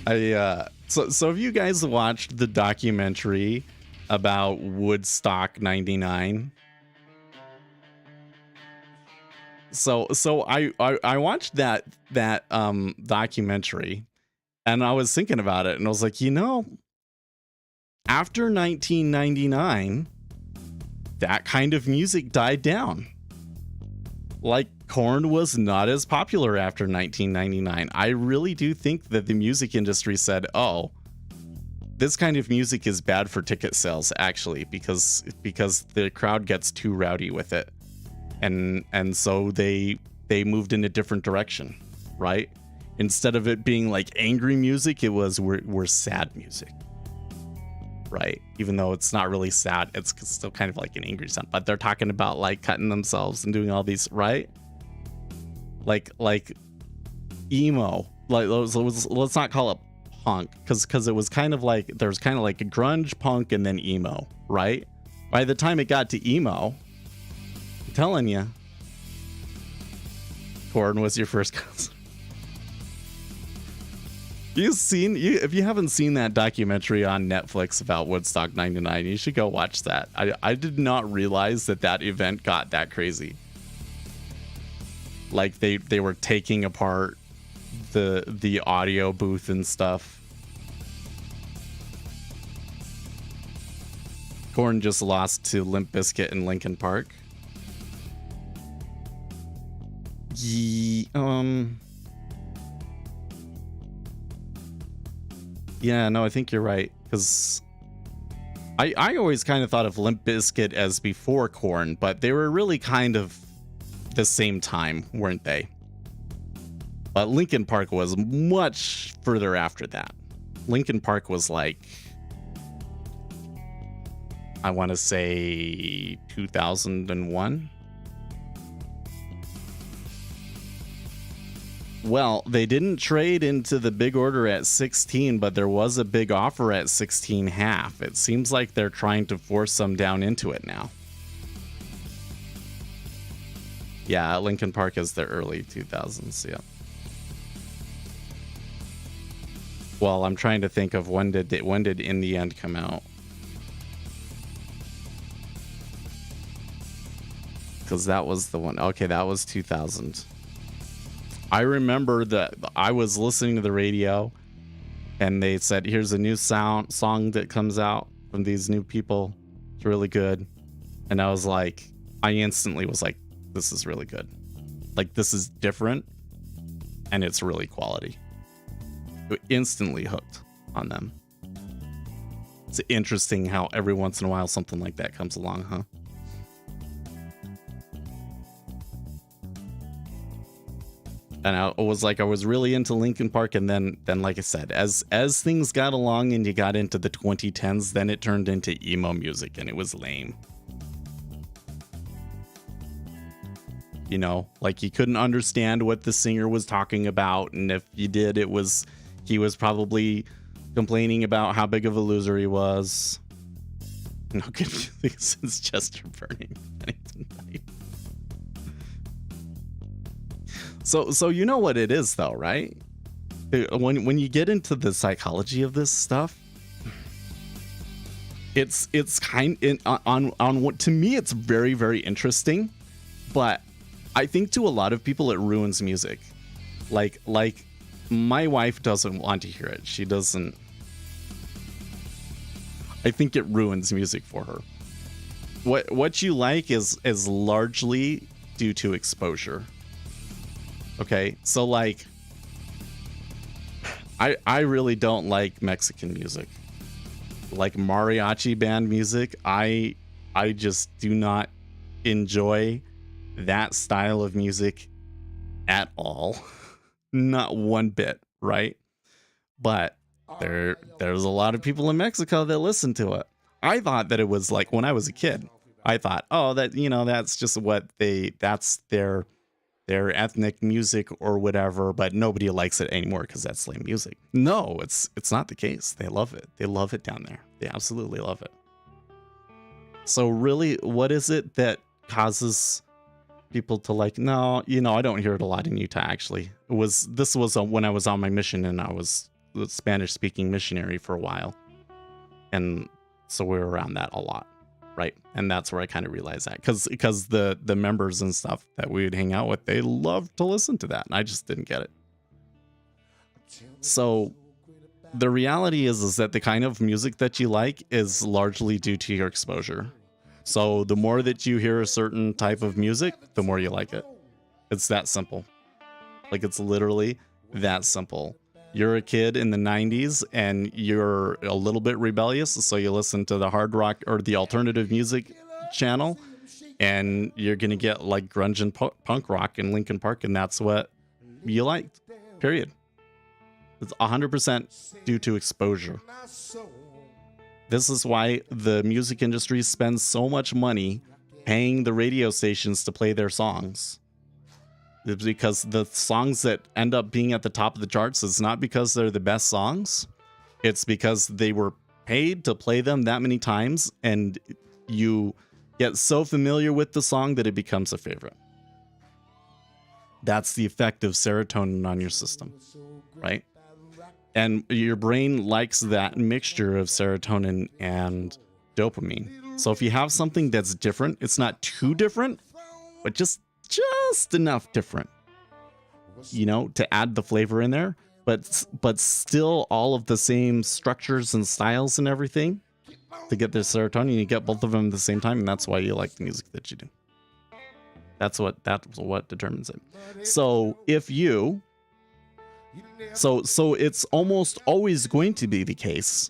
it. So have you guys watched the documentary about Woodstock 99? So I watched that documentary, and I was thinking about it, and I was like, after 1999, that kind of music died down. Like, Korn was not as popular after 1999. I really do think that the music industry said, oh, this kind of music is bad for ticket sales, actually, because the crowd gets too rowdy with it. And so they moved in a different direction, right? Instead of it being like angry music, it was we're sad music, right? Even though it's not really sad, it's still kind of like an angry sound. But they're talking about like cutting themselves and doing all these, right? Like emo. Like let's not call it punk, because it was kind of like there's kind of like a grunge, punk, and then emo, right? By the time it got to emo, I'm telling you, Korn was your first concert. If you haven't seen that documentary on Netflix about Woodstock 99, you should go watch that. I did not realize that event got that crazy. Like they were taking apart the audio booth and stuff. Korn just lost to Limp Bizkit and Linkin Park. Yeah, no, I think you're right, because I always kind of thought of Limp Bizkit as before Korn, but they were really kind of the same time, weren't they? But Linkin Park was much further after that. Linkin Park was like, I want to say 2001. Well, they didn't trade into the big order at 16, but there was a big offer at 16.5. It seems like they're trying to force them down into it now. Yeah, Linkin Park is the early 2000s, yeah. Well, I'm trying to think of when did In the End come out? Because that was the one. Okay, that was 2000. I remember that I was listening to the radio and they said, here's a new song that comes out from these new people. It's really good. And I was like, I instantly was like, this is really good. Like, this is different and it's really quality. Instantly hooked on them. It's interesting how every once in a while something like that comes along, huh? And I was really into Linkin Park, and then like I said, as things got along and you got into the 2010s, then it turned into emo music and it was lame. You know, like you couldn't understand what the singer was talking about, and if you did, he was probably complaining about how big of a loser he was. No good music since Chester Burning. So you know what it is though, right? When you get into the psychology of this stuff, it's on what, to me it's very, very interesting, but I think to a lot of people it ruins music. Like my wife doesn't want to hear it. She doesn't. I think it ruins music for her. What you like is largely due to exposure. Okay, so like I really don't like Mexican music. Like mariachi band music, I just do not enjoy that style of music at all. Not one bit, right? But there's a lot of people in Mexico that listen to it. I thought that it was like when I was a kid. I thought, oh, that that's just what that's their their ethnic music or whatever, but nobody likes it anymore because that's lame music. No, it's not the case. They love it. They love it down there. They absolutely love it. So really, what is it that causes people to like? No, I don't hear it a lot in Utah. Actually, this was when I was on my mission, and I was the Spanish-speaking missionary for a while, and so we were around that a lot. Right. And that's where I kind of realized that because the members and stuff that we would hang out with, they loved to listen to that. And I just didn't get it. So the reality is that the kind of music that you like is largely due to your exposure. So the more that you hear a certain type of music, the more you like it. It's that simple. Like, it's literally that simple. You're a kid in the 90s and you're a little bit rebellious, so you listen to the hard rock or the alternative music channel, and you're going to get like grunge and punk rock in Linkin Park, and that's what you liked, period. It's 100% due to exposure. This is why the music industry spends so much money paying the radio stations to play their songs. It's because the songs that end up being at the top of the charts is not because they're the best songs. It's because they were paid to play them that many times, and you get so familiar with the song that it becomes a favorite. That's the effect of serotonin on your system, right? And your brain likes that mixture of serotonin and dopamine. So if you have something that's different, it's not too different, but just enough different, to add the flavor in there, but still all of the same structures and styles and everything to get the serotonin. You get both of them at the same time, and that's why you like the music that you do. That's what determines it. So if you so it's almost always going to be the case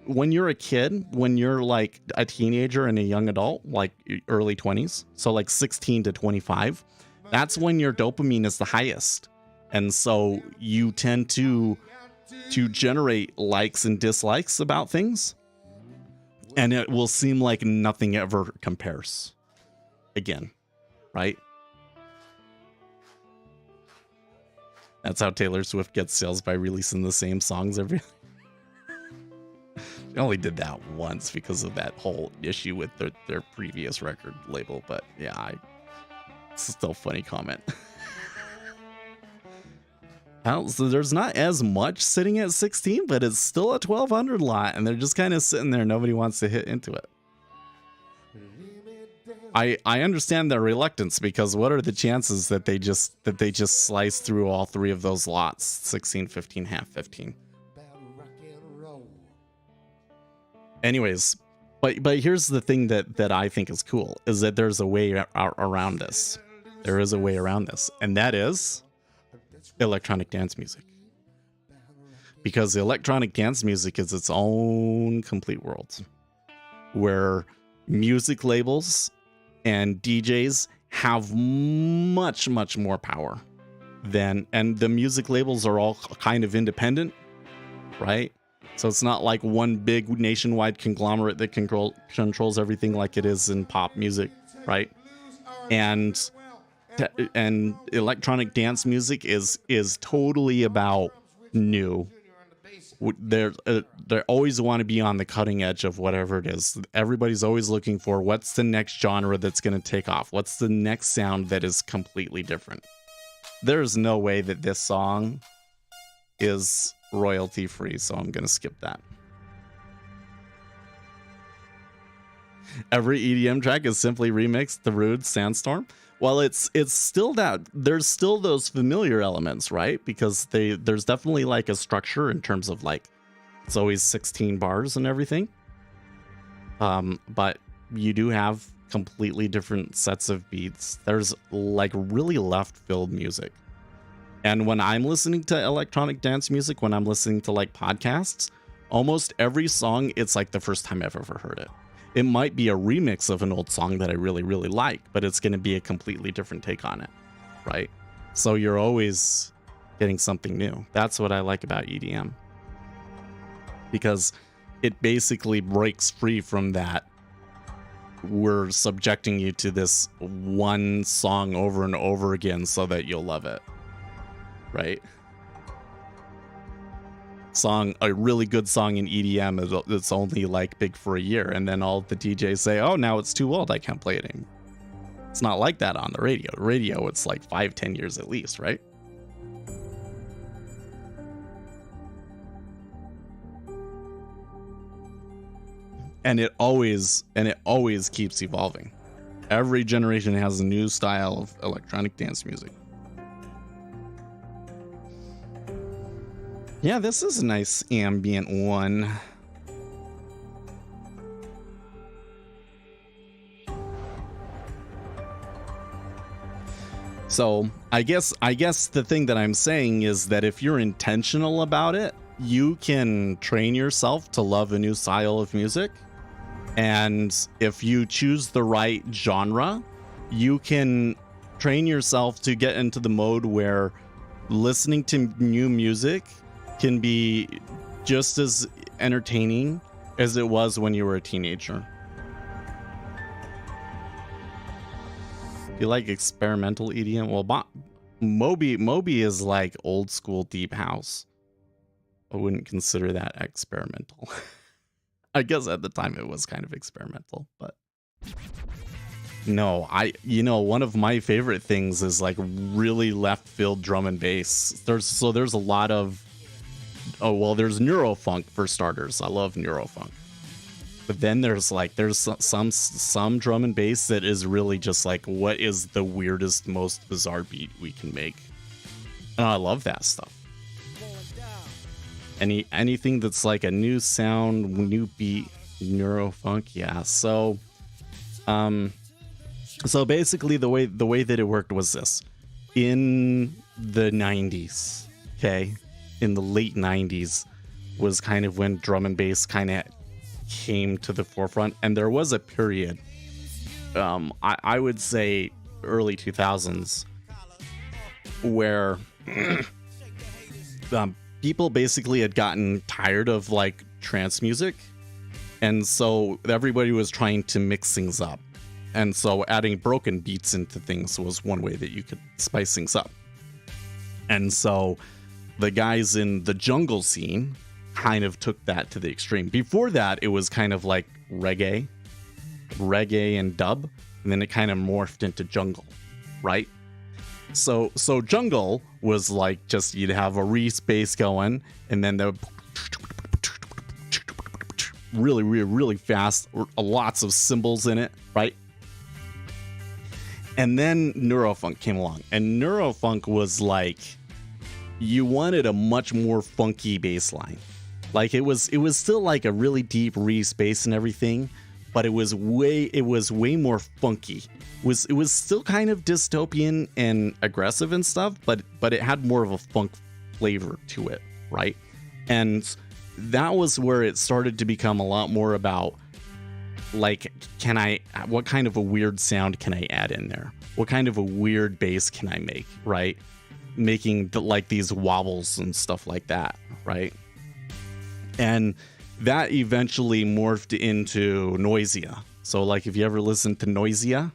when you're a kid, when you're like a teenager and a young adult, like early 20s, so like 16 to 25, that's when your dopamine is the highest. And so you tend to generate likes and dislikes about things, and it will seem like nothing ever compares again, right? That's how Taylor Swift gets sales, by releasing the same songs every... They only did that once because of that whole issue with their previous record label, but yeah, it's still a funny comment. So there's not as much sitting at 16, but it's still a 1200 lot, and they're just kind of sitting there. Nobody wants to hit into it. I understand their reluctance, because what are the chances that they just slice through all three of those lots, 16, 15, half 15? Anyways, but here's the thing that I think is cool, is that there's a way around this. There is a way around this, and that is electronic dance music. Because the electronic dance music is its own complete world, where music labels and DJs have much, much more power and the music labels are all kind of independent, right? So it's not like one big nationwide conglomerate that controls everything like it is in pop music, right? And electronic dance music is totally about new. They always want to be on the cutting edge of whatever it is. Everybody's always looking for what's the next genre that's going to take off. What's the next sound that is completely different? There's no way that this song is royalty free, so I'm going to skip that. Every EDM track is simply remixed the Rude Sandstorm. Well, it's still that there's still those familiar elements, right? Because there's definitely like a structure in terms of like it's always 16 bars and everything. But you do have completely different sets of beats. There's like really left field music. And when I'm listening to electronic dance music, when I'm listening to like podcasts, almost every song, it's like the first time I've ever heard it. It might be a remix of an old song that I really, really like, but it's going to be a completely different take on it, right? So you're always getting something new. That's what I like about EDM. Because it basically breaks free from that we're subjecting you to this one song over and over again so that you'll love it, right? A really good song in EDM it's only like big for a year, and then all the DJs say, oh, now it's too old, I can't play it anymore. It's not like that on the radio. Radio, it's like 5-10 years at least, right? And it always keeps evolving. Every generation has a new style of electronic dance music. Yeah, this is a nice ambient one. So I guess the thing that I'm saying is that if you're intentional about it, you can train yourself to love a new style of music. And if you choose the right genre, you can train yourself to get into the mode where listening to new music can be just as entertaining as it was when you were a teenager. You like experimental EDM? Well, Moby is like old school deep house. I wouldn't consider that experimental. I guess at the time it was kind of experimental, but no, one of my favorite things is like really left field drum and bass. There's a lot of, there's neurofunk for starters. I love neurofunk. But then there's some drum and bass that is really just like, what is the weirdest, most bizarre beat we can make? And I love that stuff. Anything that's like a new sound, new beat, neurofunk, yeah. So basically the way that it worked was this. In the 90s, okay, in the late 90s was kind of when drum and bass kind of came to the forefront, and there was a period, I would say early 2000s, where people basically had gotten tired of like trance music, and so everybody was trying to mix things up, and so adding broken beats into things was one way that you could spice things up. And so the guys in the jungle scene kind of took that to the extreme. Before that, it was kind of like reggae and dub, and then it kind of morphed into jungle, right? So jungle was like just, you'd have a re-space going, and then the really fast, lots of cymbals in it, right? And then neurofunk came along, and neurofunk was like, you wanted a much more funky bass line. Like it was still like a really deep re-space and everything, but it was way more funky. It was still kind of dystopian and aggressive and stuff, but it had more of a funk flavor to it, right? And that was where it started to become a lot more about like, what kind of a weird sound can I add in there? What kind of a weird bass can I make, right? Making like these wobbles and stuff like that, right? And that eventually morphed into Noisia. So like if you ever listened to Noisia,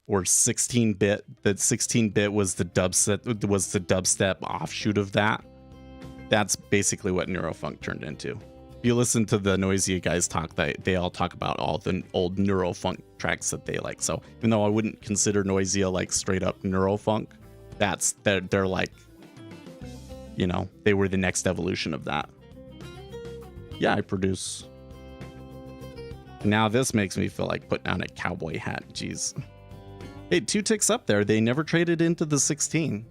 or 16-bit, that 16-bit was the dubstep offshoot of that. That's basically what neurofunk turned into. If you listen to the Noisia guys talk, they all talk about all the old neurofunk tracks that they like. So even though I wouldn't consider Noisia like straight up neurofunk, they're like, you know, they were the next evolution of that. Yeah, I produce. Now this makes me feel like putting on a cowboy hat. Jeez. Hey, 2 ticks up there. They never traded into the 16.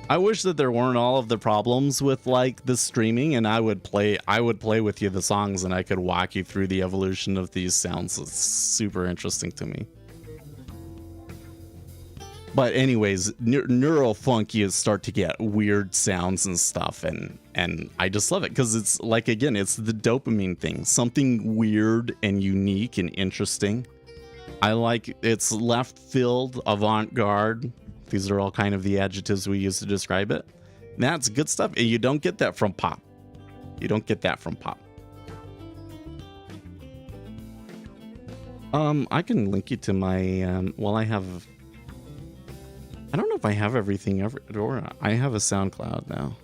I wish that there weren't all of the problems with like the streaming, and I would play with you the songs, and I could walk you through the evolution of these sounds. It's super interesting to me. But anyways, neurofunk, you start to get weird sounds and stuff, and I just love it because it's like, again, it's the dopamine thing, something weird and unique and interesting. I like it's left field, avant-garde. These are all kind of the adjectives we use to describe it. That's good stuff. And you don't get that from pop. You don't get that from pop. I can link you to my, well, I don't know if I have everything ever, or I have a SoundCloud now.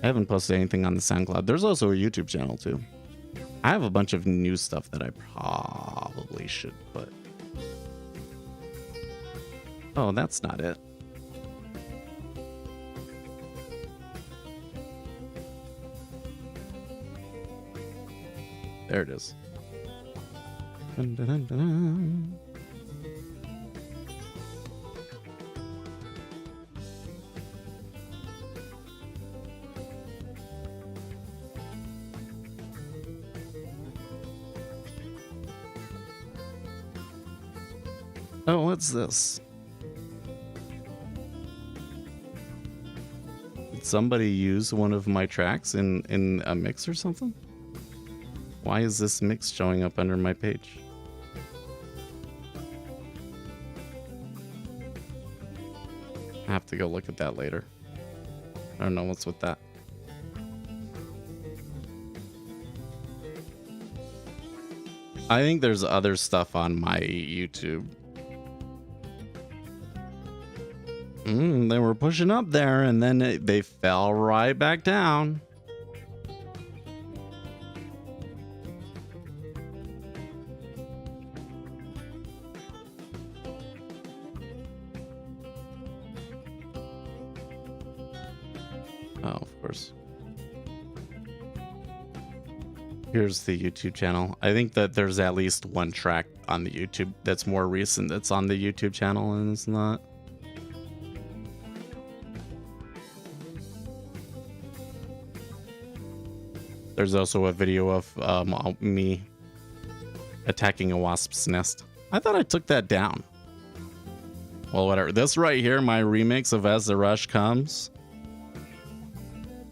I haven't posted anything on the SoundCloud. There's also a YouTube channel too. I have a bunch of new stuff that I probably should put. Oh, that's not it. There it is. Dun, dun, dun, dun. Oh, what's this? Did somebody use one of my tracks in a mix or something? Why is this mix showing up under my page? I have to go look at that later. I don't know what's with that. I think there's other stuff on my YouTube. They were pushing up there and then they fell right back down. Oh, of course. Here's the YouTube channel. I think that there's at least one track on the YouTube that's more recent that's on the YouTube channel, and it's not. There's also a video of me attacking a wasp's nest. I thought I took that down. Well, whatever. This right here, my remix of As the Rush Comes.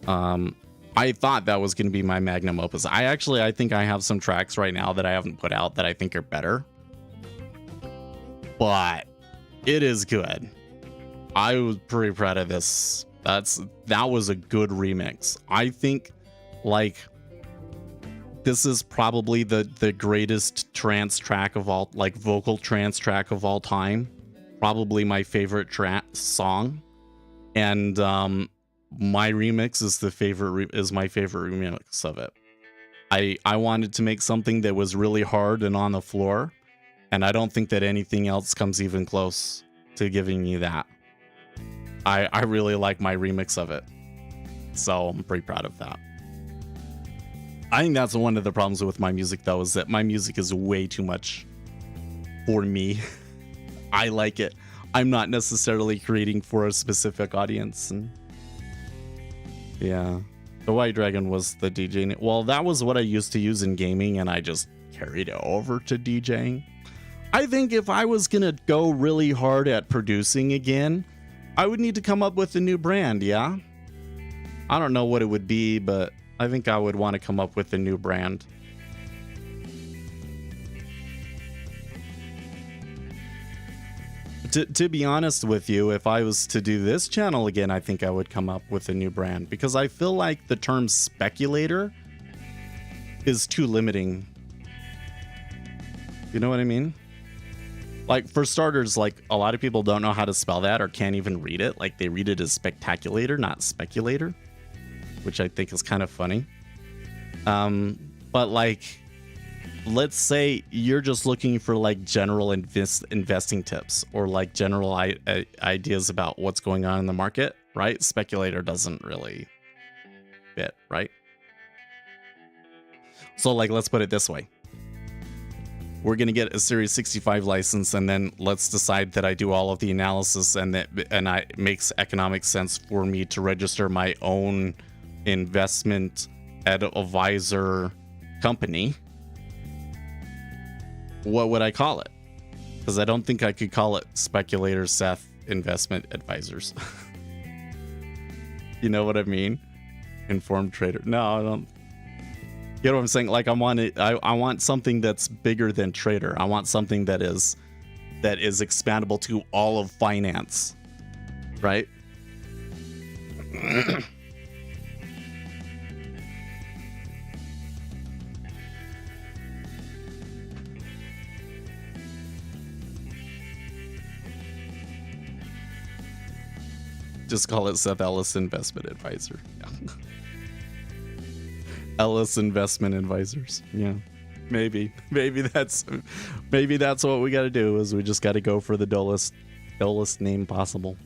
I thought that was going to be my magnum opus. I think I have some tracks right now that I haven't put out that I think are better. But it is good. I was pretty proud of this. That was a good remix. I think, like, this is probably the greatest trance track of all, like, vocal trance track of all time. Probably my favorite song. And my remix is my favorite remix of it. I wanted to make something that was really hard and on the floor, and I don't think that anything else comes even close to giving you that. I really like my remix of it, so I'm pretty proud of that. I think that's one of the problems with my music, though, is that my music is way too much for me. I like it. I'm not necessarily creating for a specific audience. And yeah, the White Dragon was the DJ. Well, that was what I used to use in gaming, and I just carried it over to DJing. I think if I was gonna go really hard at producing again, I would need to come up with a new brand. Yeah, I don't know what it would be, but I think I would want to come up with a new brand. To be honest with you, if I was to do this channel again, I think I would come up with a new brand, because I feel like the term speculator is too limiting. You know what I mean? Like, for starters, like, a lot of people don't know how to spell that or can't even read it. Like, they read it as spectaculator, not speculator, which I think is kind of funny. But, like, let's say you're just looking for, like, general investing tips, or, like, general ideas about what's going on in the market, right? Speculator doesn't really fit, right? So, like, let's put it this way. We're going to get a Series 65 license, and then let's decide that I do all of the analysis, and it makes economic sense for me to register my own investment advisor company. What would I call it? Because I don't think I could call it Speculator Seth Investment Advisors. You know what I mean? Informed Trader. No, I don't. You know what I'm saying? Like, I want something that's bigger than Trader. I want something that is expandable to all of finance, right? Just call it Seth Ellis Investment Advisor. Yeah. Ellis Investment Advisors. Yeah. Maybe that's what we got to do, is we just got to go for the dullest name possible.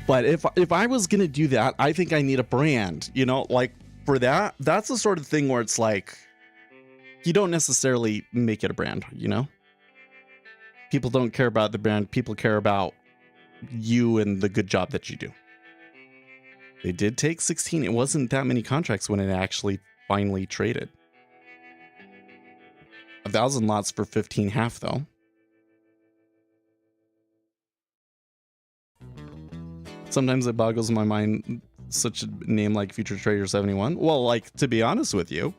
But if I was going to do that, I think I need a brand, you know, like for that, that's the sort of thing where it's like, you don't necessarily make it a brand, you know? People don't care about the brand. People care about you and the good job that you do. They did take 16. It wasn't that many contracts when it actually finally traded. 1,000 lots for 15 half though. Sometimes it boggles my mind, such a name like Future Trader 71. Well, like, to be honest with you,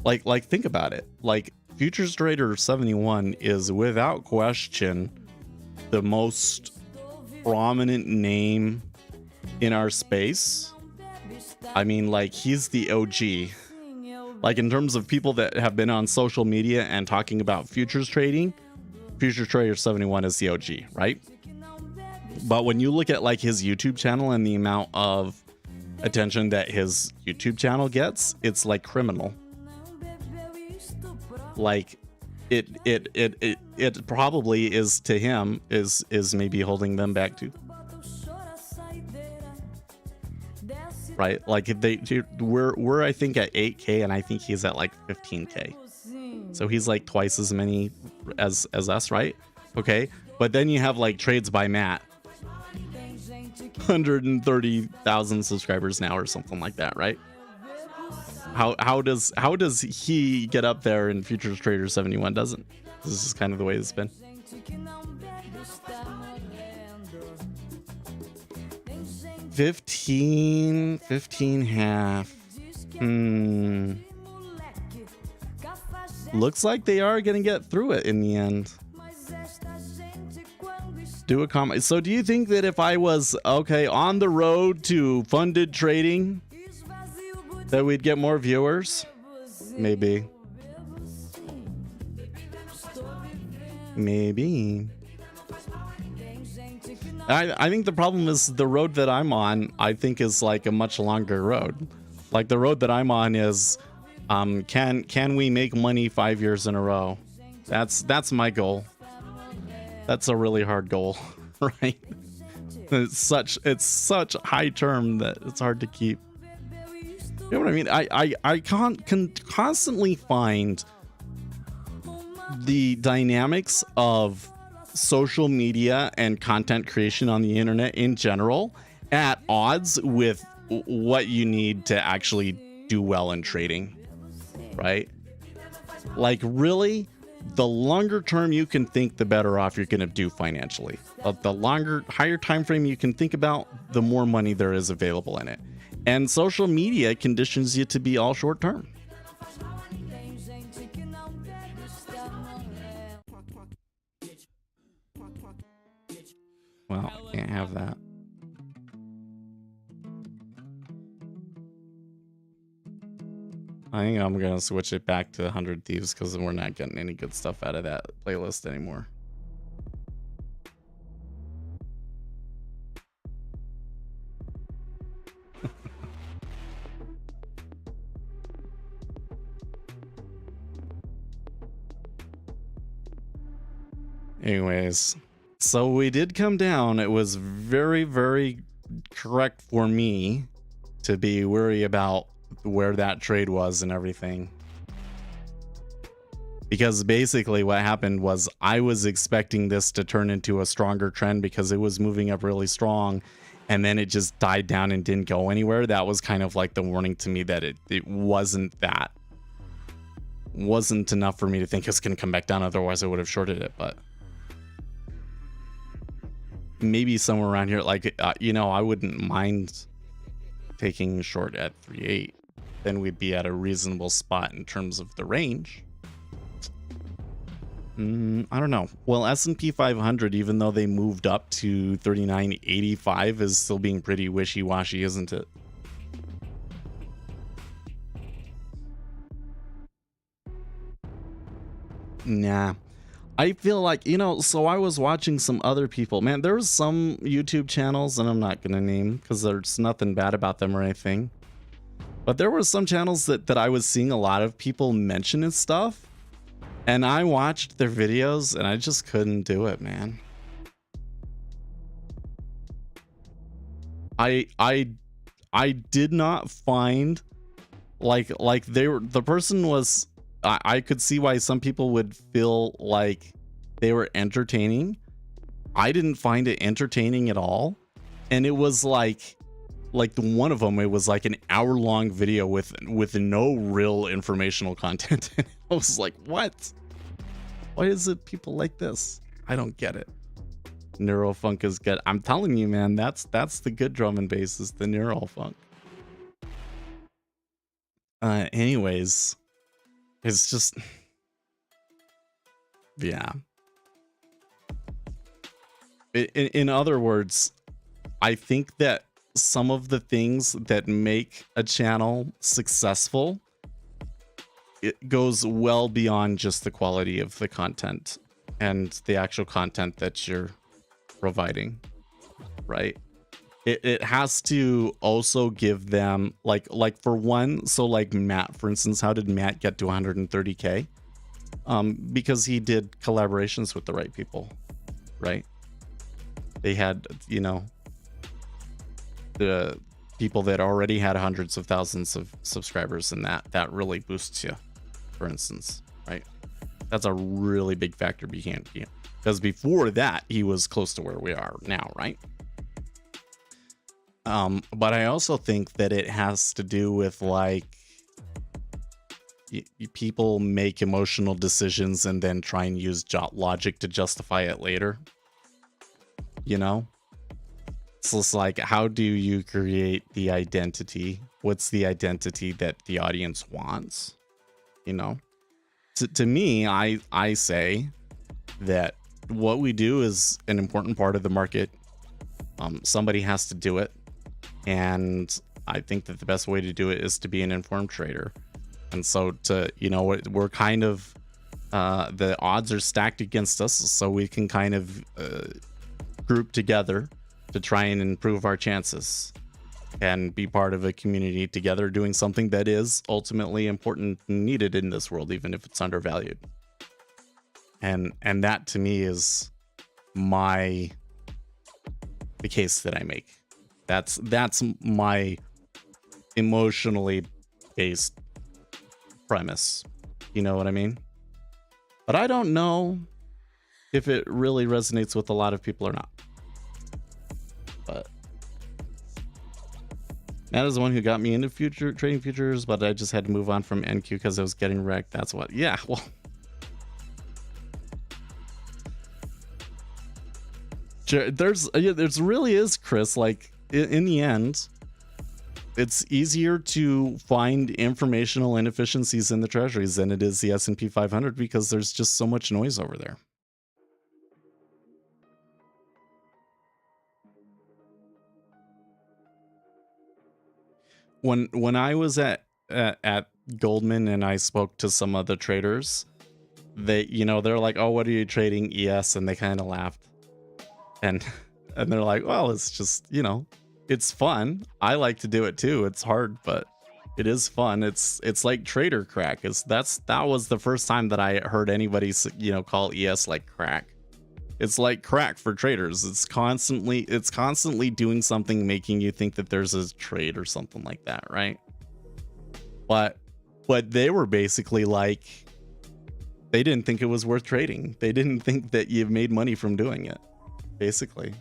like think about it. Like, Futures Trader 71 is without question the most prominent name in our space. I mean, like, he's the OG. Like, in terms of people that have been on social media and talking about futures trading, Futures Trader 71 is the OG, right? But when you look at like his YouTube channel and the amount of attention that his YouTube channel gets, it's like criminal. Like it probably is to him is maybe holding them back too. Right? Like we're I think at 8K and I think he's at like 15K. So he's like twice as many as us, right? Okay. But then you have like trades by Matt. 130,000 subscribers now or something like that, right? How does he get up there and Futures Trader 71 doesn't? This is kind of the way it's been. $15 half. Looks like they are gonna get through it in the end. Do a comment. So do you think that if I was on the road to funded trading, that we'd get more viewers? Maybe. I think the problem is the road that I'm on, I think, is like a much longer road. Like the road that I'm on is can we make money 5 years in a row? That's my goal. That's a really hard goal, right? It's such high term that it's hard to keep. You know what I mean? I can constantly find the dynamics of social media and content creation on the internet in general at odds with what you need to actually do well in trading, right? Like, really, the longer term you can think, the better off you're going to do financially. The higher time frame you can think about, the more money there is available in it. And social media conditions you to be all short term. Well, I can't have that. I think I'm going to switch it back to 100 Thieves because we're not getting any good stuff out of that playlist anymore. Anyways, so we did come down. It was very, very correct for me to be worried about where that trade was and everything, because basically what happened was I was expecting this to turn into a stronger trend because it was moving up really strong, and then it just died down and didn't go anywhere. That was kind of like the warning to me that it wasn't enough for me to think it's going to come back down. Otherwise I would have shorted it. But maybe somewhere around here, like I wouldn't mind taking short at 3.8. Then we'd be at a reasonable spot in terms of the range. I don't know. Well, S&P 500, even though they moved up to 39.85, is still being pretty wishy-washy, isn't it? Nah. I feel like, so I was watching some other people. Man, there's some YouTube channels, and I'm not going to name because there's nothing bad about them or anything. But there were some channels that I was seeing a lot of people mention and stuff. And I watched their videos and I just couldn't do it, man. I did not find like the person was, I could see why some people would feel like they were entertaining. I didn't find it entertaining at all. And it was like one of them, it was like an hour-long video with no real informational content. And I was like, what? Why is it people like this? I don't get it. Neurofunk is good. I'm telling you, man, that's the good drum and bass, is the neurofunk. Anyways, it's just, yeah. In other words, I think that some of the things that make a channel successful, it goes well beyond just the quality of the content and the actual content that you're providing, right? It has to also give them like for one, so like Matt, for instance, how did Matt get to 130K? Because he did collaborations with the right people, right? They had, the people that already had hundreds of thousands of subscribers, and that really boosts you, for instance, right? That's a really big factor behind you, because before that he was close to where we are now, right? But I also think that it has to do with like people make emotional decisions and then try and use logic to justify it later, So it's like, how do you create the identity? What's the identity that the audience wants? To me, I say that what we do is an important part of the market. Somebody has to do it. And I think that the best way to do it is to be an informed trader. And so we're kind of, the odds are stacked against us. So we can kind of group together to try and improve our chances and be part of a community together, doing something that is ultimately important and needed in this world, even if it's undervalued. And that to me is the case that I make. That's my emotionally based premise. You know what I mean? But I don't know if it really resonates with a lot of people or not. But Matt is the one who got me into trading futures, but I just had to move on from NQ because I was getting wrecked. That's what. Yeah, well. There's really is, Chris, like in the end, it's easier to find informational inefficiencies in the treasuries than it is the S&P 500 because there's just so much noise over there. When I was at Goldman and I spoke to some of the traders, they're like, "Oh, what are you trading, ES?" And they kind of laughed. And they're like, well, it's just, it's fun. I like to do it too. It's hard, but it is fun. It's like trader crack. That was the first time that I heard anybody, call ES like crack. It's like crack for traders. It's constantly doing something, making you think that there's a trade or something like that, right? But they were basically like, they didn't think it was worth trading. They didn't think that you made money from doing it. Basically.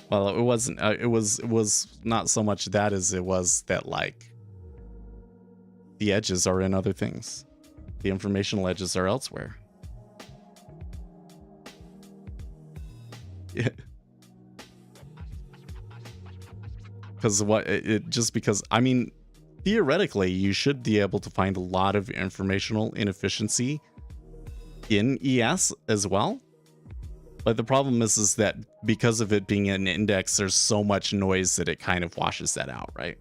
Well, it wasn't, it was not so much that as it was that like the edges are in other things. The informational edges are elsewhere. Yeah. Because theoretically, you should be able to find a lot of informational inefficiency in ES as well. But the problem is that because of it being an index, there's so much noise that it kind of washes that out, right?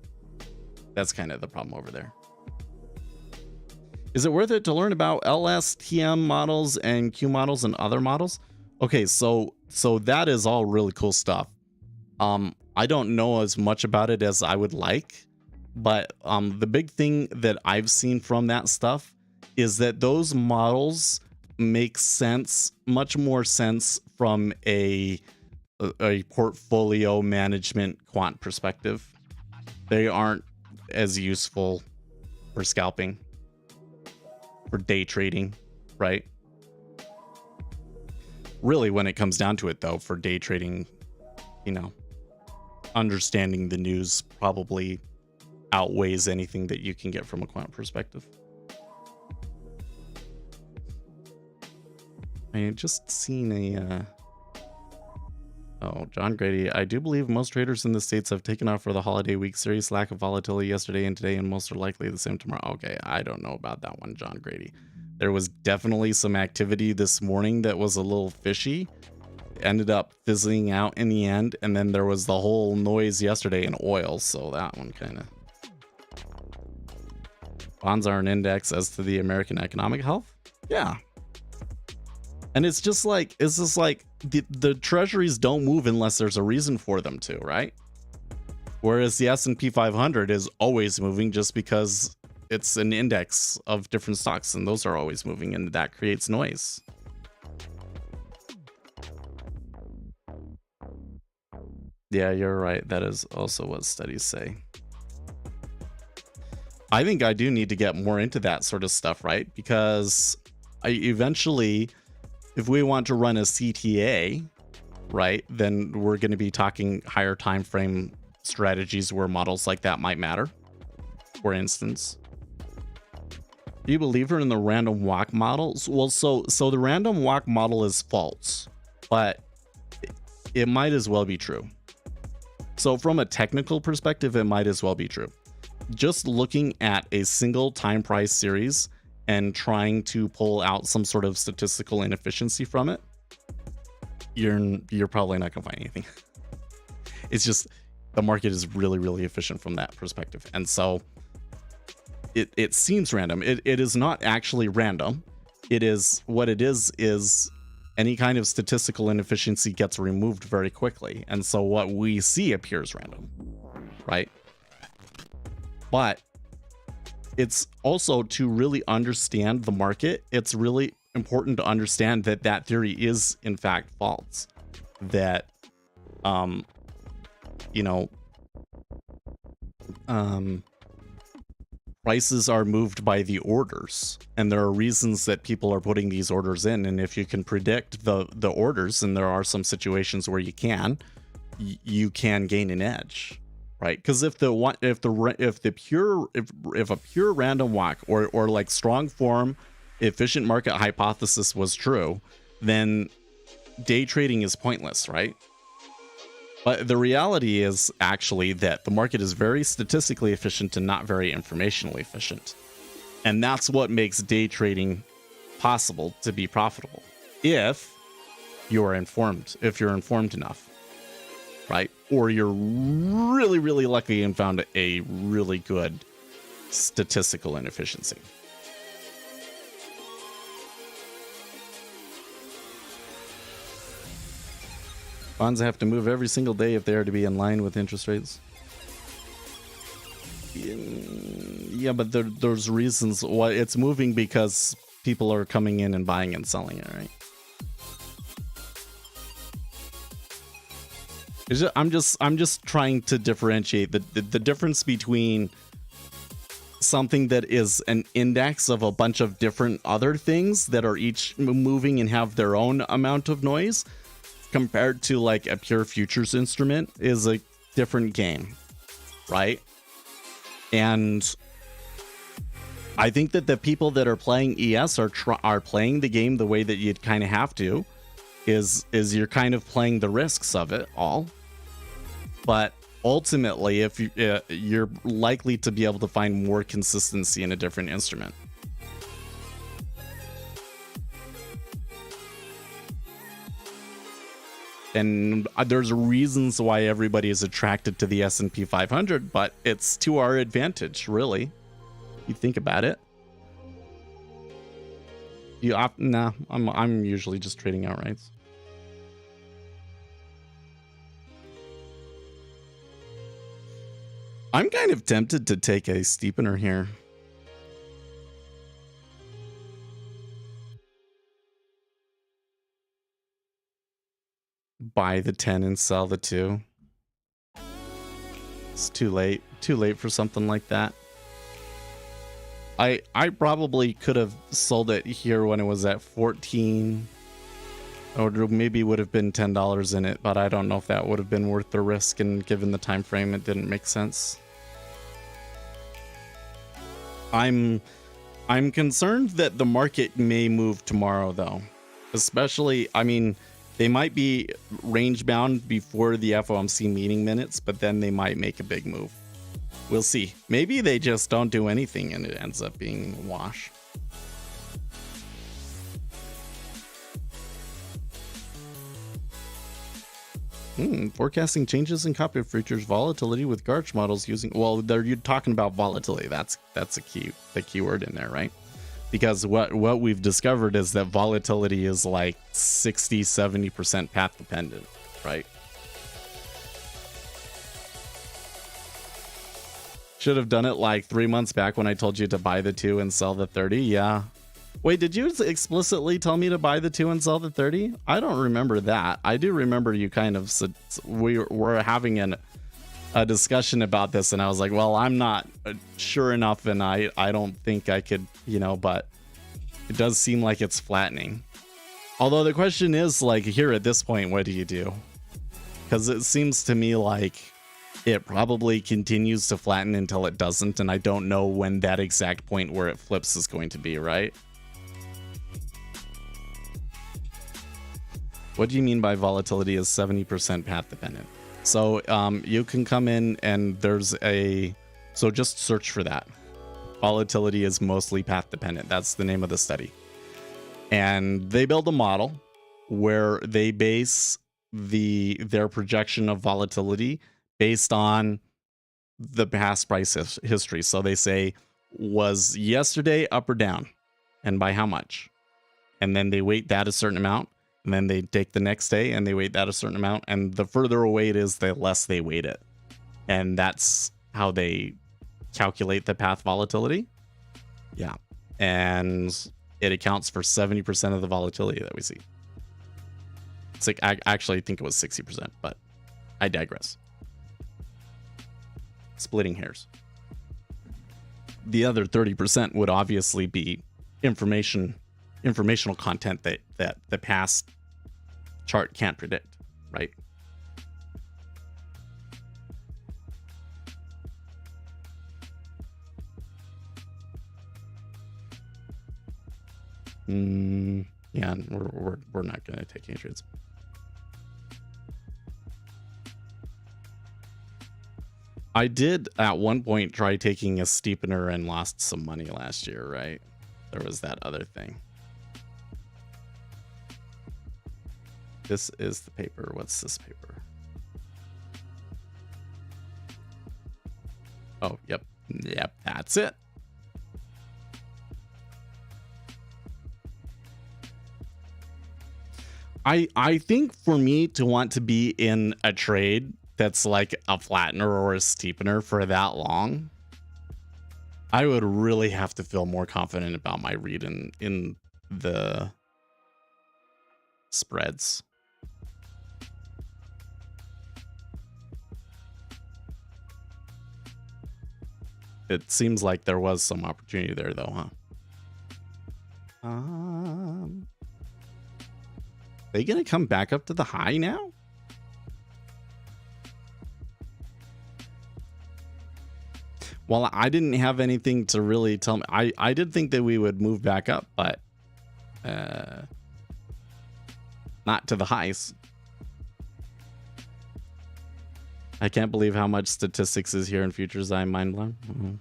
That's kind of the problem over there. Is it worth it to learn about LSTM models and Q models and other models? Okay, so that is all really cool stuff. I don't know as much about it as I would like, but the big thing that I've seen from that stuff is that those models make sense, much more sense from a portfolio management quant perspective. They aren't as useful for scalping, for day trading, right? Really, when it comes down to it, though, for day trading, you know, understanding the news probably outweighs anything that you can get from a quant perspective. I just seen a John Grady. I do believe most traders in the States have taken off for the holiday week. Serious lack of volatility yesterday and today, and most are likely the same tomorrow. Okay, I don't know about that one, John Grady. There was definitely some activity this morning that was a little fishy. Ended up fizzling out in the end, and then there was the whole noise yesterday in oil, so that one kind of... Bonds are an index as to the American economic health? Yeah. And it's just like the treasuries don't move unless there's a reason for them to, right? Whereas the S&P 500 is always moving just because it's an index of different stocks, and those are always moving, and that creates noise. Yeah, you're right. That is also what studies say. I think I do need to get more into that sort of stuff, right? Because eventually, if we want to run a CTA, right, then we're going to be talking higher time frame strategies where models like that might matter. For instance, do you believe in the random walk models? Well, so the random walk model is false, but it might as well be true. So from a technical perspective, it might as well be true. Just looking at a single time price series and trying to pull out some sort of statistical inefficiency from it, you're probably not gonna find anything. It's just the market is really, really efficient from that perspective. And so it seems random. It is not actually random. It is what it is any kind of statistical inefficiency gets removed very quickly. And so what we see appears random, right? But it's also, to really understand the market, it's really important to understand that that theory is in fact false. That, prices are moved by the orders, and there are reasons that people are putting these orders in. And if you can predict the orders, and there are some situations where you can gain an edge, right? Because if a pure random walk or like strong form efficient market hypothesis was true, then day trading is pointless, right? But the reality is actually that the market is very statistically efficient and not very informationally efficient. And that's what makes day trading possible to be profitable, if you're informed enough, right? Or you're really, really lucky and found a really good statistical inefficiency. Bonds have to move every single day if they are to be in line with interest rates. Yeah, but there's reasons why it's moving, because people are coming in and buying and selling it, right? I'm just trying to differentiate the difference between something that is an index of a bunch of different other things that are each moving and have their own amount of noise, compared to like a pure futures instrument, is a different game, right? And I think that the people that are playing ES are playing the game the way that you'd kind of have to, is you're kind of playing the risks of it all. But ultimately, if you're likely to be able to find more consistency in a different instrument. And there's reasons why everybody is attracted to the S&P 500, but it's to our advantage, really. You think about it. Nah, I'm usually just trading outrights. I'm kind of tempted to take a steepener here. Buy the 10 and sell the 2. It's too late. Too late for something like that. I probably could have sold it here when it was at 14. Or maybe would have been $10 in it, but I don't know if that would have been worth the risk, and given the time frame it didn't make sense. I'm concerned that the market may move tomorrow though. Especially, I mean, they might be range bound before the FOMC meeting minutes, but then they might make a big move. We'll see. Maybe they just don't do anything and it ends up being a wash. Forecasting changes in copy futures volatility with Garch models using, well, you're talking about volatility. That's the keyword in there, right? Because what we've discovered is that volatility is like 60-70% path dependent, right? Should have done it like 3 months back when I told you to buy the 2 and sell the 30. Yeah. Wait, did you explicitly tell me to buy the 2 and sell the 30? I don't remember that. I do remember you kind of said we were having a discussion about this, and I was like, well, I'm not sure enough, and I don't think I could, but it does seem like it's flattening. Although the question is, like, here at this point, what do you do? Because it seems to me like it probably continues to flatten until it doesn't, and I don't know when that exact point where it flips is going to be, right? What do you mean by volatility is 70% path dependent? So you can come in and so just search for that. Volatility is mostly path dependent. That's the name of the study. And they build a model where they base their projection of volatility based on the past price history. So they say, was yesterday up or down? And by how much? And then they weight that a certain amount. And then they take the next day and they weight that a certain amount. And the further away it is, the less they weight it. And that's how they calculate the path volatility. Yeah. And it accounts for 70% of the volatility that we see. It's like, I actually think it was 60%, but I digress. Splitting hairs. The other 30% would obviously be informational content that the past chart can't predict, right? Yeah, we're not going to take any trades. I did at one point try taking a steepener and lost some money last year, right? There was that other thing. This is the paper. What's this paper? Oh, yep. Yep, that's it. I think for me to want to be in a trade that's like a flattener or a steepener for that long, I would really have to feel more confident about my read in the spreads. It seems like there was some opportunity there though, huh? They gonna come back up to the high now? Well, I didn't have anything to really tell me. I did think that we would move back up, but not to the highs. I can't believe how much statistics is here in futures. I'm mind blown. Mm-hmm.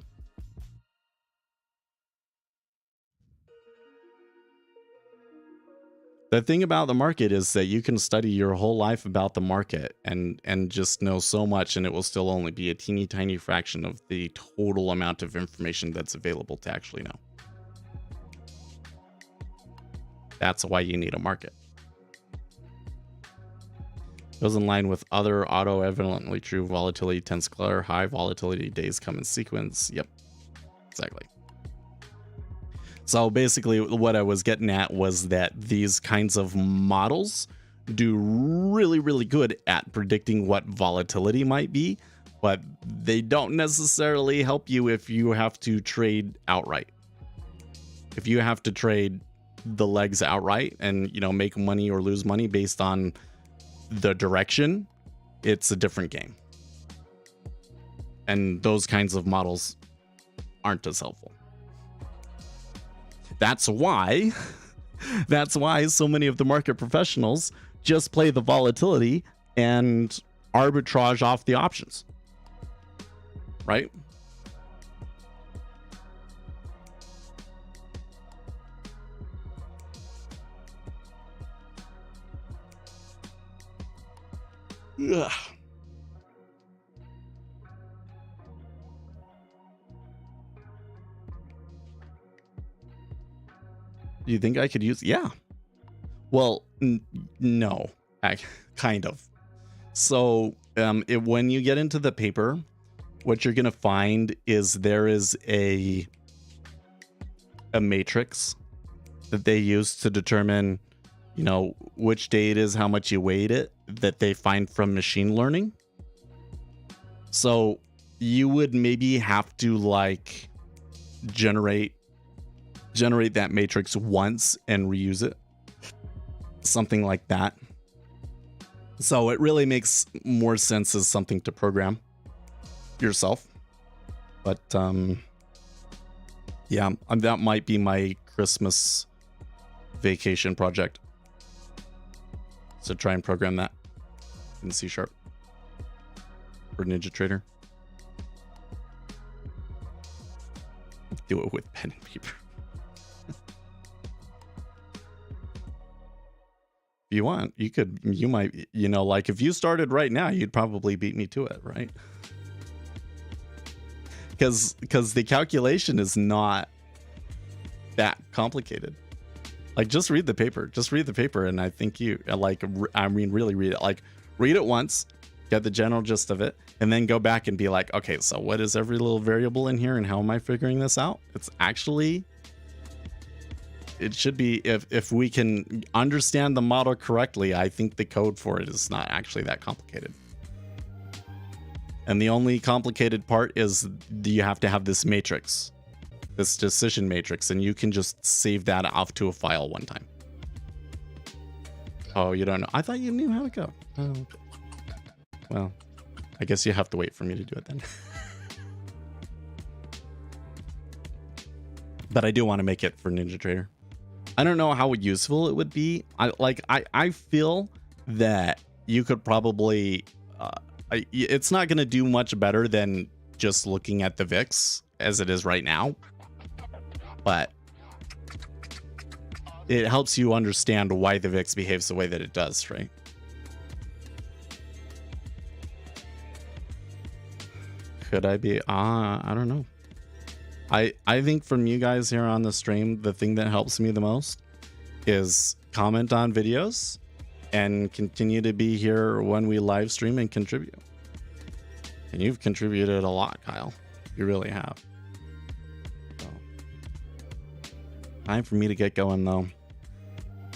The thing about the market is that you can study your whole life about the market and just know so much, and it will still only be a teeny tiny fraction of the total amount of information that's available to actually know. That's why you need a market. Goes in line with other auto-evidently true. Volatility tends to clear. High volatility days come in sequence. Yep, exactly. So basically what I was getting at was that these kinds of models do really, really good at predicting what volatility might be, but they don't necessarily help you if you have to trade outright. If you have to trade the legs outright and, you know, make money or lose money based on the direction, it's a different game. And those kinds of models aren't as helpful. That's why so many of the market professionals just play the volatility and arbitrage off the options. Right? Ugh. Do you think I could use? Yeah. Well, no, kind of. So when you get into the paper, what you're going to find is there is a matrix that they use to determine, you know, which day it is, how much you weighed it, that they find from machine learning. So you would maybe have to like generate that matrix once and reuse it. Something like that. So it really makes more sense as something to program yourself. But yeah, that might be my Christmas vacation project. So try and program that in C# for NinjaTrader. Do it with pen and paper. If you want, you might, you know, like if you started right now, you'd probably beat me to it, right? Because the calculation is not that complicated. Like just read the paper, and I think you like, I mean, really read it. Like read it once, get the general gist of it, and then go back and be like, okay, so what is every little variable in here and how am I figuring this out? It's actually, it should be, if we can understand the model correctly, I think the code for it is not actually that complicated. And the only complicated part is you have to have this matrix, this decision matrix, and you can just save that off to a file one time. Oh, you don't know? I thought you knew how to go. Oh. Well, I guess you have to wait for me to do it then. But I do want to make it for NinjaTrader. I don't know how useful it would be. I feel that you could probably, it's not going to do much better than just looking at the VIX as it is right now, but it helps you understand why the VIX behaves the way that it does, right? Could I be? I don't know. I think from you guys here on the stream, the thing that helps me the most is comment on videos and continue to be here when we live stream and contribute. And you've contributed a lot, Kyle. You really have. So, time for me to get going though.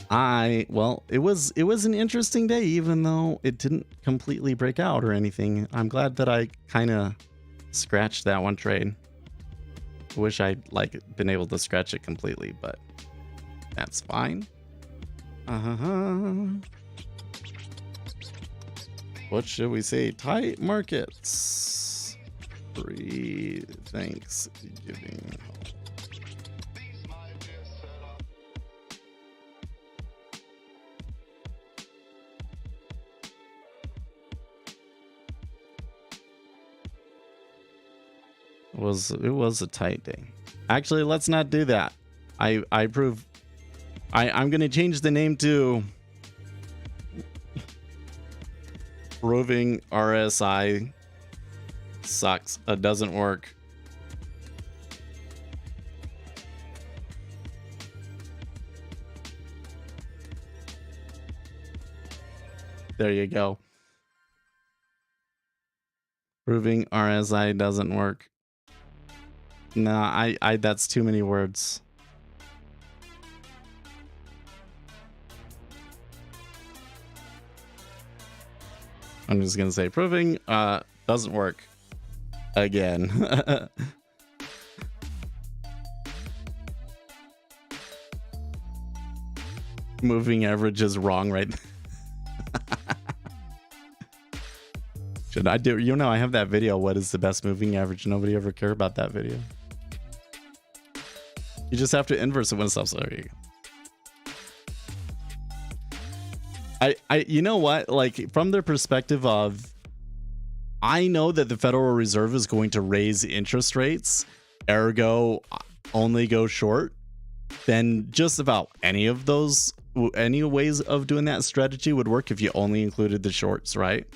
Well, it was an interesting day, even though it didn't completely break out or anything. I'm glad that I kind of scratched that one trade. I wish I'd like been able to scratch it completely, but that's fine. What should we say? Tight markets. Pre-Thanksgiving. It was a tight day. Actually, let's not do that. I'm gonna change the name to proving RSI sucks. It doesn't work. There you go. Proving RSI doesn't work. No, I that's too many words. I'm just gonna say proving doesn't work again. Moving average is wrong, right? Should I do? You know, I have that video. What is the best moving average? Nobody ever cared about that video. You just have to inverse it when it stops. There you go. You know what? Like, from their perspective of, I know that the Federal Reserve is going to raise interest rates, ergo only go short. Then just about any of those, any ways of doing that strategy would work if you only included the shorts, right?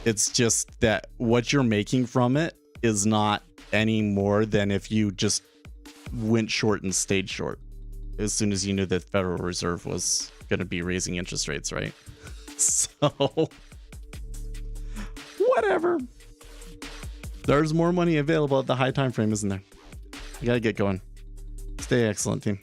It's just that what you're making from it is not any more than if you just went short and stayed short as soon as you knew that the Federal Reserve was going to be raising interest rates, right? So, whatever. There's more money available at the high time frame, isn't there? You gotta get going. Stay excellent, team.